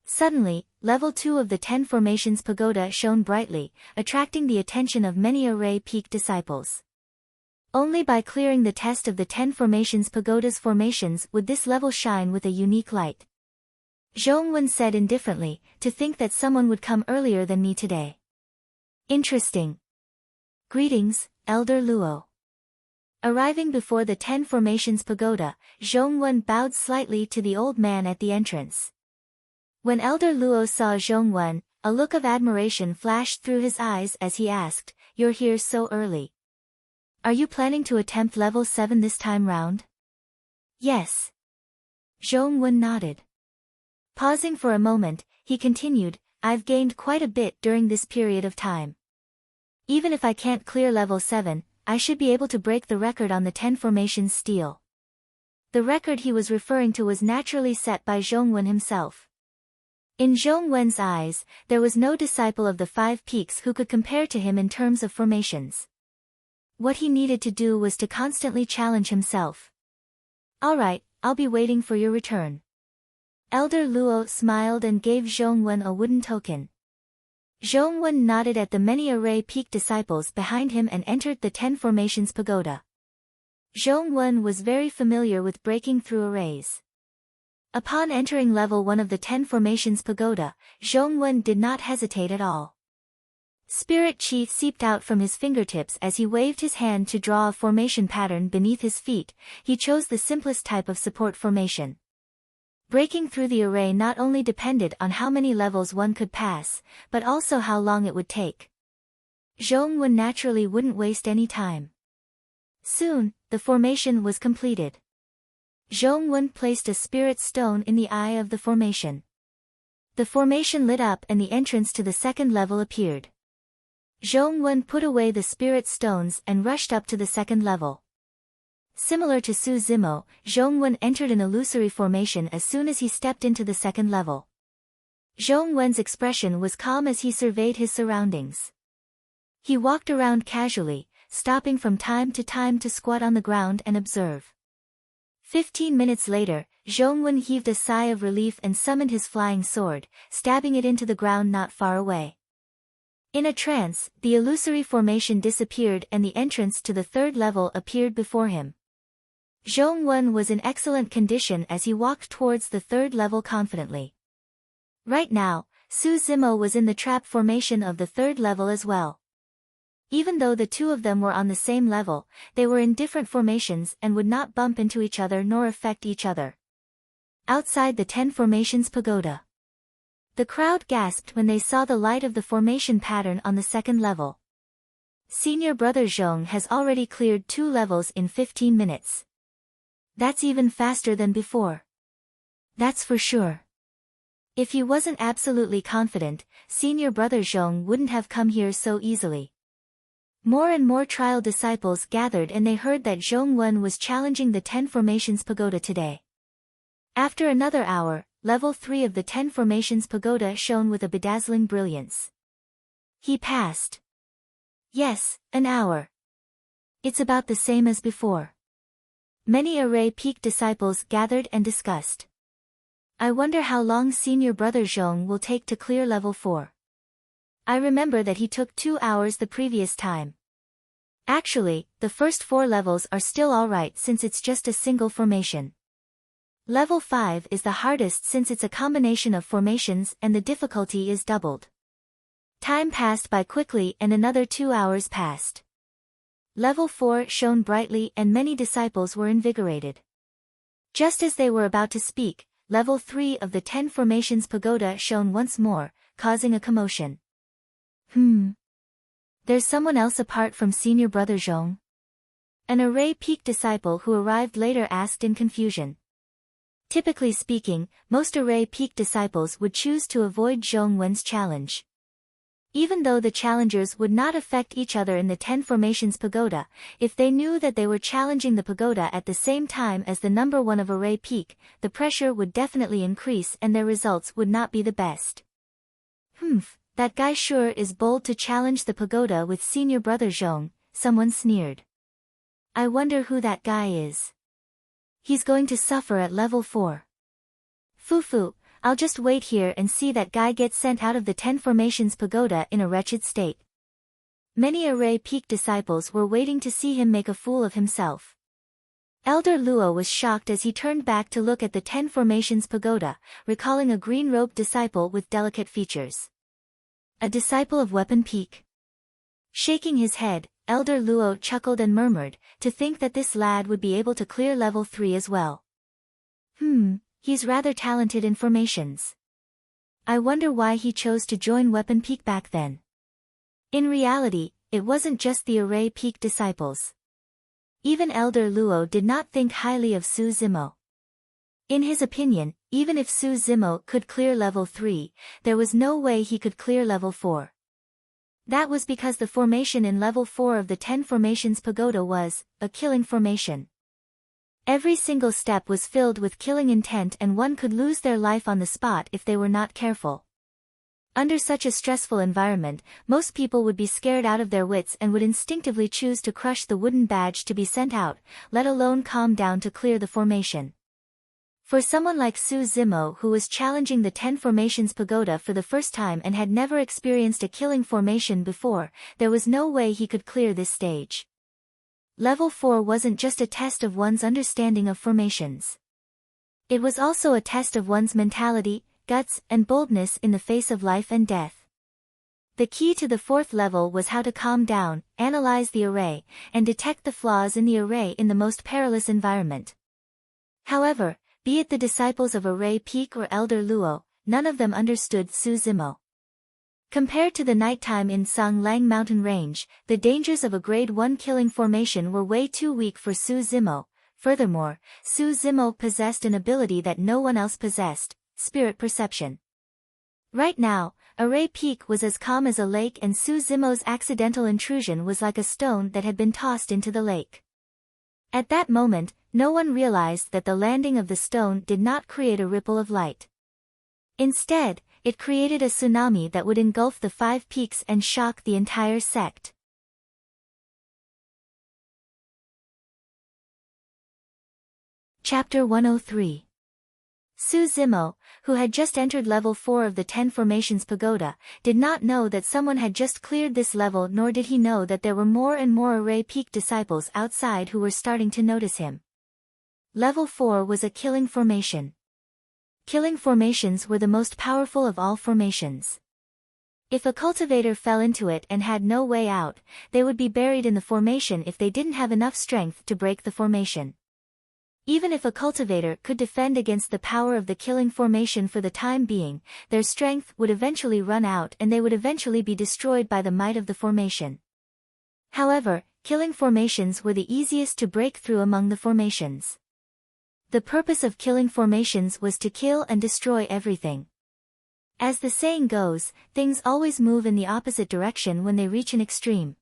Suddenly, level 2 of the 10 Formations Pagoda shone brightly, attracting the attention of many Array Peak disciples. Only by clearing the test of the 10 Formations Pagoda's formations would this level shine with a unique light. Zhongwen said indifferently, to think that someone would come earlier than me today. Interesting. Greetings, Elder Luo. Arriving before the 10 Formations Pagoda, Zhongwen bowed slightly to the old man at the entrance. When Elder Luo saw Zhongwen, a look of admiration flashed through his eyes as he asked, "You're here so early. Are you planning to attempt level 7 this time round?" "Yes." Zhongwen nodded. Pausing for a moment, he continued, "I've gained quite a bit during this period of time. Even if I can't clear level 7, I should be able to break the record on the 10 Formations Steel." The record he was referring to was naturally set by Zhongwen himself. In Zhongwen's eyes, there was no disciple of the 5 peaks who could compare to him in terms of formations. What he needed to do was to constantly challenge himself. "All right, I'll be waiting for your return." Elder Luo smiled and gave Zhongwen a wooden token. Zhongwen nodded at the many Array Peak disciples behind him and entered the 10 Formations Pagoda. Zhongwen was very familiar with breaking through arrays. Upon entering level 1 of the 10 Formations Pagoda, Zhongwen did not hesitate at all. Spirit chi seeped out from his fingertips as he waved his hand to draw a formation pattern beneath his feet. He chose the simplest type of support formation. Breaking through the array not only depended on how many levels one could pass, but also how long it would take. Zhongwen naturally wouldn't waste any time. Soon, the formation was completed. Zhongwen placed a spirit stone in the eye of the formation. The formation lit up and the entrance to the second level appeared. Zhongwen put away the spirit stones and rushed up to the second level. Similar to Su Zimo, Zhongwen entered an illusory formation as soon as he stepped into the second level. Zhongwen's expression was calm as he surveyed his surroundings. He walked around casually, stopping from time to squat on the ground and observe. 15 minutes later, Zhongwen heaved a sigh of relief and summoned his flying sword, stabbing it into the ground not far away. In a trance, the illusory formation disappeared and the entrance to the third level appeared before him. Zhongwen was in excellent condition as he walked towards the third level confidently. Right now, Su Zimo was in the trap formation of the third level as well. Even though the two of them were on the same level, they were in different formations and would not bump into each other nor affect each other. Outside the 10 Formations Pagoda, the crowd gasped when they saw the light of the formation pattern on the second level. Senior brother Zhong has already cleared 2 levels in 15 minutes. That's even faster than before. That's for sure. If he wasn't absolutely confident, senior brother Zhong wouldn't have come here so easily. More and more trial disciples gathered and they heard that Zhongwen was challenging the 10 Formations Pagoda today. After another hour, level 3 of the 10 Formations Pagoda shone with a bedazzling brilliance. He passed. Yes, an hour. It's about the same as before. Many Array Peak disciples gathered and discussed. I wonder how long senior brother Zhong will take to clear level 4. I remember that he took 2 hours the previous time. Actually, the first 4 levels are still alright since it's just a single formation. Level 5 is the hardest since it's a combination of formations and the difficulty is doubled. Time passed by quickly and another 2 hours passed. Level 4 shone brightly and many disciples were invigorated. Just as they were about to speak, level 3 of the 10 Formations Pagoda shone once more, causing a commotion. There's someone else apart from senior brother Zhong? An Array Peak disciple who arrived later asked in confusion. Typically speaking, most Array Peak disciples would choose to avoid Zhongwen's challenge. Even though the challengers would not affect each other in the 10 Formations Pagoda, if they knew that they were challenging the pagoda at the same time as the number 1 of Array Peak, the pressure would definitely increase and their results would not be the best. That guy sure is bold to challenge the pagoda with senior brother Zhong, someone sneered. I wonder who that guy is. He's going to suffer at level 4. Fufu, I'll just wait here and see that guy get sent out of the 10 Formations Pagoda in a wretched state. Many Array Peak disciples were waiting to see him make a fool of himself. Elder Luo was shocked as he turned back to look at the 10 Formations Pagoda, recalling a green-robed disciple with delicate features. A disciple of Weapon Peak. Shaking his head, Elder Luo chuckled and murmured, to think that this lad would be able to clear level 3 as well. He's rather talented in formations. I wonder why he chose to join Weapon Peak back then. In reality, it wasn't just the Array Peak disciples. Even Elder Luo did not think highly of Su Zimo. In his opinion, even if Su Zimo could clear level 3, there was no way he could clear level 4. That was because the formation in level 4 of the 10 Formations Pagoda was a killing formation. Every single step was filled with killing intent and one could lose their life on the spot if they were not careful. Under such a stressful environment, most people would be scared out of their wits and would instinctively choose to crush the wooden badge to be sent out, let alone calm down to clear the formation. For someone like Su Zimo who was challenging the 10 Formations Pagoda for the first time and had never experienced a killing formation before, there was no way he could clear this stage. Level 4 wasn't just a test of one's understanding of formations. It was also a test of one's mentality, guts, and boldness in the face of life and death. The key to the 4th level was how to calm down, analyze the array, and detect the flaws in the array in the most perilous environment. However, be it the disciples of Array Peak or Elder Luo, none of them understood Su Zimo. Compared to the nighttime in Sang Lang mountain range, the dangers of a grade 1 killing formation were way too weak for Su Zimo. Furthermore, Su Zimo possessed an ability that no one else possessed: spirit perception. Right now, Array Peak was as calm as a lake and Su Zimo's accidental intrusion was like a stone that had been tossed into the lake. At that moment, no one realized that the landing of the stone did not create a ripple of light. Instead, it created a tsunami that would engulf the 5 peaks and shock the entire sect. Chapter 103. Su Zimo, who had just entered level 4 of the 10 Formations Pagoda, did not know that someone had just cleared this level, nor did he know that there were more and more Array Peak disciples outside who were starting to notice him. Level 4 was a killing formation. Killing formations were the most powerful of all formations. If a cultivator fell into it and had no way out, they would be buried in the formation if they didn't have enough strength to break the formation. Even if a cultivator could defend against the power of the killing formation for the time being, their strength would eventually run out and they would eventually be destroyed by the might of the formation. However, killing formations were the easiest to break through among the formations. The purpose of killing formations was to kill and destroy everything. As the saying goes, things always move in the opposite direction when they reach an extreme.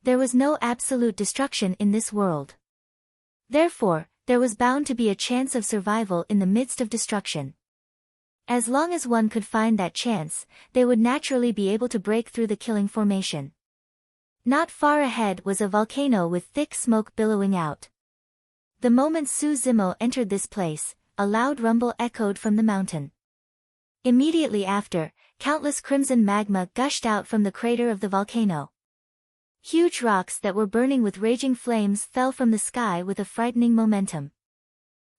There was no absolute destruction in this world. Therefore, there was bound to be a chance of survival in the midst of destruction. As long as one could find that chance, they would naturally be able to break through the killing formation. Not far ahead was a volcano with thick smoke billowing out. The moment Su Zimo entered this place, a loud rumble echoed from the mountain. Immediately after, countless crimson magma gushed out from the crater of the volcano. Huge rocks that were burning with raging flames fell from the sky with a frightening momentum.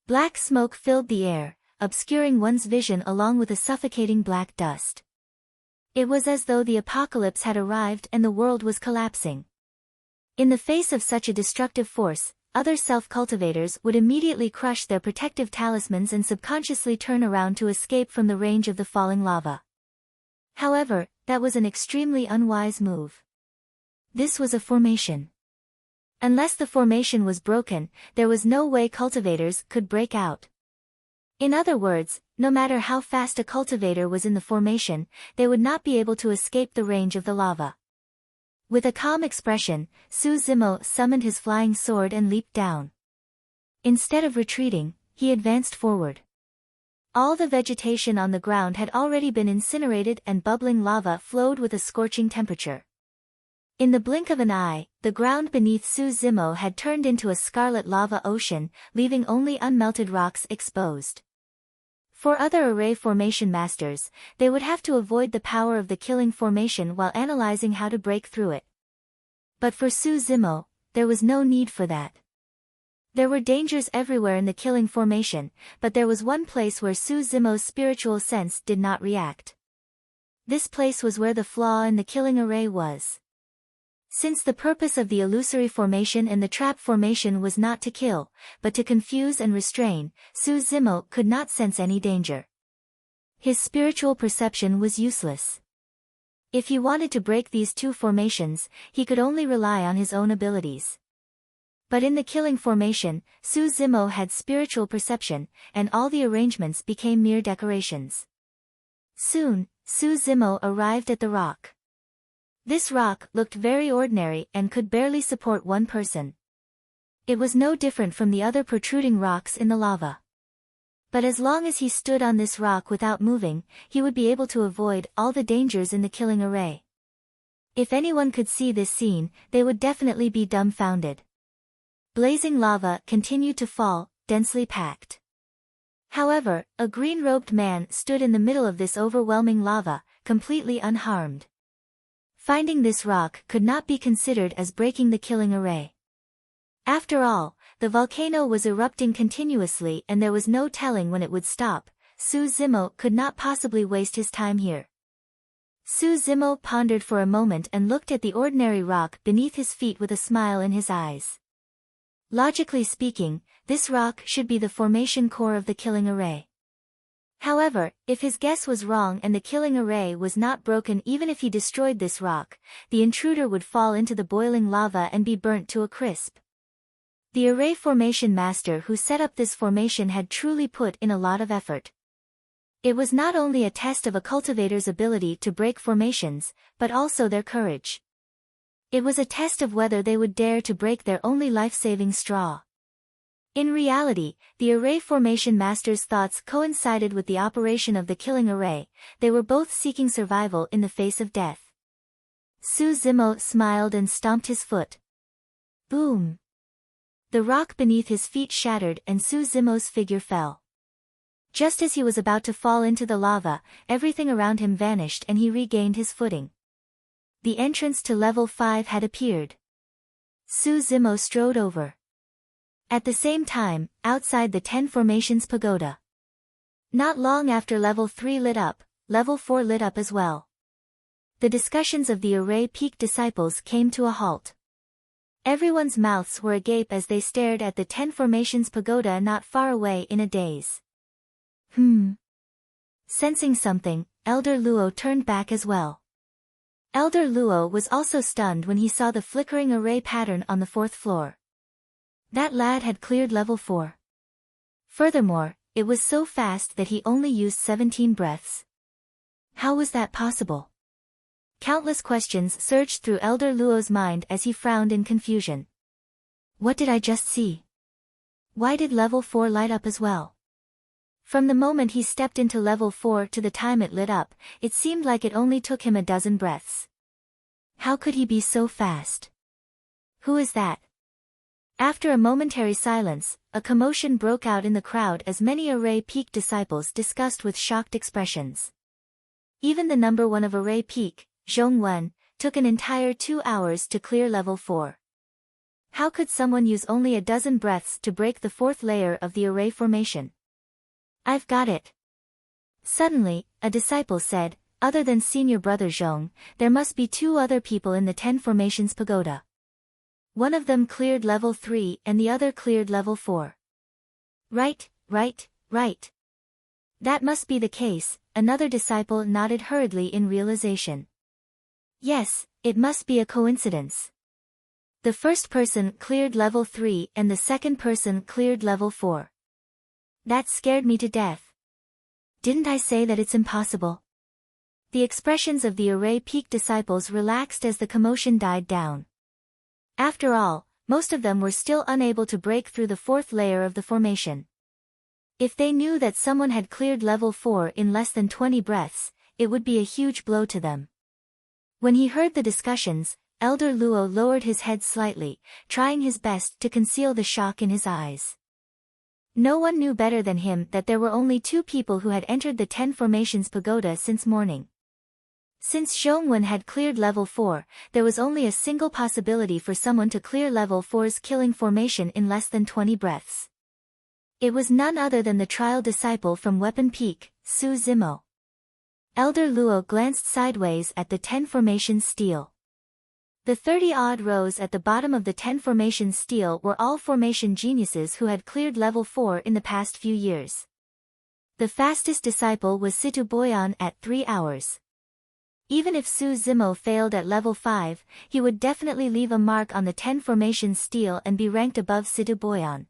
Black smoke filled the air, obscuring one's vision along with a suffocating black dust. It was as though the apocalypse had arrived and the world was collapsing. In the face of such a destructive force, other self-cultivators would immediately crush their protective talismans and subconsciously turn around to escape from the range of the falling lava. However, that was an extremely unwise move. This was a formation. Unless the formation was broken, there was no way cultivators could break out. In other words, no matter how fast a cultivator was in the formation, they would not be able to escape the range of the lava. With a calm expression, Su Zimo summoned his flying sword and leaped down. Instead of retreating, he advanced forward. All the vegetation on the ground had already been incinerated and bubbling lava flowed with a scorching temperature. In the blink of an eye, the ground beneath Su Zimo had turned into a scarlet lava ocean, leaving only unmelted rocks exposed. For other array formation masters, they would have to avoid the power of the killing formation while analyzing how to break through it. But for Su Zimo, there was no need for that. There were dangers everywhere in the killing formation, but there was one place where Su Zimo's spiritual sense did not react. This place was where the flaw in the killing array was. Since the purpose of the illusory formation and the trap formation was not to kill, but to confuse and restrain, Su Zimo could not sense any danger. His spiritual perception was useless. If he wanted to break these two formations, he could only rely on his own abilities. But in the killing formation, Su Zimo had spiritual perception, and all the arrangements became mere decorations. Soon, Su Zimo arrived at the rock. This rock looked very ordinary and could barely support one person. It was no different from the other protruding rocks in the lava. But as long as he stood on this rock without moving, he would be able to avoid all the dangers in the killing array. If anyone could see this scene, they would definitely be dumbfounded. Blazing lava continued to fall, densely packed. However, a green-robed man stood in the middle of this overwhelming lava, completely unharmed. Finding this rock could not be considered as breaking the killing array. After all, the volcano was erupting continuously and there was no telling when it would stop. Su Zimo could not possibly waste his time here. Su Zimo pondered for a moment and looked at the ordinary rock beneath his feet with a smile in his eyes. Logically speaking, this rock should be the formation core of the killing array. However, if his guess was wrong and the killing array was not broken, even if he destroyed this rock, the intruder would fall into the boiling lava and be burnt to a crisp. The array formation master who set up this formation had truly put in a lot of effort. It was not only a test of a cultivator's ability to break formations, but also their courage. It was a test of whether they would dare to break their only life-saving straw. In reality, the array formation master's thoughts coincided with the operation of the killing array. They were both seeking survival in the face of death. Su Zimo smiled and stomped his foot. Boom! The rock beneath his feet shattered and Su Zimo's figure fell. Just as he was about to fall into the lava, everything around him vanished and he regained his footing. The entrance to level 5 had appeared. Su Zimo strode over. At the same time, outside the 10 Formations Pagoda. Not long after level 3 lit up, level 4 lit up as well. The discussions of the Array Peak disciples came to a halt. Everyone's mouths were agape as they stared at the 10 Formations Pagoda not far away in a daze. Sensing something, Elder Luo turned back as well. Elder Luo was also stunned when he saw the flickering array pattern on the 4th floor. That lad had cleared level 4. Furthermore, it was so fast that he only used 17 breaths. How was that possible? Countless questions surged through Elder Luo's mind as he frowned in confusion. What did I just see? Why did level 4 light up as well? From the moment he stepped into level 4 to the time it lit up, it seemed like it only took him a dozen breaths. How could he be so fast? Who is that? After a momentary silence, a commotion broke out in the crowd as many Array Peak disciples discussed with shocked expressions. Even the number 1 of Array Peak, Zhongwen, took an entire 2 hours to clear level 4. How could someone use only a dozen breaths to break the 4th layer of the array formation? I've got it. Suddenly, a disciple said, other than senior brother Zhong, there must be 2 other people in the 10 Formations Pagoda. One of them cleared level 3 and the other cleared level 4. Right. That must be the case, another disciple nodded hurriedly in realization. Yes, it must be a coincidence. The first person cleared level 3 and the second person cleared level 4. That scared me to death. Didn't I say that it's impossible? The expressions of the Array Peak disciples relaxed as the commotion died down. After all, most of them were still unable to break through the 4th layer of the formation. If they knew that someone had cleared level 4 in less than 20 breaths, it would be a huge blow to them. When he heard the discussions, Elder Luo lowered his head slightly, trying his best to conceal the shock in his eyes. No one knew better than him that there were only 2 people who had entered the 10 Formations Pagoda since morning. Since Zhongwen had cleared level 4, there was only a single possibility for someone to clear level 4's killing formation in less than 20 breaths. It was none other than the trial disciple from Weapon Peak, Su Zimo. Elder Luo glanced sideways at the 10 Formations stele. The 30-odd rows at the bottom of the 10 Formations stele were all formation geniuses who had cleared level 4 in the past few years. The fastest disciple was Situ Boyan at 3 hours. Even if Su Zimo failed at level 5, he would definitely leave a mark on the 10 Formations stele and be ranked above Situ Boyan.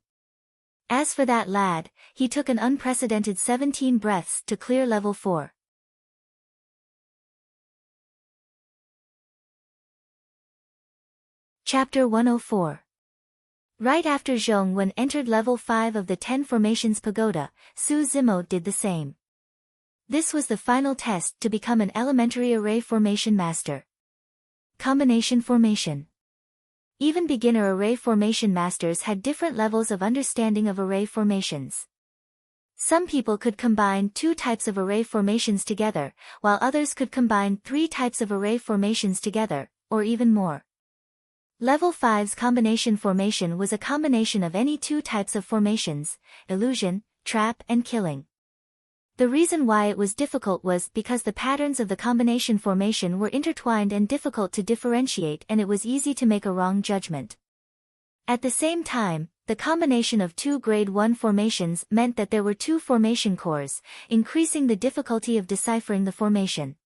As for that lad, he took an unprecedented 17 breaths to clear level 4. Chapter 104. Right after Zhongwen entered level 5 of the 10 Formations Pagoda, Su Zimo did the same. This was the final test to become an elementary array formation master. Combination formation. Even beginner array formation masters had different levels of understanding of array formations. Some people could combine 2 types of array formations together, while others could combine 3 types of array formations together, or even more. Level 5's combination formation was a combination of any 2 types of formations: illusion, trap, and killing. The reason why it was difficult was because the patterns of the combination formation were intertwined and difficult to differentiate, and it was easy to make a wrong judgment. At the same time, the combination of 2 grade 1 formations meant that there were 2 formation cores, increasing the difficulty of deciphering the formation.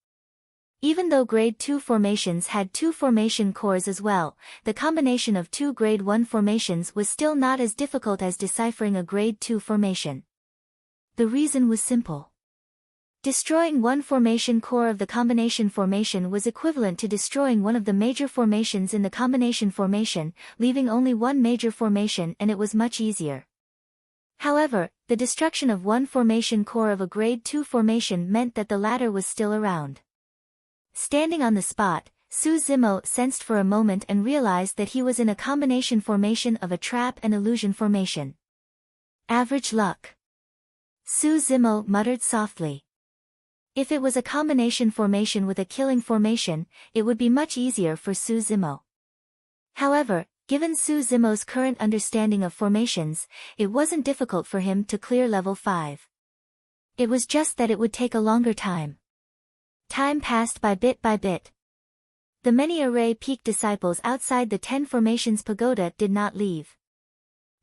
Even though grade 2 formations had 2 formation cores as well, the combination of 2 grade 1 formations was still not as difficult as deciphering a grade 2 formation. The reason was simple. Destroying one formation core of the combination formation was equivalent to destroying one of the major formations in the combination formation, leaving only one major formation, and it was much easier. However, the destruction of one formation core of a grade 2 formation meant that the latter was still around. Standing on the spot, Su Zimo sensed for a moment and realized that he was in a combination formation of a trap and illusion formation. Average luck. Su Zimo muttered softly. If it was a combination formation with a killing formation, it would be much easier for Su Zimo. However, given Su Zimo's current understanding of formations, it wasn't difficult for him to clear level 5. It was just that it would take a longer time. Time passed by bit. The many array peak disciples outside the 10 Formations Pagoda did not leave.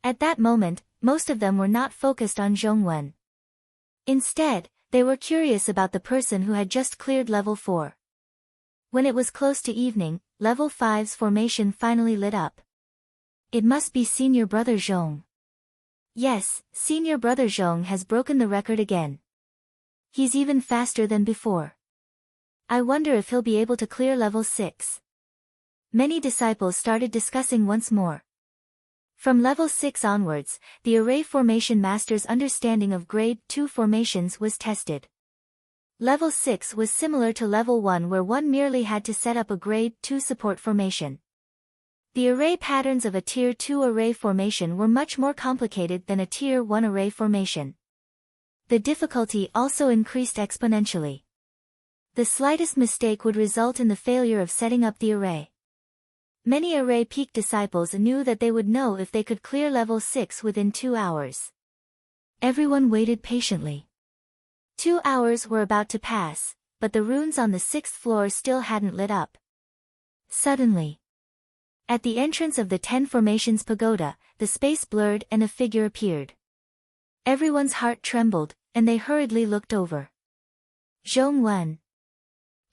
At that moment, most of them were not focused on Zhongwen. Instead, they were curious about the person who had just cleared level 4. When it was close to evening, level 5's formation finally lit up. It must be Senior Brother Zhong. Yes, Senior Brother Zhong has broken the record again. He's even faster than before. I wonder if he'll be able to clear level 6. Many disciples started discussing once more. From level 6 onwards, the array formation master's understanding of grade 2 formations was tested. Level 6 was similar to level 1, where one merely had to set up a grade 2 support formation. The array patterns of a tier 2 array formation were much more complicated than a tier 1 array formation. The difficulty also increased exponentially. The slightest mistake would result in the failure of setting up the array. Many array peak disciples knew that they would know if they could clear level 6 within 2 hours. Everyone waited patiently. 2 hours were about to pass, but the runes on the 6th floor still hadn't lit up. Suddenly, at the entrance of the 10 Formations Pagoda, the space blurred and a figure appeared. Everyone's heart trembled, and they hurriedly looked over. Zhongwen.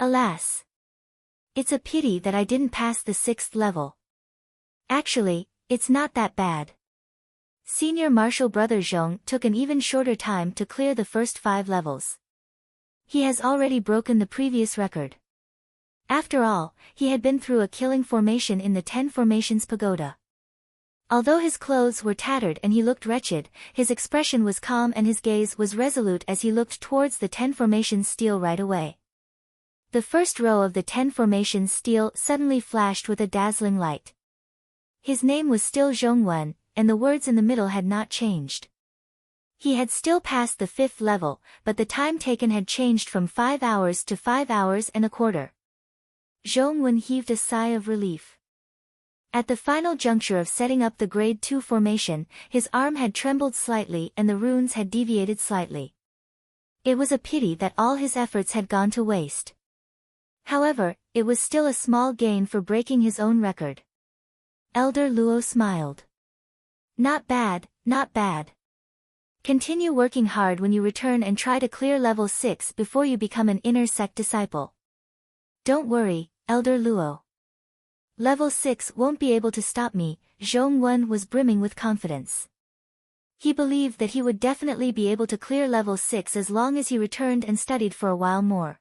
Alas! It's a pity that I didn't pass the 6th level. Actually, it's not that bad. Senior Martial Brother Zhong took an even shorter time to clear the first 5 levels. He has already broken the previous record. After all, he had been through a killing formation in the 10 Formations Pagoda. Although his clothes were tattered and he looked wretched, his expression was calm and his gaze was resolute as he looked towards the 10 Formations stele right away. The first row of the 10 Formations stele suddenly flashed with a dazzling light. His name was still Zhongwen, and the words in the middle had not changed. He had still passed the 5th level, but the time taken had changed from 5 hours to 5 hours and a quarter. Zhongwen heaved a sigh of relief. At the final juncture of setting up the grade 2 formation, his arm had trembled slightly and the runes had deviated slightly. It was a pity that all his efforts had gone to waste. However, it was still a small gain for breaking his own record. Elder Luo smiled. Not bad, not bad. Continue working hard when you return and try to clear level 6 before you become an inner sect disciple. Don't worry, Elder Luo. Level 6 won't be able to stop me, Zhongwen was brimming with confidence. He believed that he would definitely be able to clear level 6 as long as he returned and studied for a while more.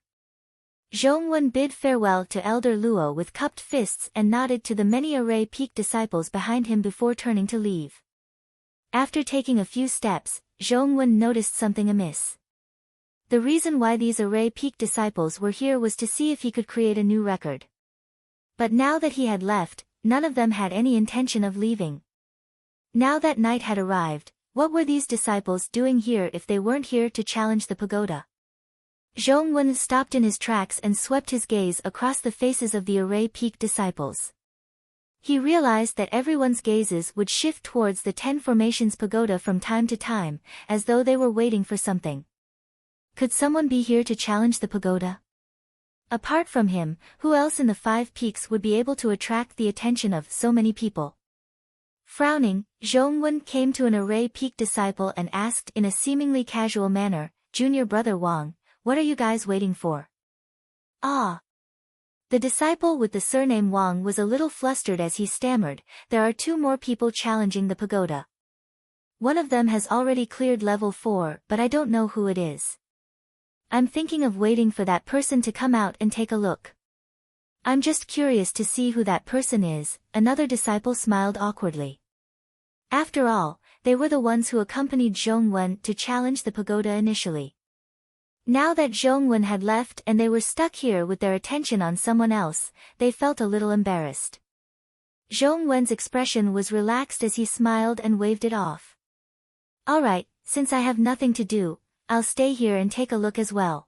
Zhongwen bid farewell to Elder Luo with cupped fists and nodded to the many array peak disciples behind him before turning to leave. After taking a few steps, Zhongwen noticed something amiss. The reason why these array peak disciples were here was to see if he could create a new record. But now that he had left, none of them had any intention of leaving. Now that night had arrived, what were these disciples doing here if they weren't here to challenge the pagoda? Zhongwen stopped in his tracks and swept his gaze across the faces of the array peak disciples. He realized that everyone's gazes would shift towards the 10 Formations pagoda from time to time, as though they were waiting for something. Could someone be here to challenge the pagoda? Apart from him, who else in the 5 peaks would be able to attract the attention of so many people? Frowning, Zhongwen came to an array peak disciple and asked in a seemingly casual manner, "Junior brother Wang, what are you guys waiting for?" "Ah." The disciple with the surname Wang was a little flustered as he stammered, "There are 2 more people challenging the pagoda. One of them has already cleared level 4, but I don't know who it is. I'm thinking of waiting for that person to come out and take a look. I'm just curious to see who that person is." Another disciple smiled awkwardly. After all, they were the ones who accompanied Zhongwen to challenge the pagoda initially. Now that Zhongwen had left and they were stuck here with their attention on someone else, they felt a little embarrassed. Zhongwen's expression was relaxed as he smiled and waved it off. "Alright, since I have nothing to do, I'll stay here and take a look as well."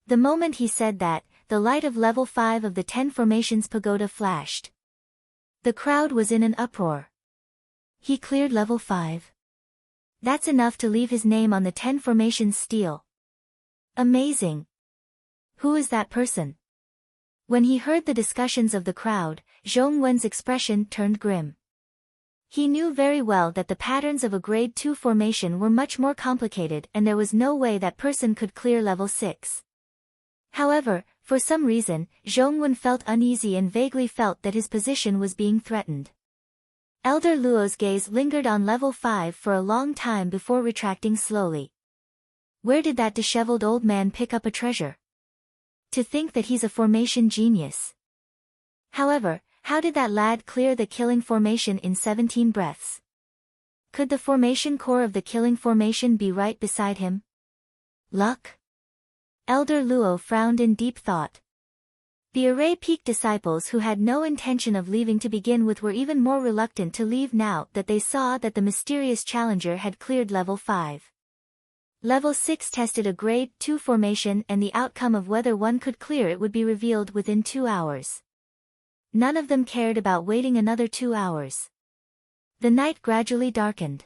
The moment he said that, the light of level 5 of the 10 Formations pagoda flashed. The crowd was in an uproar. He cleared level 5. That's enough to leave his name on the 10 Formations stele. Amazing. Who is that person? When he heard the discussions of the crowd, Zhongwen's expression turned grim. He knew very well that the patterns of a grade 2 formation were much more complicated and there was no way that person could clear level 6. However, for some reason, Zhongwen felt uneasy and vaguely felt that his position was being threatened. Elder Luo's gaze lingered on level 5 for a long time before retracting slowly. Where did that disheveled old man pick up a treasure? To think that he's a formation genius. However, how did that lad clear the killing formation in 17 breaths? Could the formation core of the killing formation be right beside him? Luck? Elder Luo frowned in deep thought. The array peak disciples who had no intention of leaving to begin with were even more reluctant to leave now that they saw that the mysterious challenger had cleared level 5. Level 6 tested a grade 2 formation and the outcome of whether one could clear it would be revealed within 2 hours. None of them cared about waiting another 2 hours. The night gradually darkened.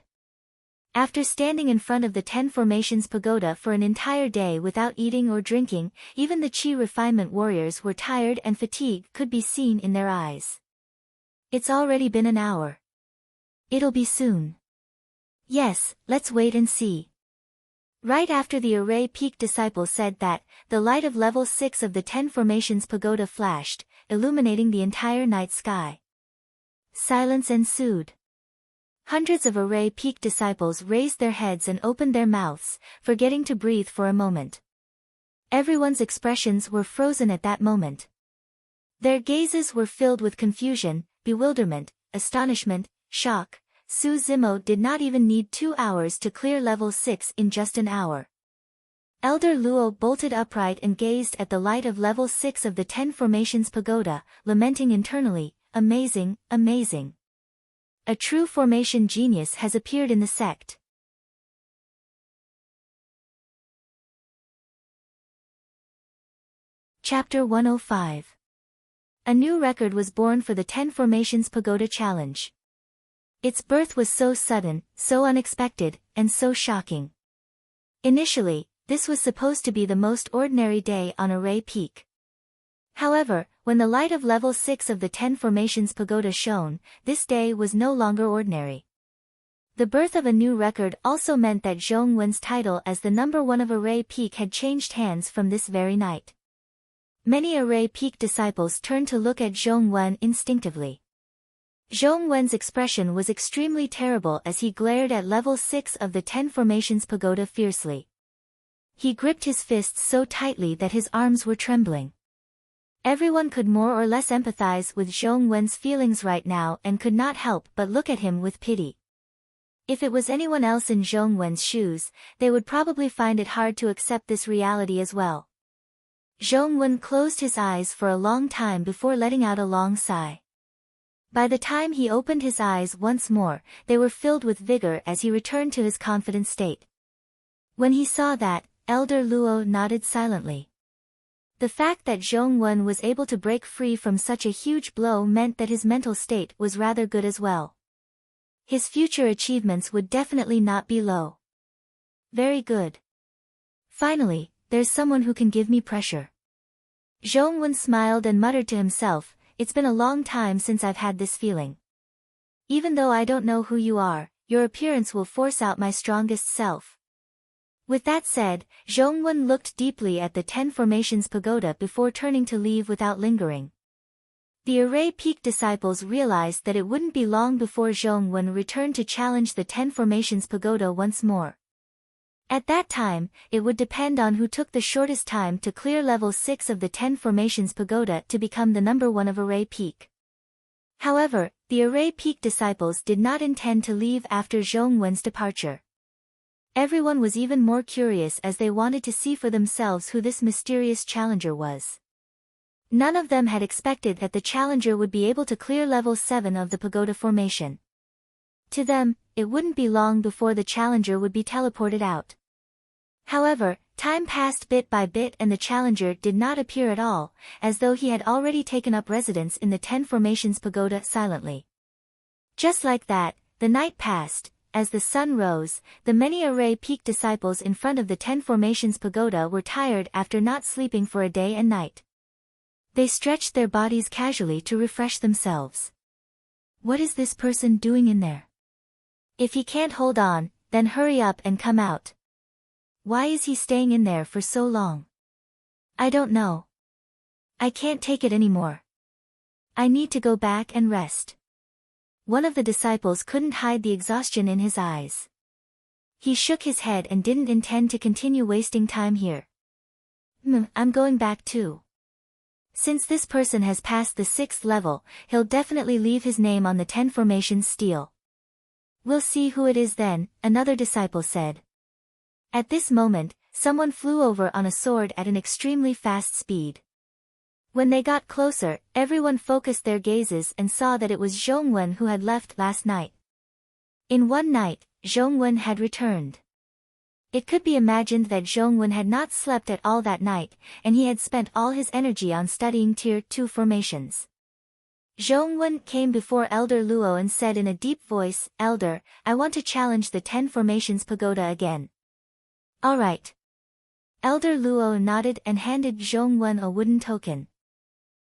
After standing in front of the 10 Formations pagoda for an entire day without eating or drinking, even the Qi refinement warriors were tired and fatigue could be seen in their eyes. It's already been an hour. It'll be soon. Yes, let's wait and see. Right after the array peak disciple said that, the light of level 6 of the 10 Formations pagoda flashed, illuminating the entire night sky. Silence ensued. Hundreds of array peak disciples raised their heads and opened their mouths, forgetting to breathe for a moment. Everyone's expressions were frozen at that moment. Their gazes were filled with confusion, bewilderment, astonishment, shock. Su Zimo did not even need 2 hours to clear level 6 in just an hour. Elder Luo bolted upright and gazed at the light of level 6 of the 10 Formations pagoda, lamenting internally, "Amazing, amazing. A true formation genius has appeared in the sect." Chapter 105. A new record was born for the 10 Formations Pagoda Challenge. Its birth was so sudden, so unexpected, and so shocking. Initially, this was supposed to be the most ordinary day on Array Peak. However, when the light of level 6 of the 10 Formations Pagoda shone, this day was no longer ordinary. The birth of a new record also meant that Zhong Wen's title as the number 1 of Array Peak had changed hands from this very night. Many Array Peak disciples turned to look at Zhong Wen instinctively. Zhong Wen's expression was extremely terrible as he glared at level 6 of the 10 Formations Pagoda fiercely. He gripped his fists so tightly that his arms were trembling. Everyone could more or less empathize with Zhong Wen's feelings right now and could not help but look at him with pity. If it was anyone else in Zhong Wen's shoes, they would probably find it hard to accept this reality as well. Zhong Wen closed his eyes for a long time before letting out a long sigh. By the time he opened his eyes once more, they were filled with vigor as he returned to his confident state. When he saw that, Elder Luo nodded silently. The fact that Zhong Wen was able to break free from such a huge blow meant that his mental state was rather good as well. His future achievements would definitely not be low. Very good. Finally, there's someone who can give me pressure. Zhong Wen smiled and muttered to himself, it's been a long time since I've had this feeling. Even though I don't know who you are, your appearance will force out my strongest self. With that said, Zhong Wen looked deeply at the 10 Formations Pagoda before turning to leave without lingering. The Array Peak disciples realized that it wouldn't be long before Zhong Wen returned to challenge the 10 Formations Pagoda once more. At that time, it would depend on who took the shortest time to clear level 6 of the 10 Formations Pagoda to become the number 1 of Array Peak. However, the Array Peak disciples did not intend to leave after Zhong Wen's departure. Everyone was even more curious as they wanted to see for themselves who this mysterious challenger was. None of them had expected that the challenger would be able to clear level 7 of the pagoda formation. To them, it wouldn't be long before the challenger would be teleported out. However, time passed bit by bit and the challenger did not appear at all, as though he had already taken up residence in the 10 Formations Pagoda silently. Just like that, the night passed. As the sun rose, the many Array Peak disciples in front of the 10 Formations Pagoda were tired after not sleeping for a day and night. They stretched their bodies casually to refresh themselves. What is this person doing in there? If he can't hold on, then hurry up and come out. Why is he staying in there for so long? I don't know. I can't take it anymore. I need to go back and rest. One of the disciples couldn't hide the exhaustion in his eyes. He shook his head and didn't intend to continue wasting time here. I'm going back too. Since this person has passed the 6th level, he'll definitely leave his name on the 10 Formations stele. We'll see who it is then, another disciple said. At this moment, someone flew over on a sword at an extremely fast speed. When they got closer, everyone focused their gazes and saw that it was Zhong Wen who had left last night. In one night, Zhong Wen had returned. It could be imagined that Zhong Wen had not slept at all that night, and he had spent all his energy on studying Tier 2 formations. Zhong Wen came before Elder Luo and said in a deep voice, Elder, I want to challenge the 10 Formations Pagoda again. All right. Elder Luo nodded and handed Zhong Wen a wooden token.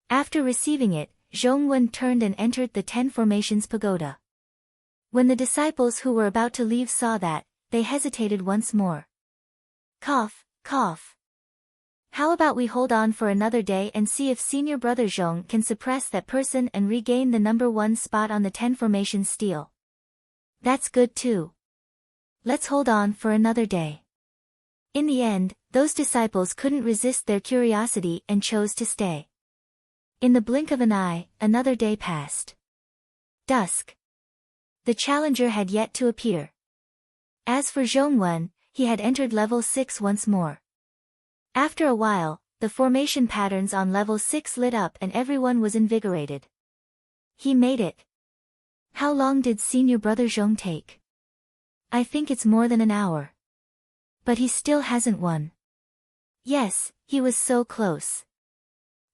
After receiving it, Zhong Wen turned and entered the 10 Formations Pagoda. When the disciples who were about to leave saw that, they hesitated once more. Cough, cough. How about we hold on for another day and see if Senior Brother Zhong can suppress that person and regain the number 1 spot on the 10 Formations stele? That's good too. Let's hold on for another day. In the end, those disciples couldn't resist their curiosity and chose to stay. In the blink of an eye, another day passed. Dusk. The challenger had yet to appear. As for Zhong Wen, he had entered level 6 once more. After a while, the formation patterns on level 6 lit up and everyone was invigorated. He made it. How long did Senior Brother Zhong take? I think it's more than an hour. But he still hasn't won. Yes, he was so close.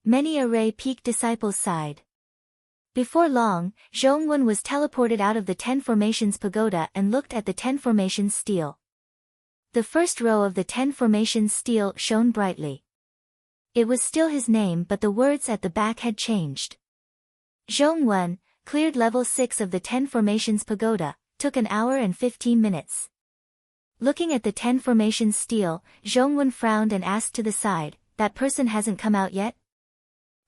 Many Array Peak disciples sighed. Before long, Zhongwen was teleported out of the Ten Formations Pagoda and looked at the Ten Formations stele. The first row of the Ten Formations stele shone brightly. It was still his name, but the words at the back had changed. Zhongwen, cleared level 6 of the Ten Formations Pagoda, took an hour and 15 minutes. Looking at the Ten Formations stele, Zhongwen frowned and asked to the side, "That person hasn't come out yet?"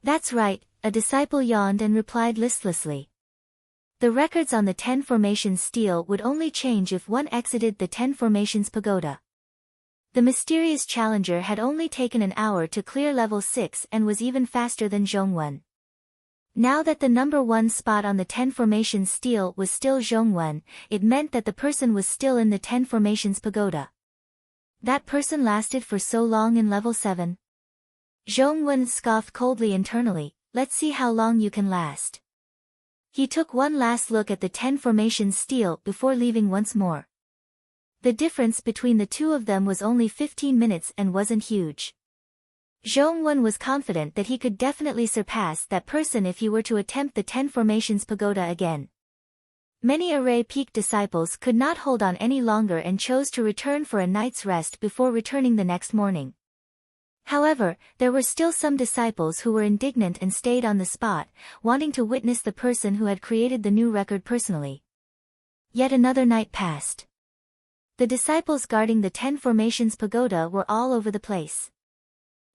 "That's right," a disciple yawned and replied listlessly. The records on the Ten Formations stele would only change if one exited the Ten Formations Pagoda. The mysterious challenger had only taken an hour to clear level 6 and was even faster than Zhongwen. Now that the number 1 spot on the Ten Formations stele was still Zhongwen, it meant that the person was still in the Ten Formations Pagoda. That person lasted for so long in level 7? Zhongwen scoffed coldly internally, "Let's see how long you can last." He took one last look at the Ten Formations stele before leaving once more. The difference between the two of them was only 15 minutes and wasn't huge. Zhongwen was confident that he could definitely surpass that person if he were to attempt the Ten Formations Pagoda again. Many Array Peak disciples could not hold on any longer and chose to return for a night's rest before returning the next morning. However, there were still some disciples who were indignant and stayed on the spot, wanting to witness the person who had created the new record personally. Yet another night passed. The disciples guarding the Ten Formations Pagoda were all over the place.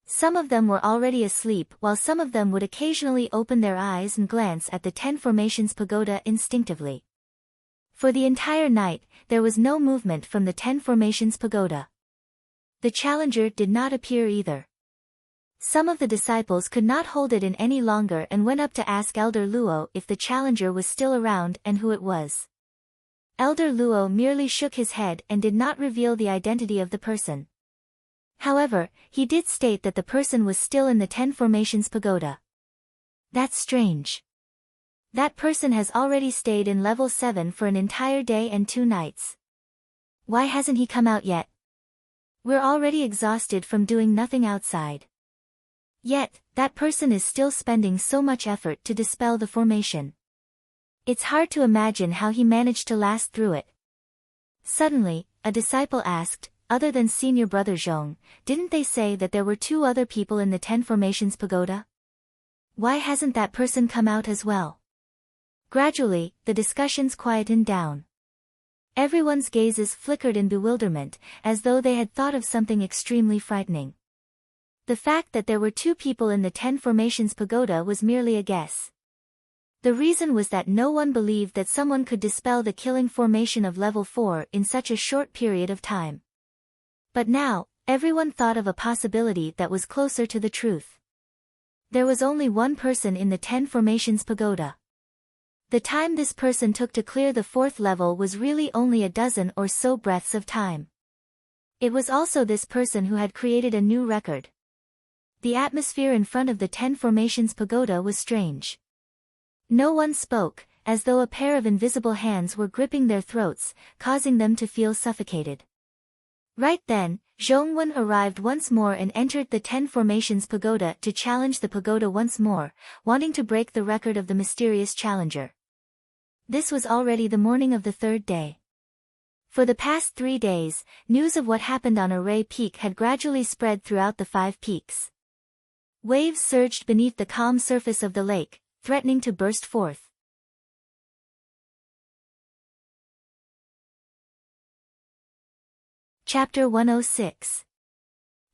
Some of them were already asleep, while some of them would occasionally open their eyes and glance at the Ten Formations Pagoda instinctively. For the entire night, there was no movement from the Ten Formations Pagoda. The challenger did not appear either. Some of the disciples could not hold it in any longer and went up to ask Elder Luo if the challenger was still around and who it was. Elder Luo merely shook his head and did not reveal the identity of the person. However, he did state that the person was still in the Ten Formations Pagoda. "That's strange. That person has already stayed in level 7 for an entire day and 2 nights. Why hasn't he come out yet? We're already exhausted from doing nothing outside. Yet, that person is still spending so much effort to dispel the formation. It's hard to imagine how he managed to last through it." Suddenly, a disciple asked, "Other than senior brother Zhong, didn't they say that there were 2 other people in the Ten Formations Pagoda? Why hasn't that person come out as well?" Gradually, the discussions quietened down. Everyone's gazes flickered in bewilderment, as though they had thought of something extremely frightening. The fact that there were 2 people in the Ten Formations Pagoda was merely a guess. The reason was that no one believed that someone could dispel the killing formation of level 4 in such a short period of time. But now, everyone thought of a possibility that was closer to the truth. There was only one person in the Ten Formations Pagoda. The time this person took to clear the 4th level was really only a dozen or so breaths of time. It was also this person who had created a new record. The atmosphere in front of the Ten Formations Pagoda was strange. No one spoke, as though a pair of invisible hands were gripping their throats, causing them to feel suffocated. Right then, Zhongwen arrived once more and entered the Ten Formations Pagoda to challenge the pagoda once more, wanting to break the record of the mysterious challenger. This was already the morning of the 3rd day. For the past 3 days, news of what happened on Array Peak had gradually spread throughout the 5 peaks. Waves surged beneath the calm surface of the lake, threatening to burst forth. Chapter 106.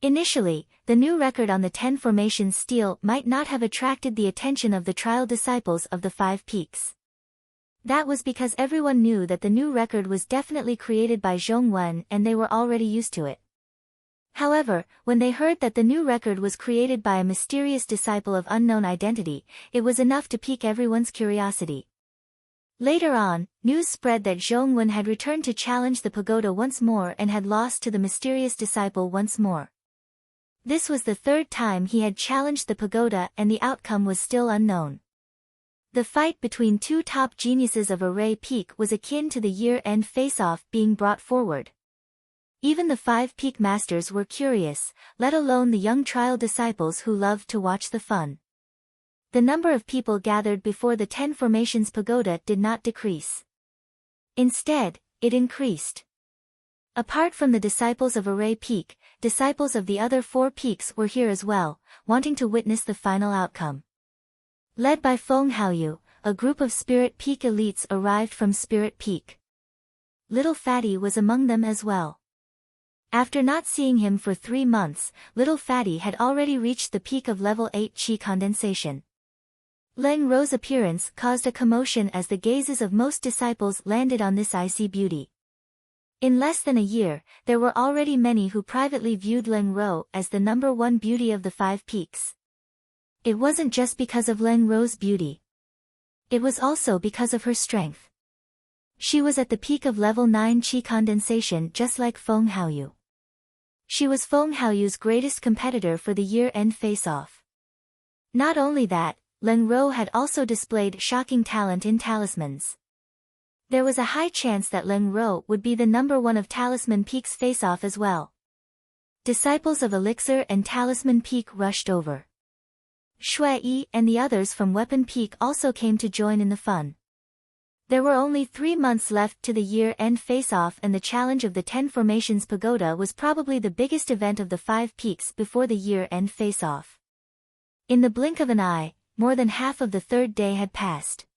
Initially, the new record on the Ten Formations stele might not have attracted the attention of the trial disciples of the 5 peaks. That was because everyone knew that the new record was definitely created by Zhongwen and they were already used to it. However, when they heard that the new record was created by a mysterious disciple of unknown identity, it was enough to pique everyone's curiosity. Later on, news spread that Zhongwen had returned to challenge the pagoda once more and had lost to the mysterious disciple once more. This was the 3rd time he had challenged the pagoda and the outcome was still unknown. The fight between 2 top geniuses of Array Peak was akin to the year-end face-off being brought forward. Even the 5 peak masters were curious, let alone the young trial disciples who loved to watch the fun. The number of people gathered before the 10 formations pagoda did not decrease. Instead, it increased. Apart from the disciples of Array Peak, disciples of the other 4 peaks were here as well, wanting to witness the final outcome. Led by Feng Haoyu, a group of Spirit Peak elites arrived from Spirit Peak. Little Fatty was among them as well. After not seeing him for 3 months, Little Fatty had already reached the peak of level 8 Qi condensation. Leng Rou's appearance caused a commotion as the gazes of most disciples landed on this icy beauty. In less than a year, there were already many who privately viewed Leng Rou as the #1 beauty of the 5 peaks. It wasn't just because of Leng Rou's beauty. It was also because of her strength. She was at the peak of level 9 Qi condensation just like Feng Haoyu. She was Feng Haoyu's greatest competitor for the year-end face-off. Not only that, Leng Rou had also displayed shocking talent in talismans. There was a high chance that Leng Rou would be the #1 of Talisman Peak's face-off as well. Disciples of Elixir and Talisman Peak rushed over. Shui Yi and the others from Weapon Peak also came to join in the fun. There were only 3 months left to the year-end face-off, and the challenge of the 10 formations pagoda was probably the biggest event of the 5 peaks before the year-end face-off. In the blink of an eye, more than half of the 3rd day had passed.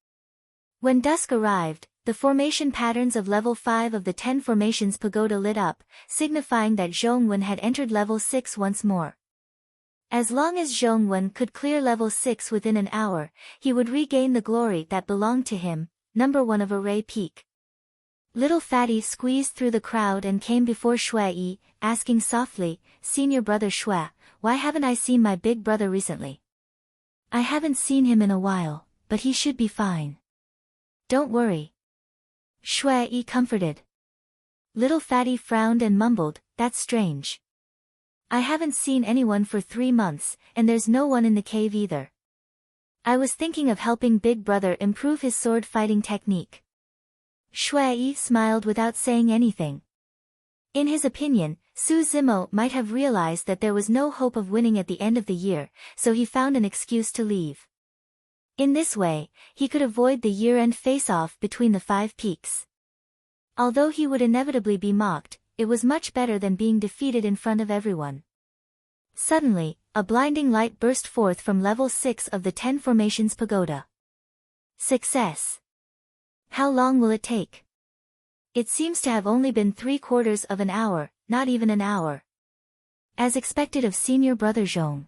When dusk arrived, the formation patterns of level 5 of the 10 formations pagoda lit up, signifying that Zhongwen had entered level 6 once more. As long as Zhongwen could clear level 6 within an hour, he would regain the glory that belonged to him, #1 of Array Peak. Little Fatty squeezed through the crowd and came before Shui Yi, asking softly, "Senior brother Shui, why haven't I seen my big brother recently?" "I haven't seen him in a while, but he should be fine. Don't worry." Shui Yi comforted. Little Fatty frowned and mumbled, "That's strange. I haven't seen anyone for 3 months, and there's no one in the cave either. I was thinking of helping Big Brother improve his sword fighting technique." Shui Yi smiled without saying anything. In his opinion, Su Zimo might have realized that there was no hope of winning at the end of the year, so he found an excuse to leave. In this way, he could avoid the year-end face-off between the 5 peaks. Although he would inevitably be mocked, it was much better than being defeated in front of everyone. Suddenly, a blinding light burst forth from level 6 of the 10 formations pagoda. Success! How long will it take? It seems to have only been 3/4 of an hour, not even an hour. As expected of senior brother Zhong.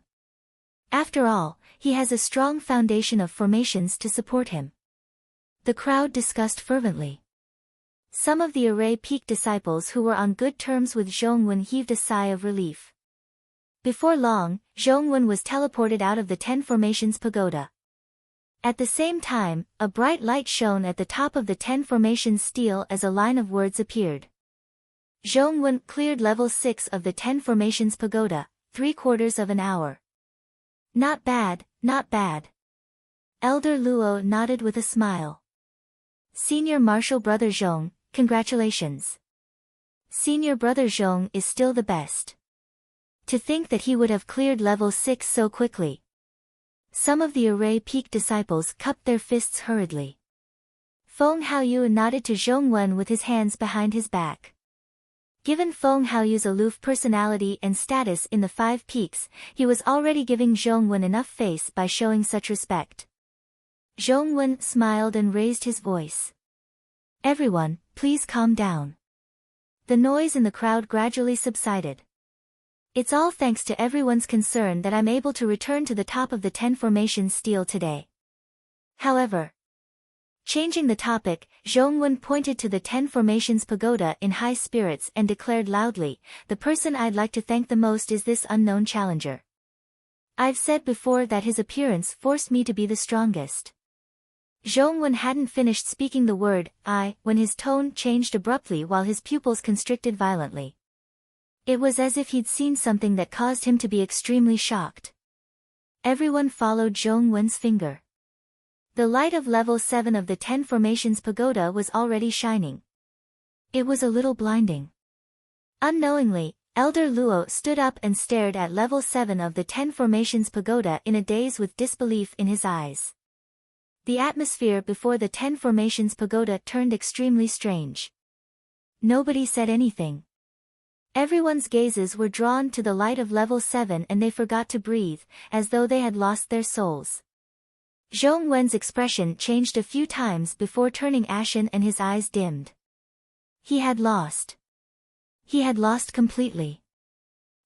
After all, he has a strong foundation of formations to support him. The crowd discussed fervently. Some of the Array Peak disciples who were on good terms with Zhongwen heaved a sigh of relief. Before long, Zhongwen was teleported out of the 10 formations pagoda. At the same time, a bright light shone at the top of the 10 formations stele as a line of words appeared. Zhongwen cleared level 6 of the 10 formations pagoda, 3/4 of an hour. Not bad, not bad. Elder Luo nodded with a smile. Senior Martial Brother Zhong, congratulations. Senior Brother Zhong is still the best. To think that he would have cleared level 6 so quickly. Some of the Array Peak disciples cupped their fists hurriedly. Feng Haoyu nodded to Zhongwen with his hands behind his back. Given Feng Haoyu's aloof personality and status in the 5 peaks, he was already giving Zhongwen enough face by showing such respect. Zhongwen smiled and raised his voice. Everyone, please calm down. The noise in the crowd gradually subsided. It's all thanks to everyone's concern that I'm able to return to the top of the 10 formations stele today. However, changing the topic, Zhongwen pointed to the 10 formations pagoda in high spirits and declared loudly, the person I'd like to thank the most is this unknown challenger. I've said before that his appearance forced me to be the strongest. Zhongwen hadn't finished speaking the word, I, when his tone changed abruptly while his pupils constricted violently. It was as if he'd seen something that caused him to be extremely shocked. Everyone followed Zhongwen's finger. The light of level 7 of the 10 formations pagoda was already shining. It was a little blinding. Unknowingly, Elder Luo stood up and stared at level 7 of the 10 Formations Pagoda in a daze with disbelief in his eyes. The atmosphere before the 10 Formations Pagoda turned extremely strange. Nobody said anything. Everyone's gazes were drawn to the light of level 7 and they forgot to breathe, as though they had lost their souls. Zhong Wen's expression changed a few times before turning ashen and his eyes dimmed. He had lost. He had lost completely.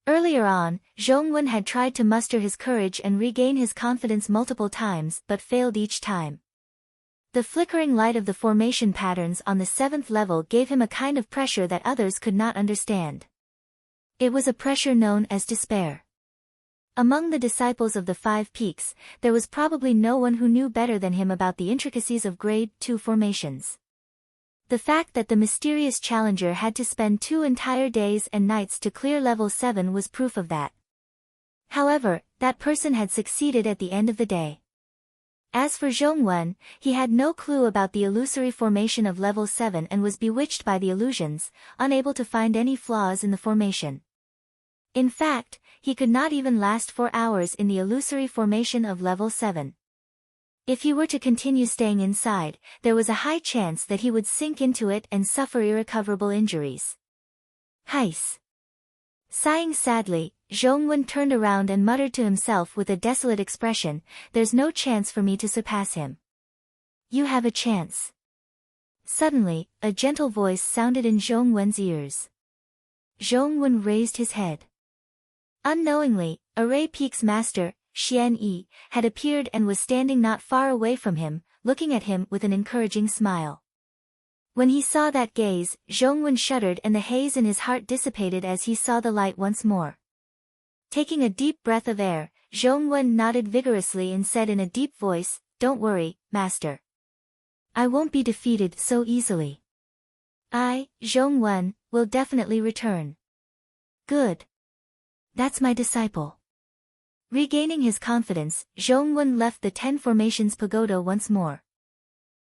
Earlier on, Zhong Wen had tried to muster his courage and regain his confidence multiple times but failed each time. The flickering light of the formation patterns on the 7th level gave him a kind of pressure that others could not understand. It was a pressure known as despair. Among the disciples of the 5 peaks, there was probably no one who knew better than him about the intricacies of grade 2 formations. The fact that the mysterious challenger had to spend 2 entire days and nights to clear level 7 was proof of that. However, that person had succeeded at the end of the day. As for Zhong Wen, he had no clue about the illusory formation of level 7 and was bewitched by the illusions, unable to find any flaws in the formation. In fact, he could not even last 4 hours in the illusory formation of level 7. If he were to continue staying inside, there was a high chance that he would sink into it and suffer irrecoverable injuries. Heis. Sighing sadly, Zhong Wen turned around and muttered to himself with a desolate expression, "There's no chance for me to surpass him." "You have a chance." Suddenly, a gentle voice sounded in Zhong Wen's ears. Zhong Wen raised his head. Unknowingly, Array Peak's master, Xian Yi, had appeared and was standing not far away from him, looking at him with an encouraging smile. When he saw that gaze, Zhong Wen shuddered and the haze in his heart dissipated as he saw the light once more. Taking a deep breath of air, Zhong Wen nodded vigorously and said in a deep voice, "Don't worry, master. I won't be defeated so easily. I, Zhong Wen, will definitely return." "Good. That's my disciple." Regaining his confidence, Zhong Wen left the 10 Formations Pagoda once more.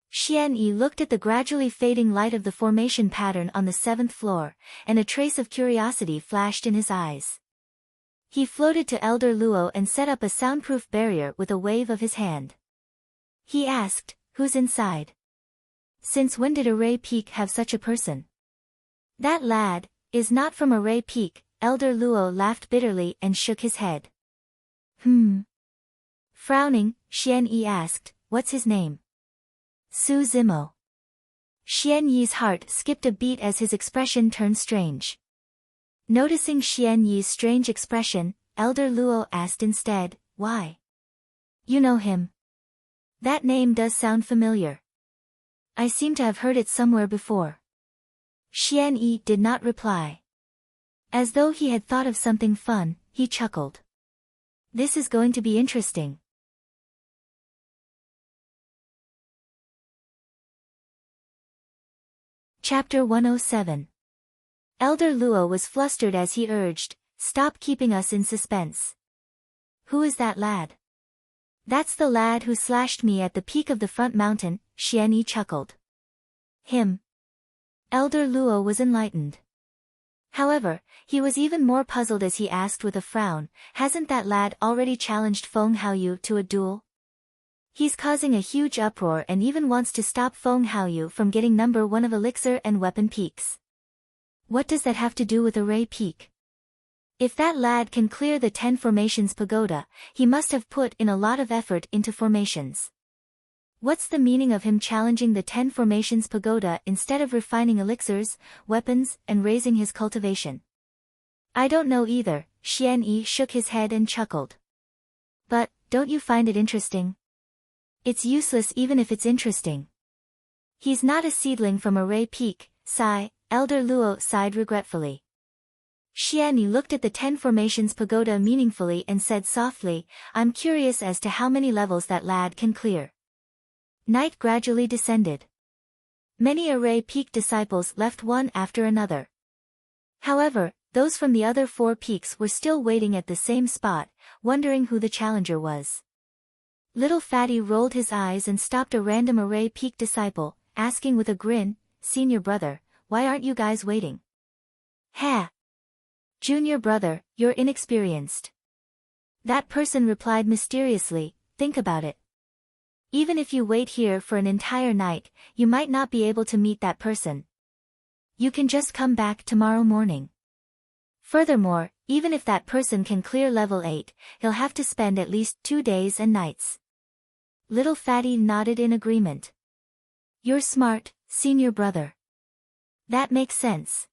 Xian Yi looked at the gradually fading light of the formation pattern on the 7th floor, and a trace of curiosity flashed in his eyes. He floated to Elder Luo and set up a soundproof barrier with a wave of his hand. He asked, "Who's inside? Since when did Array Peak have such a person?" "That lad is not from Array Peak," Elder Luo laughed bitterly and shook his head. Frowning, Xian Yi asked, "What's his name?" "Su Zimo." Xian Yi's heart skipped a beat as his expression turned strange. Noticing Xian Yi's strange expression, Elder Luo asked instead, "Why? You know him? That name does sound familiar. I seem to have heard it somewhere before." Xian Yi did not reply. As though he had thought of something fun, he chuckled. "This is going to be interesting." Chapter 107. Elder Luo was flustered as he urged, "Stop keeping us in suspense." "Who is that lad?" "That's the lad who slashed me at the peak of the front mountain," Xian Yi chuckled. "Him?" Elder Luo was enlightened. However, he was even more puzzled as he asked with a frown, "Hasn't that lad already challenged Feng Haoyu to a duel? He's causing a huge uproar and even wants to stop Feng Haoyu from getting number 1 of Elixir and Weapon Peaks. What does that have to do with Array Peak? If that lad can clear the 10 Formations Pagoda, he must have put in a lot of effort into formations. What's the meaning of him challenging the 10 Formations Pagoda instead of refining elixirs, weapons, and raising his cultivation?" "I don't know either," Xian Yi shook his head and chuckled. "But, don't you find it interesting?" "It's useless even if it's interesting. He's not a seedling from Array Peak." Sigh, Elder Luo sighed regretfully. Xian Yi looked at the 10 Formations Pagoda meaningfully and said softly, "I'm curious as to how many levels that lad can clear." Night gradually descended. Many Array Peak disciples left one after another. However, those from the other 4 peaks were still waiting at the same spot, wondering who the challenger was. Little Fatty rolled his eyes and stopped a random Array Peak disciple, asking with a grin, "Senior brother, why aren't you guys waiting?" "Ha! Junior brother, you're inexperienced. That person replied mysteriously, think about it. Even if you wait here for an entire night, you might not be able to meet that person. You can just come back tomorrow morning. Furthermore, even if that person can clear level 8, he'll have to spend at least 2 days and nights. Little Fatty nodded in agreement. You're smart, senior brother. That makes sense.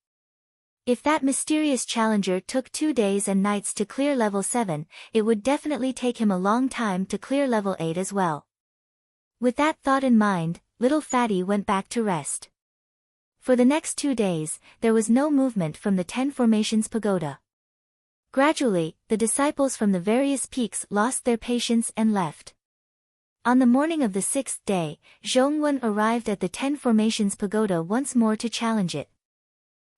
If that mysterious challenger took 2 days and nights to clear level 7, it would definitely take him a long time to clear level 8 as well. With that thought in mind, little Fatty went back to rest. For the next 2 days, there was no movement from the 10 Formations Pagoda. Gradually, the disciples from the various peaks lost their patience and left. On the morning of the 6th day, Zhongwen arrived at the 10 Formations Pagoda once more to challenge it.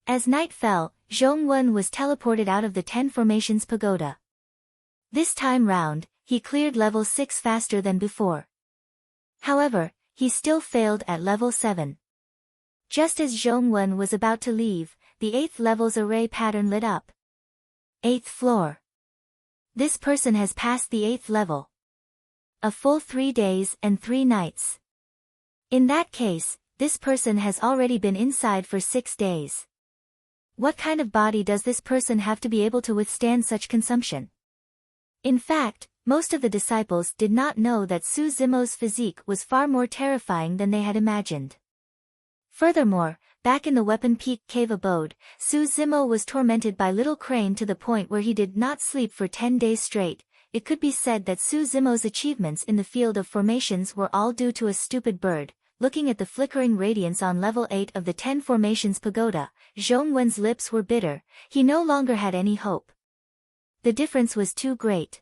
As night fell, Zhongwen was teleported out of the 10 Formations Pagoda. This time round, he cleared level 6 faster than before. However, he still failed at level 7. Just as Zhongwen was about to leave, the 8th level's array pattern lit up. 8th floor. This person has passed the 8th level. A full 3 days and 3 nights. In that case, this person has already been inside for 6 days. What kind of body does this person have to be able to withstand such consumption? In fact, most of the disciples did not know that Su Zimo's physique was far more terrifying than they had imagined. Furthermore, back in the Weapon Peak cave abode, Su Zimo was tormented by Little Crane to the point where he did not sleep for 10 days straight. It could be said that Su Zimo's achievements in the field of formations were all due to a stupid bird. Looking at the flickering radiance on level 8 of the 10 Formations Pagoda, Zhongwen's lips were bitter. He no longer had any hope. The difference was too great.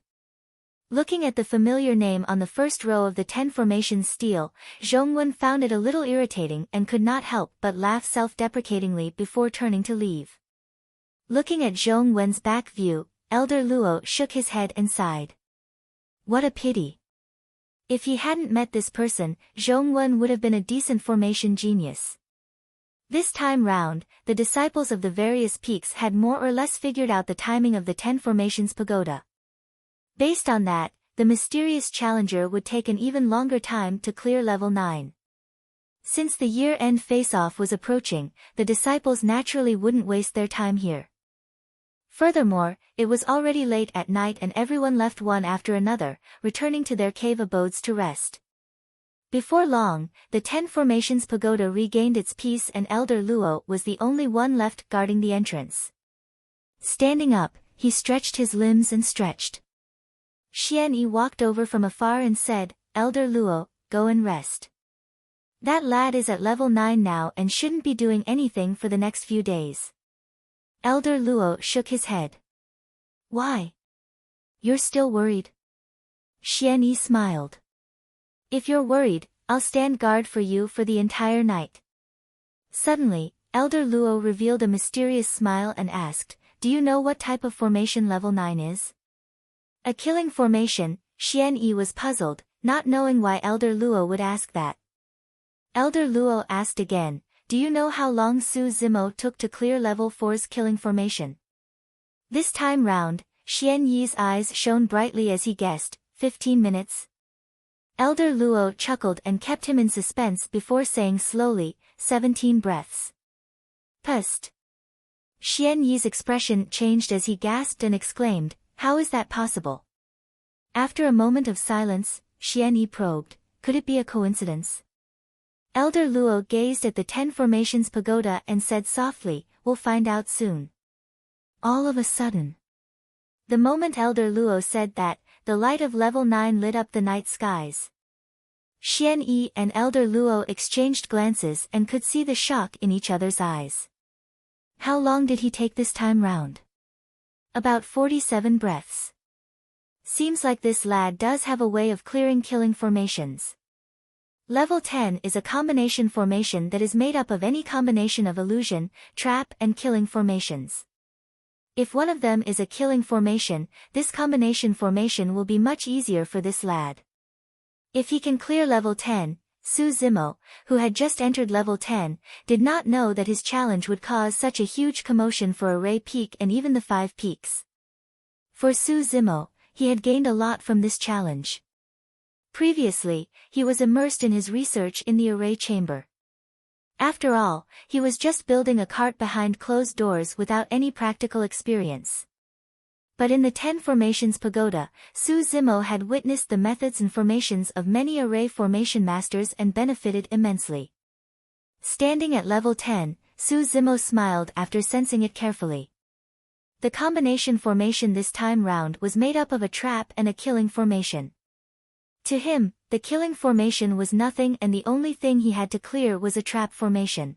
Looking at the familiar name on the first row of the 10 Formations stele, Zhongwen found it a little irritating and could not help but laugh self-deprecatingly before turning to leave. Looking at Zhongwen's back view, Elder Luo shook his head and sighed. What a pity. If he hadn't met this person, Zhongwen would have been a decent formation genius. This time round, the disciples of the various peaks had more or less figured out the timing of the 10 Formations Pagoda. Based on that, the mysterious challenger would take an even longer time to clear level 9. Since the year-end face-off was approaching, the disciples naturally wouldn't waste their time here. Furthermore, it was already late at night and everyone left one after another, returning to their cave abodes to rest. Before long, the 10 Formations Pagoda regained its peace and Elder Luo was the only one left guarding the entrance. Standing up, he stretched his limbs and stretched. Xian Yi walked over from afar and said, Elder Luo, go and rest. That lad is at level 9 now and shouldn't be doing anything for the next few days. Elder Luo shook his head. Why? You're still worried? Xian Yi smiled. If you're worried, I'll stand guard for you for the entire night. Suddenly, Elder Luo revealed a mysterious smile and asked, do you know what type of formation level 9 is? A killing formation. Xian Yi was puzzled, not knowing why Elder Luo would ask that. Elder Luo asked again, do you know how long Su Zimo took to clear level 4's killing formation? This time round, Xian Yi's eyes shone brightly as he guessed, 15 minutes. Elder Luo chuckled and kept him in suspense before saying slowly, 17 breaths. Pust. Xian Yi's expression changed as he gasped and exclaimed, how is that possible? After a moment of silence, Xian Yi probed, could it be a coincidence? Elder Luo gazed at the 10 Formations Pagoda and said softly, we'll find out soon. All of a sudden. The moment Elder Luo said that, the light of level 9 lit up the night skies. Xian Yi and Elder Luo exchanged glances and could see the shock in each other's eyes. How long did he take this time round? About 47 breaths. Seems like this lad does have a way of clearing killing formations. Level 10 is a combination formation that is made up of any combination of illusion, trap and killing formations. If one of them is a killing formation, this combination formation will be much easier for this lad. If he can clear level 10, Su Zimo, who had just entered level 10, did not know that his challenge would cause such a huge commotion for Array Peak and even the 5 peaks. For Su Zimo, he had gained a lot from this challenge. Previously, he was immersed in his research in the Array Chamber. After all, he was just building a cart behind closed doors without any practical experience. But in the 10 Formations Pagoda, Su Zimo had witnessed the methods and formations of many Array formation masters and benefited immensely. Standing at level 10, Su Zimo smiled after sensing it carefully. The combination formation this time round was made up of a trap and a killing formation. To him, the killing formation was nothing and the only thing he had to clear was a trap formation.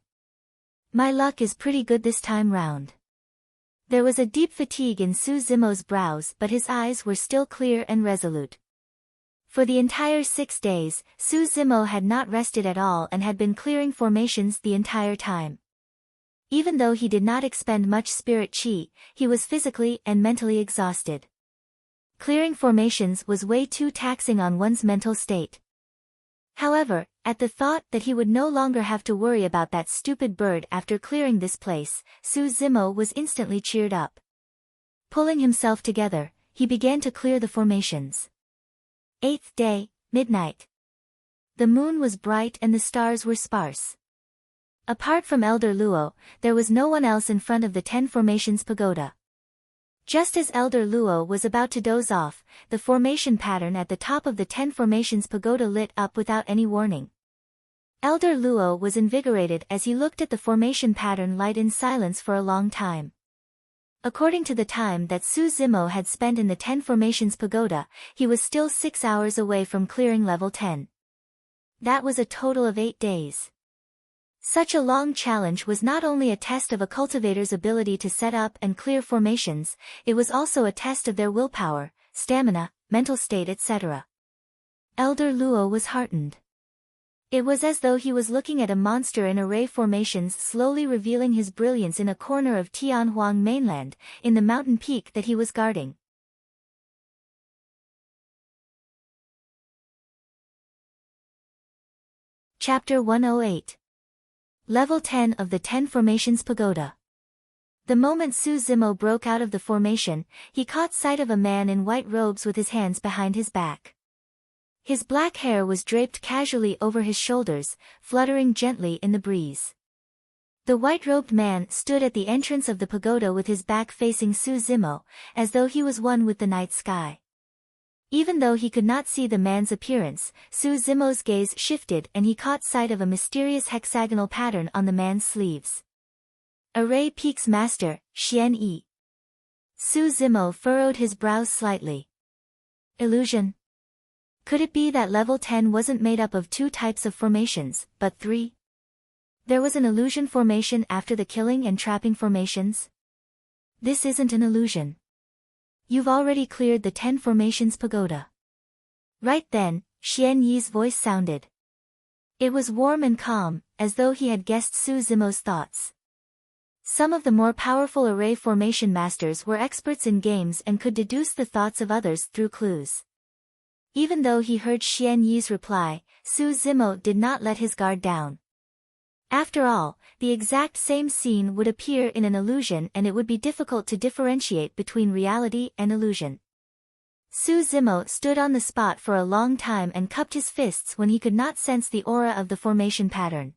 My luck is pretty good this time round. There was a deep fatigue in Su Zimo's brows, but his eyes were still clear and resolute. For the entire 6 days, Su Zimo had not rested at all and had been clearing formations the entire time. Even though he did not expend much spirit chi, he was physically and mentally exhausted. Clearing formations was way too taxing on one's mental state. However, at the thought that he would no longer have to worry about that stupid bird after clearing this place, Su Zimo was instantly cheered up. Pulling himself together, he began to clear the formations. 8th day, midnight. The moon was bright and the stars were sparse. Apart from Elder Luo, there was no one else in front of the 10 Formations Pagoda. Just as Elder Luo was about to doze off, the formation pattern at the top of the 10 Formations Pagoda lit up without any warning. Elder Luo was invigorated as he looked at the formation pattern light in silence for a long time. According to the time that Su Zimo had spent in the 10 Formations Pagoda, he was still 6 hours away from clearing level 10. That was a total of 8 days. Such a long challenge was not only a test of a cultivator's ability to set up and clear formations, it was also a test of their willpower, stamina, mental state, etc. Elder Luo was heartened. It was as though he was looking at a monster in array formations slowly revealing his brilliance in a corner of Tianhuang mainland, in the mountain peak that he was guarding. Chapter 108. Level 10 of the 10 Formations Pagoda. The moment Su Zimo broke out of the formation, he caught sight of a man in white robes with his hands behind his back. His black hair was draped casually over his shoulders, fluttering gently in the breeze. The white-robed man stood at the entrance of the pagoda with his back facing Su Zimo, as though he was one with the night sky. Even though he could not see the man's appearance, Su Zimo's gaze shifted and he caught sight of a mysterious hexagonal pattern on the man's sleeves. Array Peak's master, Xian Yi. Su Zimo furrowed his brows slightly. Illusion? Could it be that level 10 wasn't made up of 2 types of formations, but 3? There was an illusion formation after the killing and trapping formations? This isn't an illusion. You've already cleared the 10 Formations Pagoda. Right then, Xian Yi's voice sounded. It was warm and calm, as though he had guessed Su Zimo's thoughts. Some of the more powerful array formation masters were experts in games and could deduce the thoughts of others through clues. Even though he heard Xian Yi's reply, Su Zimo did not let his guard down. After all, the exact same scene would appear in an illusion and it would be difficult to differentiate between reality and illusion. Su Zimo stood on the spot for a long time and cupped his fists when he could not sense the aura of the formation pattern.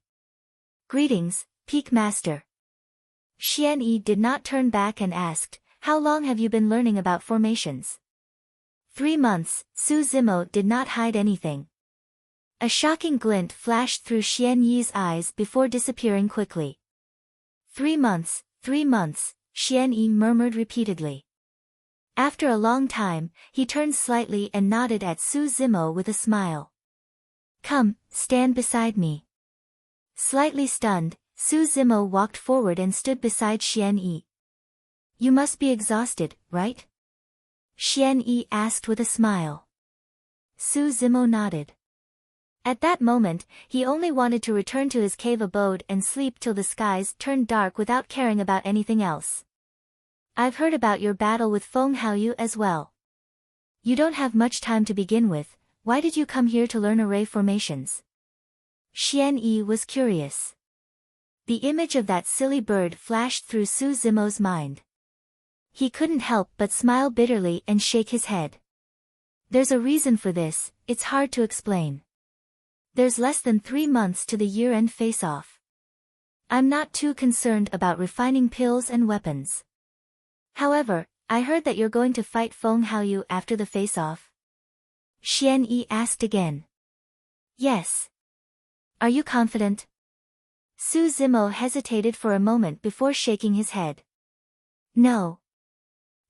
Greetings, Peak Master. Xian Yi did not turn back and asked, how long have you been learning about formations? 3 months, Su Zimo did not hide anything. A shocking glint flashed through Xian Yi's eyes before disappearing quickly. 3 months, 3 months, Xian Yi murmured repeatedly. After a long time, he turned slightly and nodded at Su Zimo with a smile. Come, stand beside me. Slightly stunned, Su Zimo walked forward and stood beside Xian Yi. You must be exhausted, right? Xian Yi asked with a smile. Su Zimo nodded. At that moment, he only wanted to return to his cave abode and sleep till the skies turned dark without caring about anything else. I've heard about your battle with Feng Haoyu as well. You don't have much time to begin with, why did you come here to learn array formations? Xian Yi was curious. The image of that silly bird flashed through Su Zimo's mind. He couldn't help but smile bitterly and shake his head. There's a reason for this, it's hard to explain. There's less than 3 months to the year-end face-off. I'm not too concerned about refining pills and weapons. However, I heard that you're going to fight Feng Haoyu after the face-off. Xian Yi asked again. Yes. Are you confident? Su Zimo hesitated for a moment before shaking his head. No.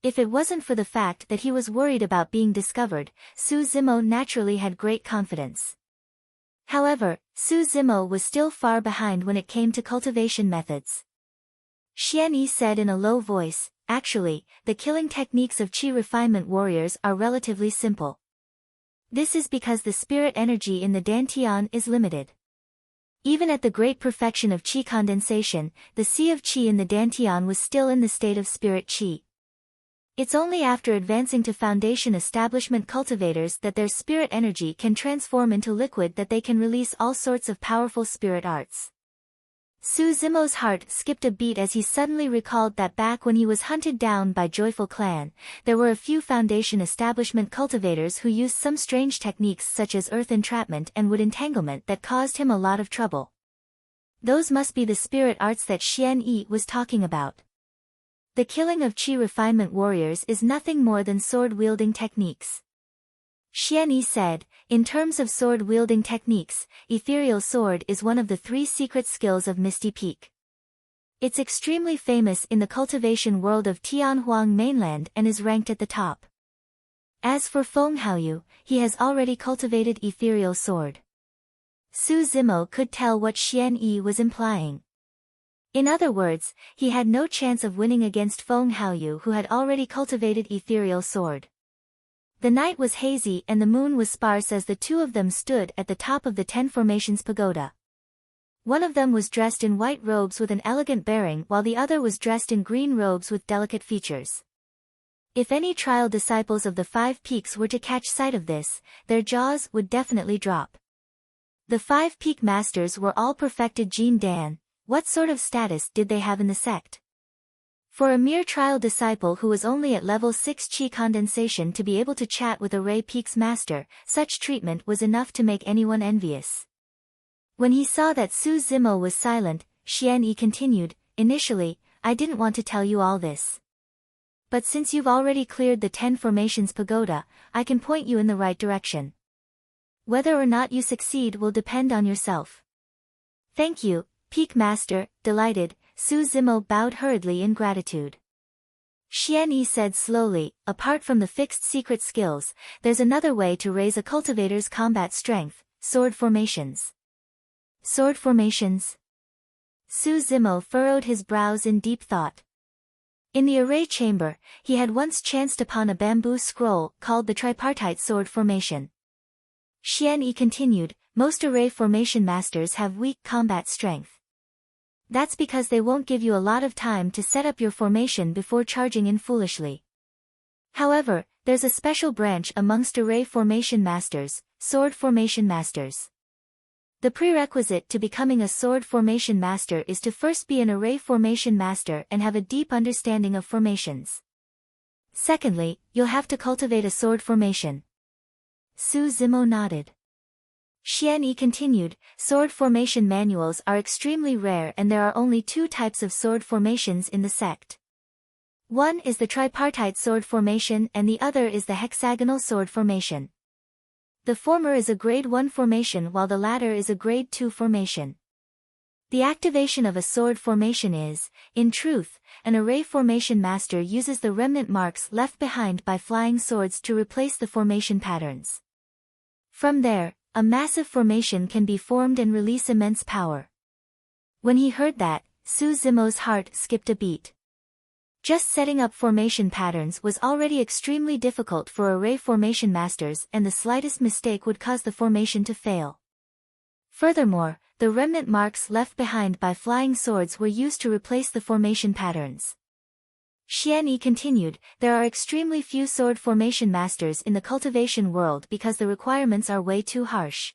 If it wasn't for the fact that he was worried about being discovered, Su Zimo naturally had great confidence. However, Su Zimo was still far behind when it came to cultivation methods. Xian Yi said in a low voice, actually, the killing techniques of qi refinement warriors are relatively simple. This is because the spirit energy in the dantian is limited. Even at the great perfection of qi condensation, the sea of qi in the dantian was still in the state of spirit qi. It's only after advancing to foundation establishment cultivators that their spirit energy can transform into liquid that they can release all sorts of powerful spirit arts. Su Zimo's heart skipped a beat as he suddenly recalled that back when he was hunted down by Joyful Clan, there were a few foundation establishment cultivators who used some strange techniques such as earth entrapment and wood entanglement that caused him a lot of trouble. Those must be the spirit arts that Xian Yi was talking about. The killing of qi refinement warriors is nothing more than sword-wielding techniques. Xian Yi said, in terms of sword-wielding techniques, Ethereal Sword is one of the 3 secret skills of Misty Peak. It's extremely famous in the cultivation world of Tianhuang mainland and is ranked at the top. As for Feng Haoyu, he has already cultivated Ethereal Sword. Su Zimo could tell what Xian Yi was implying. In other words, he had no chance of winning against Feng Haoyu who had already cultivated Ethereal Sword. The night was hazy and the moon was sparse as the two of them stood at the top of the 10 Formations Pagoda. One of them was dressed in white robes with an elegant bearing while the other was dressed in green robes with delicate features. If any trial disciples of the 5 Peaks were to catch sight of this, their jaws would definitely drop. The 5 Peak Masters were all perfected Jin Dan. What sort of status did they have in the sect? For a mere trial disciple who was only at level 6 qi condensation to be able to chat with a Ray Peak's master, such treatment was enough to make anyone envious. When he saw that Su Zimo was silent, Xian Yi continued, initially, I didn't want to tell you all this. But since you've already cleared the 10 Formations Pagoda, I can point you in the right direction. Whether or not you succeed will depend on yourself. Thank you, Peak Master. Delighted, Su Zimo bowed hurriedly in gratitude. Xian Yi said slowly, apart from the fixed secret skills, there's another way to raise a cultivator's combat strength, sword formations. Sword formations? Su Zimo furrowed his brows in deep thought. In the array chamber, he had once chanced upon a bamboo scroll called the tripartite sword formation. Xian Yi continued, most array formation masters have weak combat strength. That's because they won't give you a lot of time to set up your formation before charging in foolishly. However, there's a special branch amongst array formation masters, sword formation masters. The prerequisite to becoming a sword formation master is to first be an array formation master and have a deep understanding of formations. Secondly, you'll have to cultivate a sword formation. Su Zimo nodded. Xian Yi continued, sword formation manuals are extremely rare and there are only 2 types of sword formations in the sect. One is the tripartite sword formation and the other is the hexagonal sword formation. The former is a grade 1 formation while the latter is a grade 2 formation. The activation of a sword formation is, in truth, an array formation master uses the remnant marks left behind by flying swords to replace the formation patterns. From there, a massive formation can be formed and release immense power. When he heard that, Su Zimo's heart skipped a beat. Just setting up formation patterns was already extremely difficult for array formation masters and the slightest mistake would cause the formation to fail. Furthermore, the remnant marks left behind by flying swords were used to replace the formation patterns. Xian Yi continued, there are extremely few sword formation masters in the cultivation world because the requirements are way too harsh.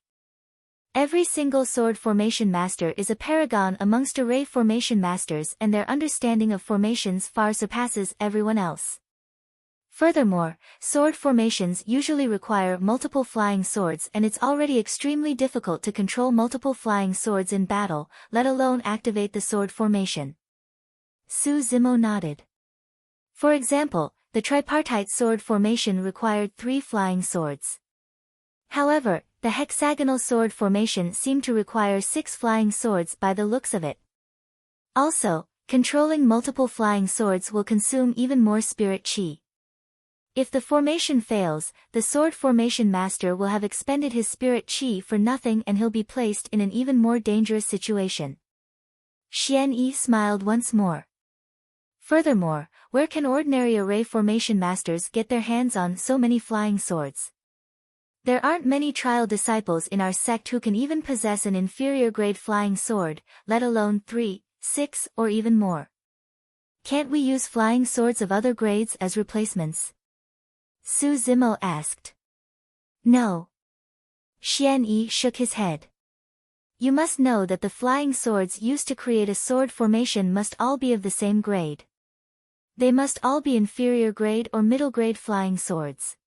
Every single sword formation master is a paragon amongst array formation masters, and their understanding of formations far surpasses everyone else. Furthermore, sword formations usually require multiple flying swords, and it's already extremely difficult to control multiple flying swords in battle, let alone activate the sword formation. Su Zimo nodded. For example, the tripartite sword formation required 3 flying swords. However, the hexagonal sword formation seemed to require 6 flying swords by the looks of it. Also, controlling multiple flying swords will consume even more spirit chi. If the formation fails, the sword formation master will have expended his spirit chi for nothing, and he'll be placed in an even more dangerous situation. Xian Yi smiled once more. Furthermore, where can ordinary array formation masters get their hands on so many flying swords? There aren't many trial disciples in our sect who can even possess an inferior grade flying sword, let alone 3, 6, or even more. Can't we use flying swords of other grades as replacements? Su Zimo asked. No. Xian Yi shook his head. You must know that the flying swords used to create a sword formation must all be of the same grade. They must all be inferior grade or middle grade flying swords.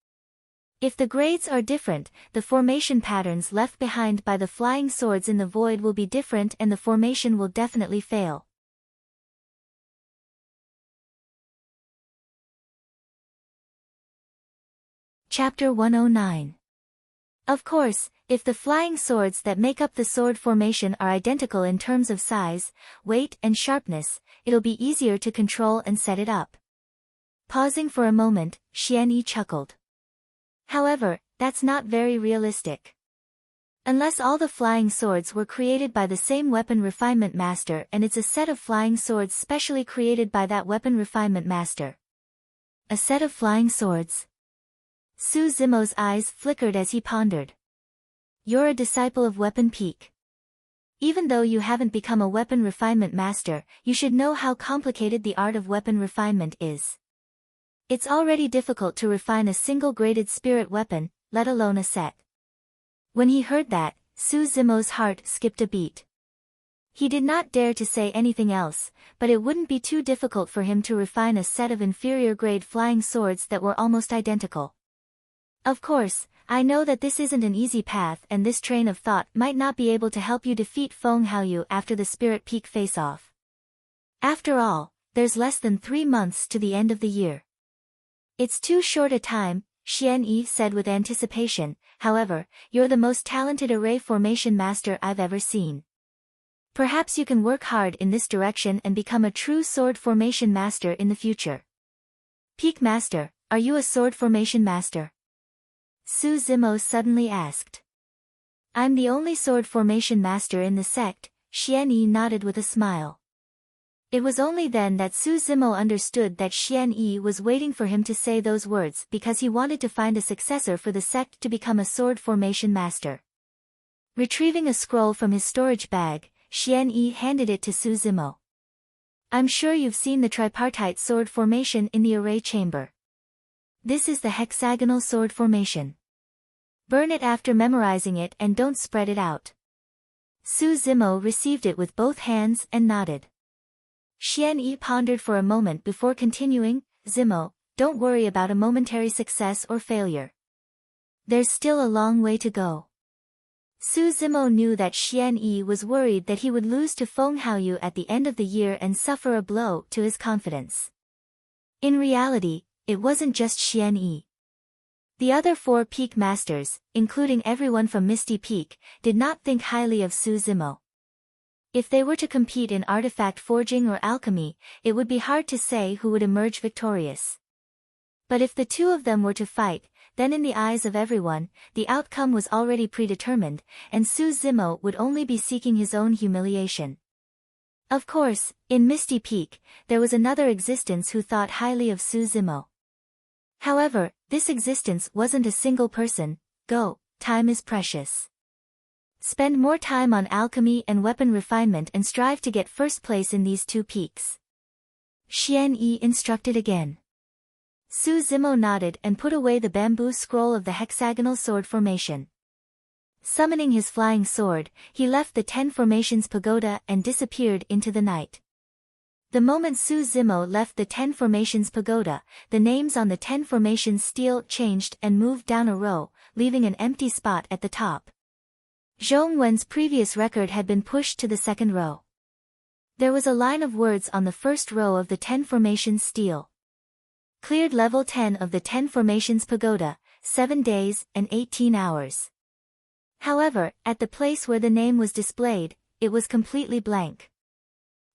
If the grades are different, the formation patterns left behind by the flying swords in the void will be different, and the formation will definitely fail. Chapter 109. Of course, if the flying swords that make up the sword formation are identical in terms of size, weight, and sharpness, it'll be easier to control and set it up. Pausing for a moment, Xian Yi chuckled. However, that's not very realistic. Unless all the flying swords were created by the same weapon refinement master, and it's a set of flying swords specially created by that weapon refinement master. A set of flying swords? Su Zimo's eyes flickered as he pondered. You're a disciple of Weapon Peak. Even though you haven't become a weapon refinement master, you should know how complicated the art of weapon refinement is. It's already difficult to refine a single graded spirit weapon, let alone a set. When he heard that, Su Zimo's heart skipped a beat. He did not dare to say anything else, but it wouldn't be too difficult for him to refine a set of inferior grade flying swords that were almost identical. Of course, I know that this isn't an easy path, and this train of thought might not be able to help you defeat Feng Haoyu after the Spirit Peak face-off. After all, there's less than 3 months to the end of the year. It's too short a time, Xian Yi said with anticipation. However, you're the most talented array formation master I've ever seen. Perhaps you can work hard in this direction and become a true sword formation master in the future. Peak Master, are you a sword formation master? Su Zimo suddenly asked. I'm the only sword formation master in the sect, Xian Yi nodded with a smile. It was only then that Su Zimo understood that Xian Yi was waiting for him to say those words because he wanted to find a successor for the sect to become a sword formation master. Retrieving a scroll from his storage bag, Xian Yi handed it to Su Zimo. I'm sure you've seen the tripartite sword formation in the array chamber. This is the hexagonal sword formation. Burn it after memorizing it and don't spread it out. Su Zimo received it with both hands and nodded. Xian Yi pondered for a moment before continuing, Zimo, don't worry about a momentary success or failure. There's still a long way to go. Su Zimo knew that Xian Yi was worried that he would lose to Feng Haoyu at the end of the year and suffer a blow to his confidence. In reality, it wasn't just Xian Yi. The other 4 Peak Masters, including everyone from Misty Peak, did not think highly of Su Zimo. If they were to compete in artifact forging or alchemy, it would be hard to say who would emerge victorious. But if the 2 of them were to fight, then in the eyes of everyone, the outcome was already predetermined, and Su Zimo would only be seeking his own humiliation. Of course, in Misty Peak, there was another existence who thought highly of Su Zimo. However, this existence wasn't a single person. Go, time is precious. Spend more time on alchemy and weapon refinement and strive to get first place in these 2 peaks. Xian Yi instructed again. Su Zimo nodded and put away the bamboo scroll of the hexagonal sword formation. Summoning his flying sword, he left the 10 Formations Pagoda and disappeared into the night. The moment Su Zimo left the 10 Formations Pagoda, the names on the 10 Formations stele changed and moved down a row, leaving an empty spot at the top. Zhong Wen's previous record had been pushed to the second row. There was a line of words on the first row of the 10 Formations stele. Cleared level 10 of the 10 Formations Pagoda, 7 days and 18 hours. However, at the place where the name was displayed, it was completely blank.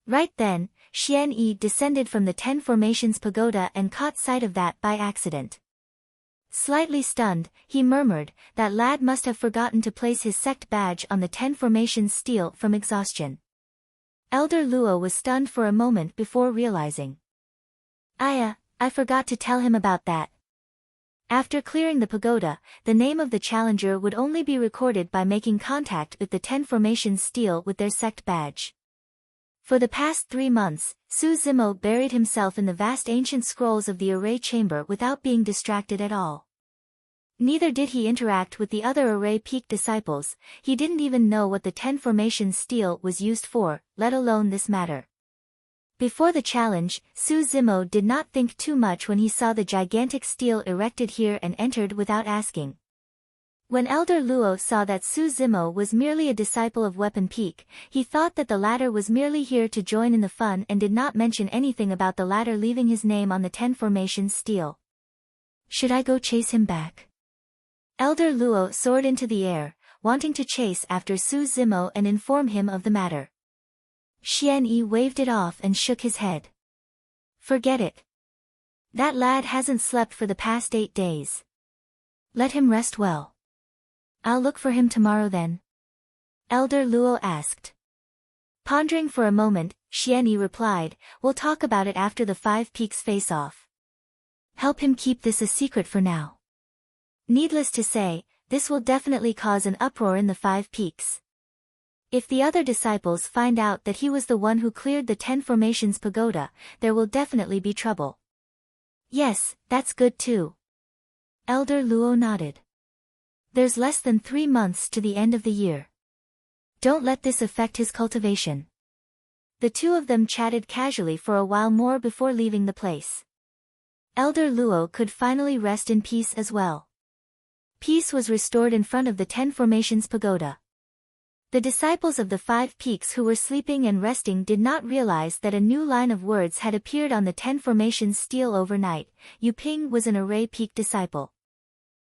Right then, Xian Yi descended from the 10 Formations Pagoda and caught sight of that by accident. Slightly stunned, he murmured, that lad must have forgotten to place his sect badge on the 10 Formations stele from exhaustion. Elder Luo was stunned for a moment before realizing. I forgot to tell him about that. After clearing the pagoda, the name of the challenger would only be recorded by making contact with the 10 Formations stele with their sect badge. For the past 3 months, Su Zimo buried himself in the vast ancient scrolls of the array chamber without being distracted at all. Neither did he interact with the other array peak disciples, he didn't even know what the 10 Formations stele was used for, let alone this matter. Before the challenge, Su Zimo did not think too much when he saw the gigantic stele erected here and entered without asking. When Elder Luo saw that Su Zimo was merely a disciple of Weapon Peak, he thought that the latter was merely here to join in the fun and did not mention anything about the latter leaving his name on the 10 Formations stele. Should I go chase him back? Elder Luo soared into the air, wanting to chase after Su Zimo and inform him of the matter. Xian Yi waved it off and shook his head. Forget it. That lad hasn't slept for the past 8 days. Let him rest well. I'll look for him tomorrow then. Elder Luo asked. Pondering for a moment, Xian Yi replied, we'll talk about it after the 5 peaks face-off. Help him keep this a secret for now. Needless to say, this will definitely cause an uproar in the 5 peaks. If the other disciples find out that he was the one who cleared the 10 Formations Pagoda, there will definitely be trouble. Yes, that's good too. Elder Luo nodded. There's less than 3 months to the end of the year. Don't let this affect his cultivation. The two of them chatted casually for a while more before leaving the place. Elder Luo could finally rest in peace as well. Peace was restored in front of the 10 Formations Pagoda. The disciples of the 5 peaks who were sleeping and resting did not realize that a new line of words had appeared on the 10 Formations stele overnight. Yu Ping was an array peak disciple.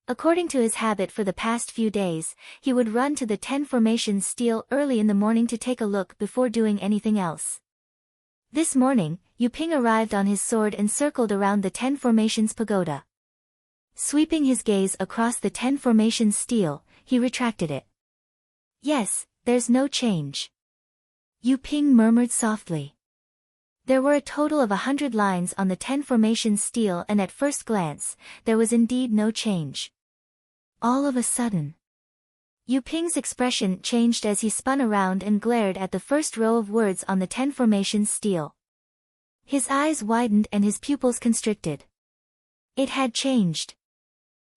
According to his habit for the past few days, he would run to the 10 Formations stele early in the morning to take a look before doing anything else. This morning, Yu Ping arrived on his sword and circled around the 10 Formations Pagoda. Sweeping his gaze across the 10 Formations stele, he retracted it. Yes, there's no change. Yu Ping murmured softly. There were a total of 100 lines on the 10 Formations stele and at first glance, there was indeed no change. All of a sudden, Yu Ping's expression changed as he spun around and glared at the first row of words on the 10 Formations stele. His eyes widened and his pupils constricted. It had changed.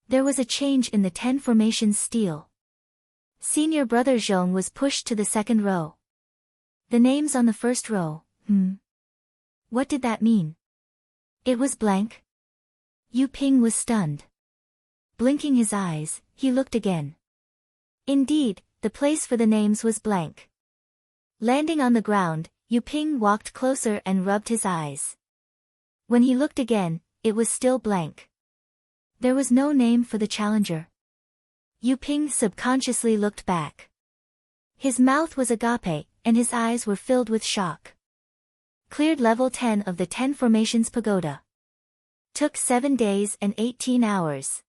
There was a change in the 10 Formations stele. Senior brother Zhong was pushed to the second row. The names on the first row, What did that mean? It was blank. Yu Ping was stunned. Blinking his eyes, he looked again. Indeed, the place for the names was blank. Landing on the ground, Yu Ping walked closer and rubbed his eyes. When he looked again, it was still blank. There was no name for the challenger. Yu Ping subconsciously looked back. His mouth was agape, and his eyes were filled with shock. Cleared level 10 of the 10 Formations Pagoda. Took 7 days and 18 hours.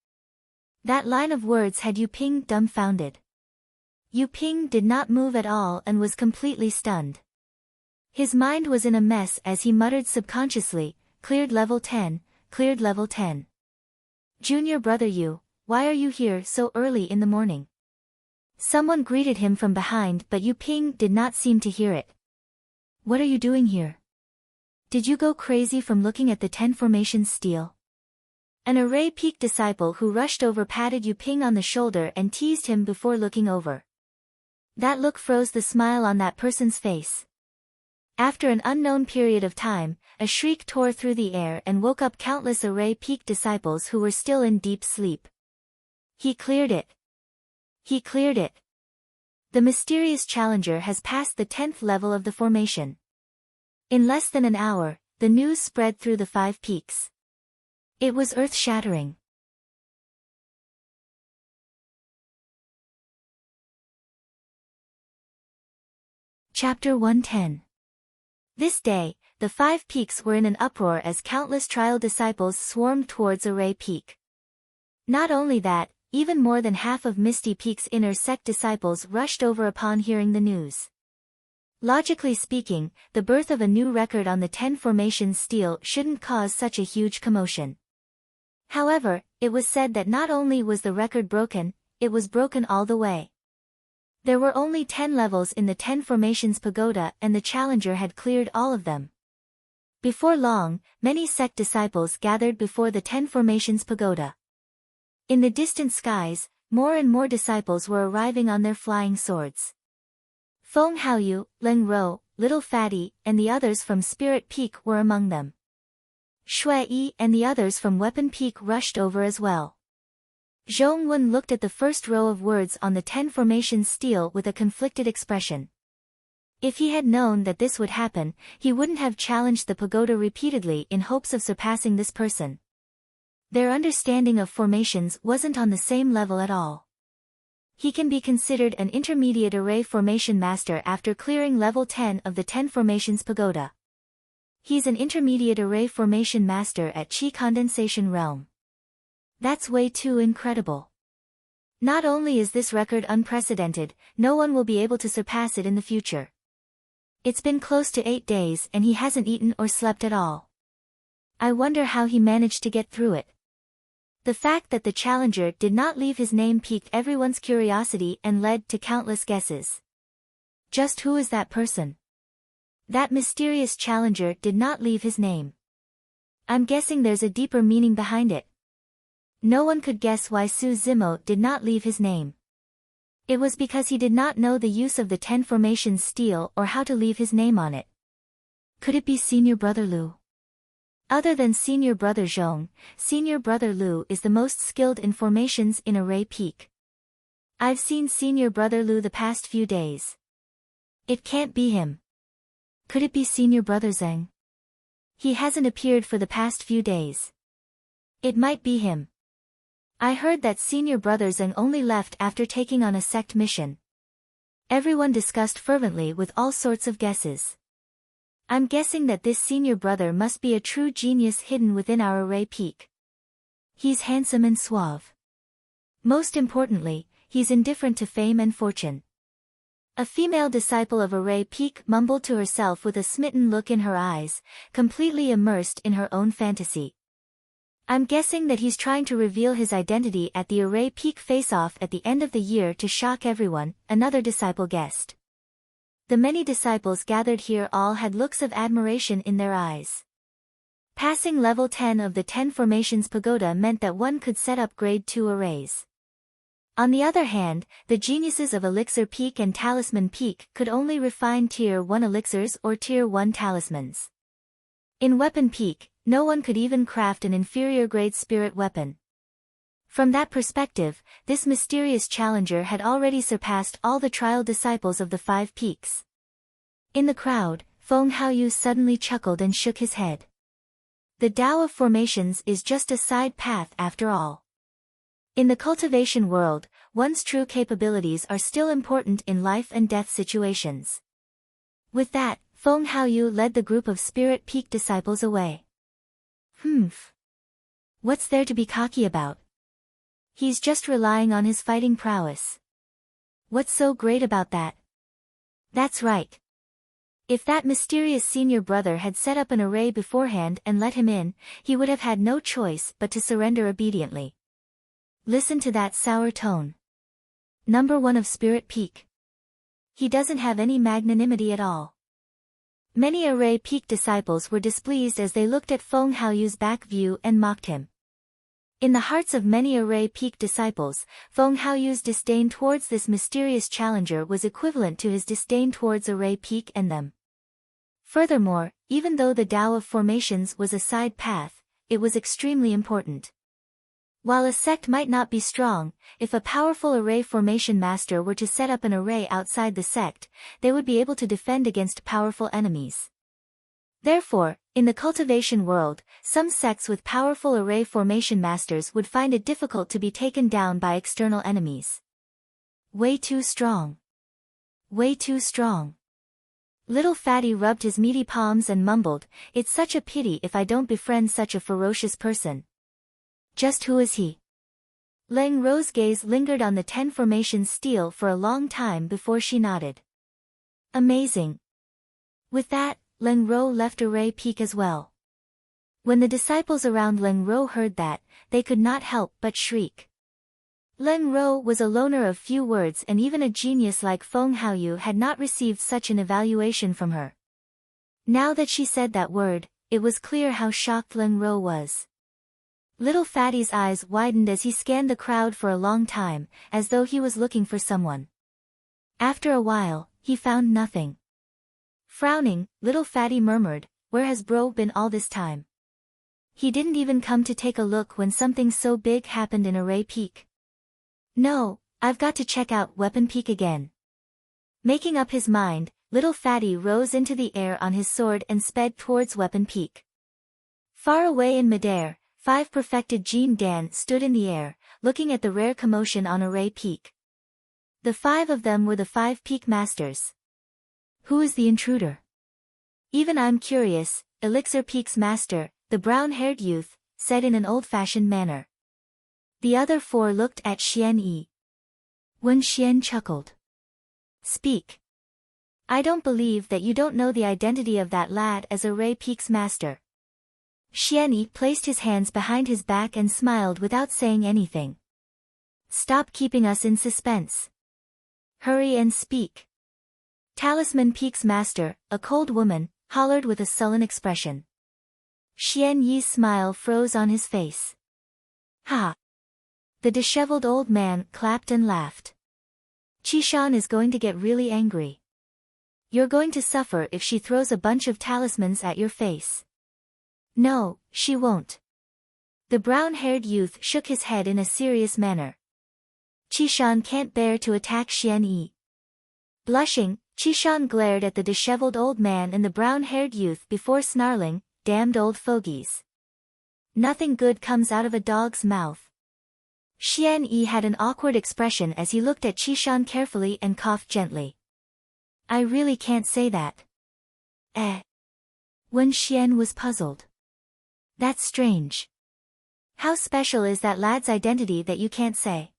That line of words had Yu Ping dumbfounded. Yu Ping did not move at all and was completely stunned. His mind was in a mess as he muttered subconsciously, cleared level 10, cleared level 10. Junior brother Yu, why are you here so early in the morning? Someone greeted him from behind but Yu Ping did not seem to hear it. What are you doing here? Did you go crazy from looking at the 10 Formations stele? An array peak disciple who rushed over patted Yu Ping on the shoulder and teased him before looking over. That look froze the smile on that person's face. After an unknown period of time, a shriek tore through the air and woke up countless array peak disciples who were still in deep sleep. He cleared it. He cleared it. The mysterious challenger has passed the 10th level of the formation. In less than an hour, the news spread through the 5 peaks. It was earth-shattering. Chapter 110. This day, the 5 peaks were in an uproar as countless trial disciples swarmed towards Array Peak. Not only that, even more than half of Misty Peak's inner sect disciples rushed over upon hearing the news. Logically speaking, the birth of a new record on the 10 formations stele shouldn't cause such a huge commotion. However, it was said that not only was the record broken, it was broken all the way. There were only 10 levels in the 10 formations pagoda and the challenger had cleared all of them. Before long, many sect disciples gathered before the 10 formations pagoda. In the distant skies, more and more disciples were arriving on their flying swords. Feng Haoyu, Leng Ro, Little Fatty, and the others from Spirit Peak were among them. Shui Yi and the others from Weapon Peak rushed over as well. Zhong Wen looked at the first row of words on the 10 formations stele with a conflicted expression. If he had known that this would happen, he wouldn't have challenged the pagoda repeatedly in hopes of surpassing this person. Their understanding of formations wasn't on the same level at all. He can be considered an intermediate array formation master after clearing level 10 of the 10 formations pagoda. He's an intermediate array formation master at Qi condensation realm. That's way too incredible. Not only is this record unprecedented, no one will be able to surpass it in the future. It's been close to 8 days and he hasn't eaten or slept at all. I wonder how he managed to get through it. The fact that the challenger did not leave his name piqued everyone's curiosity and led to countless guesses. Just who is that person? That mysterious challenger did not leave his name. I'm guessing there's a deeper meaning behind it. No one could guess why Su Zimo did not leave his name. It was because he did not know the use of the 10 formations stele or how to leave his name on it. Could it be Senior Brother Lu? Other than Senior Brother Zhong, Senior Brother Lu is the most skilled in formations in Array Peak. I've seen Senior Brother Lu the past few days. It can't be him. Could it be Senior Brother Zheng? He hasn't appeared for the past few days. It might be him. I heard that Senior Brother Zheng only left after taking on a sect mission. Everyone discussed fervently with all sorts of guesses. I'm guessing that this senior brother must be a true genius hidden within our Array Peak. He's handsome and suave. Most importantly, he's indifferent to fame and fortune. A female disciple of Array Peak mumbled to herself with a smitten look in her eyes, completely immersed in her own fantasy. I'm guessing that he's trying to reveal his identity at the Array Peak face-off at the end of the year to shock everyone, another disciple guessed. The many disciples gathered here all had looks of admiration in their eyes. Passing level 10 of the 10 formations pagoda meant that one could set up grade 2 arrays. On the other hand, the geniuses of Elixir Peak and Talisman Peak could only refine Tier 1 elixirs or Tier 1 talismans. In Weapon Peak, no one could even craft an inferior grade spirit weapon. From that perspective, this mysterious challenger had already surpassed all the trial disciples of the 5 peaks. In the crowd, Feng Haoyu suddenly chuckled and shook his head. The Tao of formations is just a side path after all. In the cultivation world, one's true capabilities are still important in life and death situations. With that, Feng Haoyu led the group of Spirit Peak disciples away. What's there to be cocky about? He's just relying on his fighting prowess. What's so great about that? That's right. If that mysterious senior brother had set up an array beforehand and let him in, he would have had no choice but to surrender obediently. Listen to that sour tone. Number 1 of Spirit Peak. He doesn't have any magnanimity at all. Many Array Peak disciples were displeased as they looked at Feng Haoyu's back view and mocked him. In the hearts of many array peak disciples, Feng Haoyu's disdain towards this mysterious challenger was equivalent to his disdain towards array peak and them. Furthermore, even though the Tao of formations was a side path, it was extremely important. While a sect might not be strong, if a powerful array formation master were to set up an array outside the sect, they would be able to defend against powerful enemies. Therefore, in the cultivation world, some sects with powerful array formation masters would find it difficult to be taken down by external enemies. Way too strong. Way too strong. Little Fatty rubbed his meaty palms and mumbled, "It's such a pity if I don't befriend such a ferocious person." Just who is he? Leng Ro's gaze lingered on the 10 formation stele for a long time before she nodded. Amazing. With that, Leng Ro left Array Peak as well. When the disciples around Leng Ro heard that, they could not help but shriek. Leng Ro was a loner of few words, and even a genius like Feng Haoyu had not received such an evaluation from her. Now that she said that word, it was clear how shocked Leng Ro was. Little Fatty's eyes widened as he scanned the crowd for a long time, as though he was looking for someone. After a while, he found nothing. Frowning, Little Fatty murmured, "Where has bro been all this time? He didn't even come to take a look when something so big happened in Array Peak." "No, I've got to check out Weapon Peak again." Making up his mind, Little Fatty rose into the air on his sword and sped towards Weapon Peak. Far away in midair, 5 perfected Jin Dan stood in the air, looking at the rare commotion on Array Peak. The 5 of them were the 5 peak masters. Who is the intruder? Even I'm curious, Elixir Peak's master, the brown-haired youth, said in an old-fashioned manner. The other 4 looked at Xian Yi. Wen Xian chuckled. "Speak. I don't believe that you don't know the identity of that lad as Array Peak's master." Xian Yi placed his hands behind his back and smiled without saying anything. "Stop keeping us in suspense. Hurry and speak." Talisman Peak's master, a cold woman, hollered with a sullen expression. Xian Yi's smile froze on his face. "Ha!" The disheveled old man clapped and laughed. "Qishan is going to get really angry. You're going to suffer if she throws a bunch of talismans at your face." "No, she won't." The brown-haired youth shook his head in a serious manner. "Qishan can't bear to attack Xian Yi." Blushing, Qishan glared at the disheveled old man and the brown-haired youth before snarling, "Damned old fogies. Nothing good comes out of a dog's mouth." Xian Yi had an awkward expression as he looked at Qishan carefully and coughed gently. "I really can't say that." Wen Xian was puzzled. "That's strange. How special is that lad's identity that you can't say?"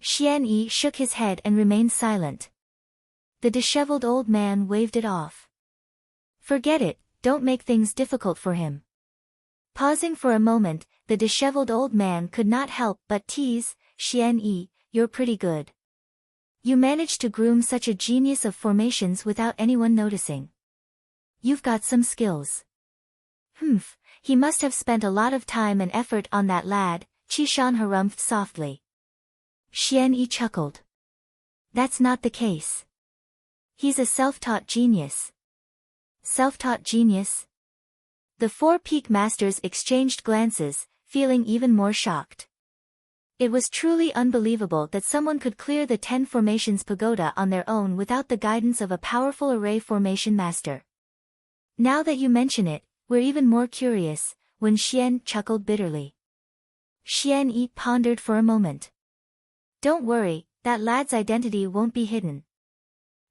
Xian Yi shook his head and remained silent. The disheveled old man waved it off. "Forget it, don't make things difficult for him." Pausing for a moment, the disheveled old man could not help but tease, "Xian Yi, you're pretty good. You managed to groom such a genius of formations without anyone noticing. You've got some skills." "Humph, he must have spent a lot of time and effort on that lad," Qishan harumphed softly. Xian Yi chuckled. "That's not the case. He's a self-taught genius." Self-taught genius? The 4 peak masters exchanged glances, feeling even more shocked. It was truly unbelievable that someone could clear the 10 formations pagoda on their own without the guidance of a powerful array formation master. "Now that you mention it, we're even more curious," Wen Xian chuckled bitterly. Xian Yi pondered for a moment. "Don't worry, that lad's identity won't be hidden.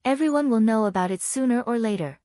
Everyone will know about it sooner or later."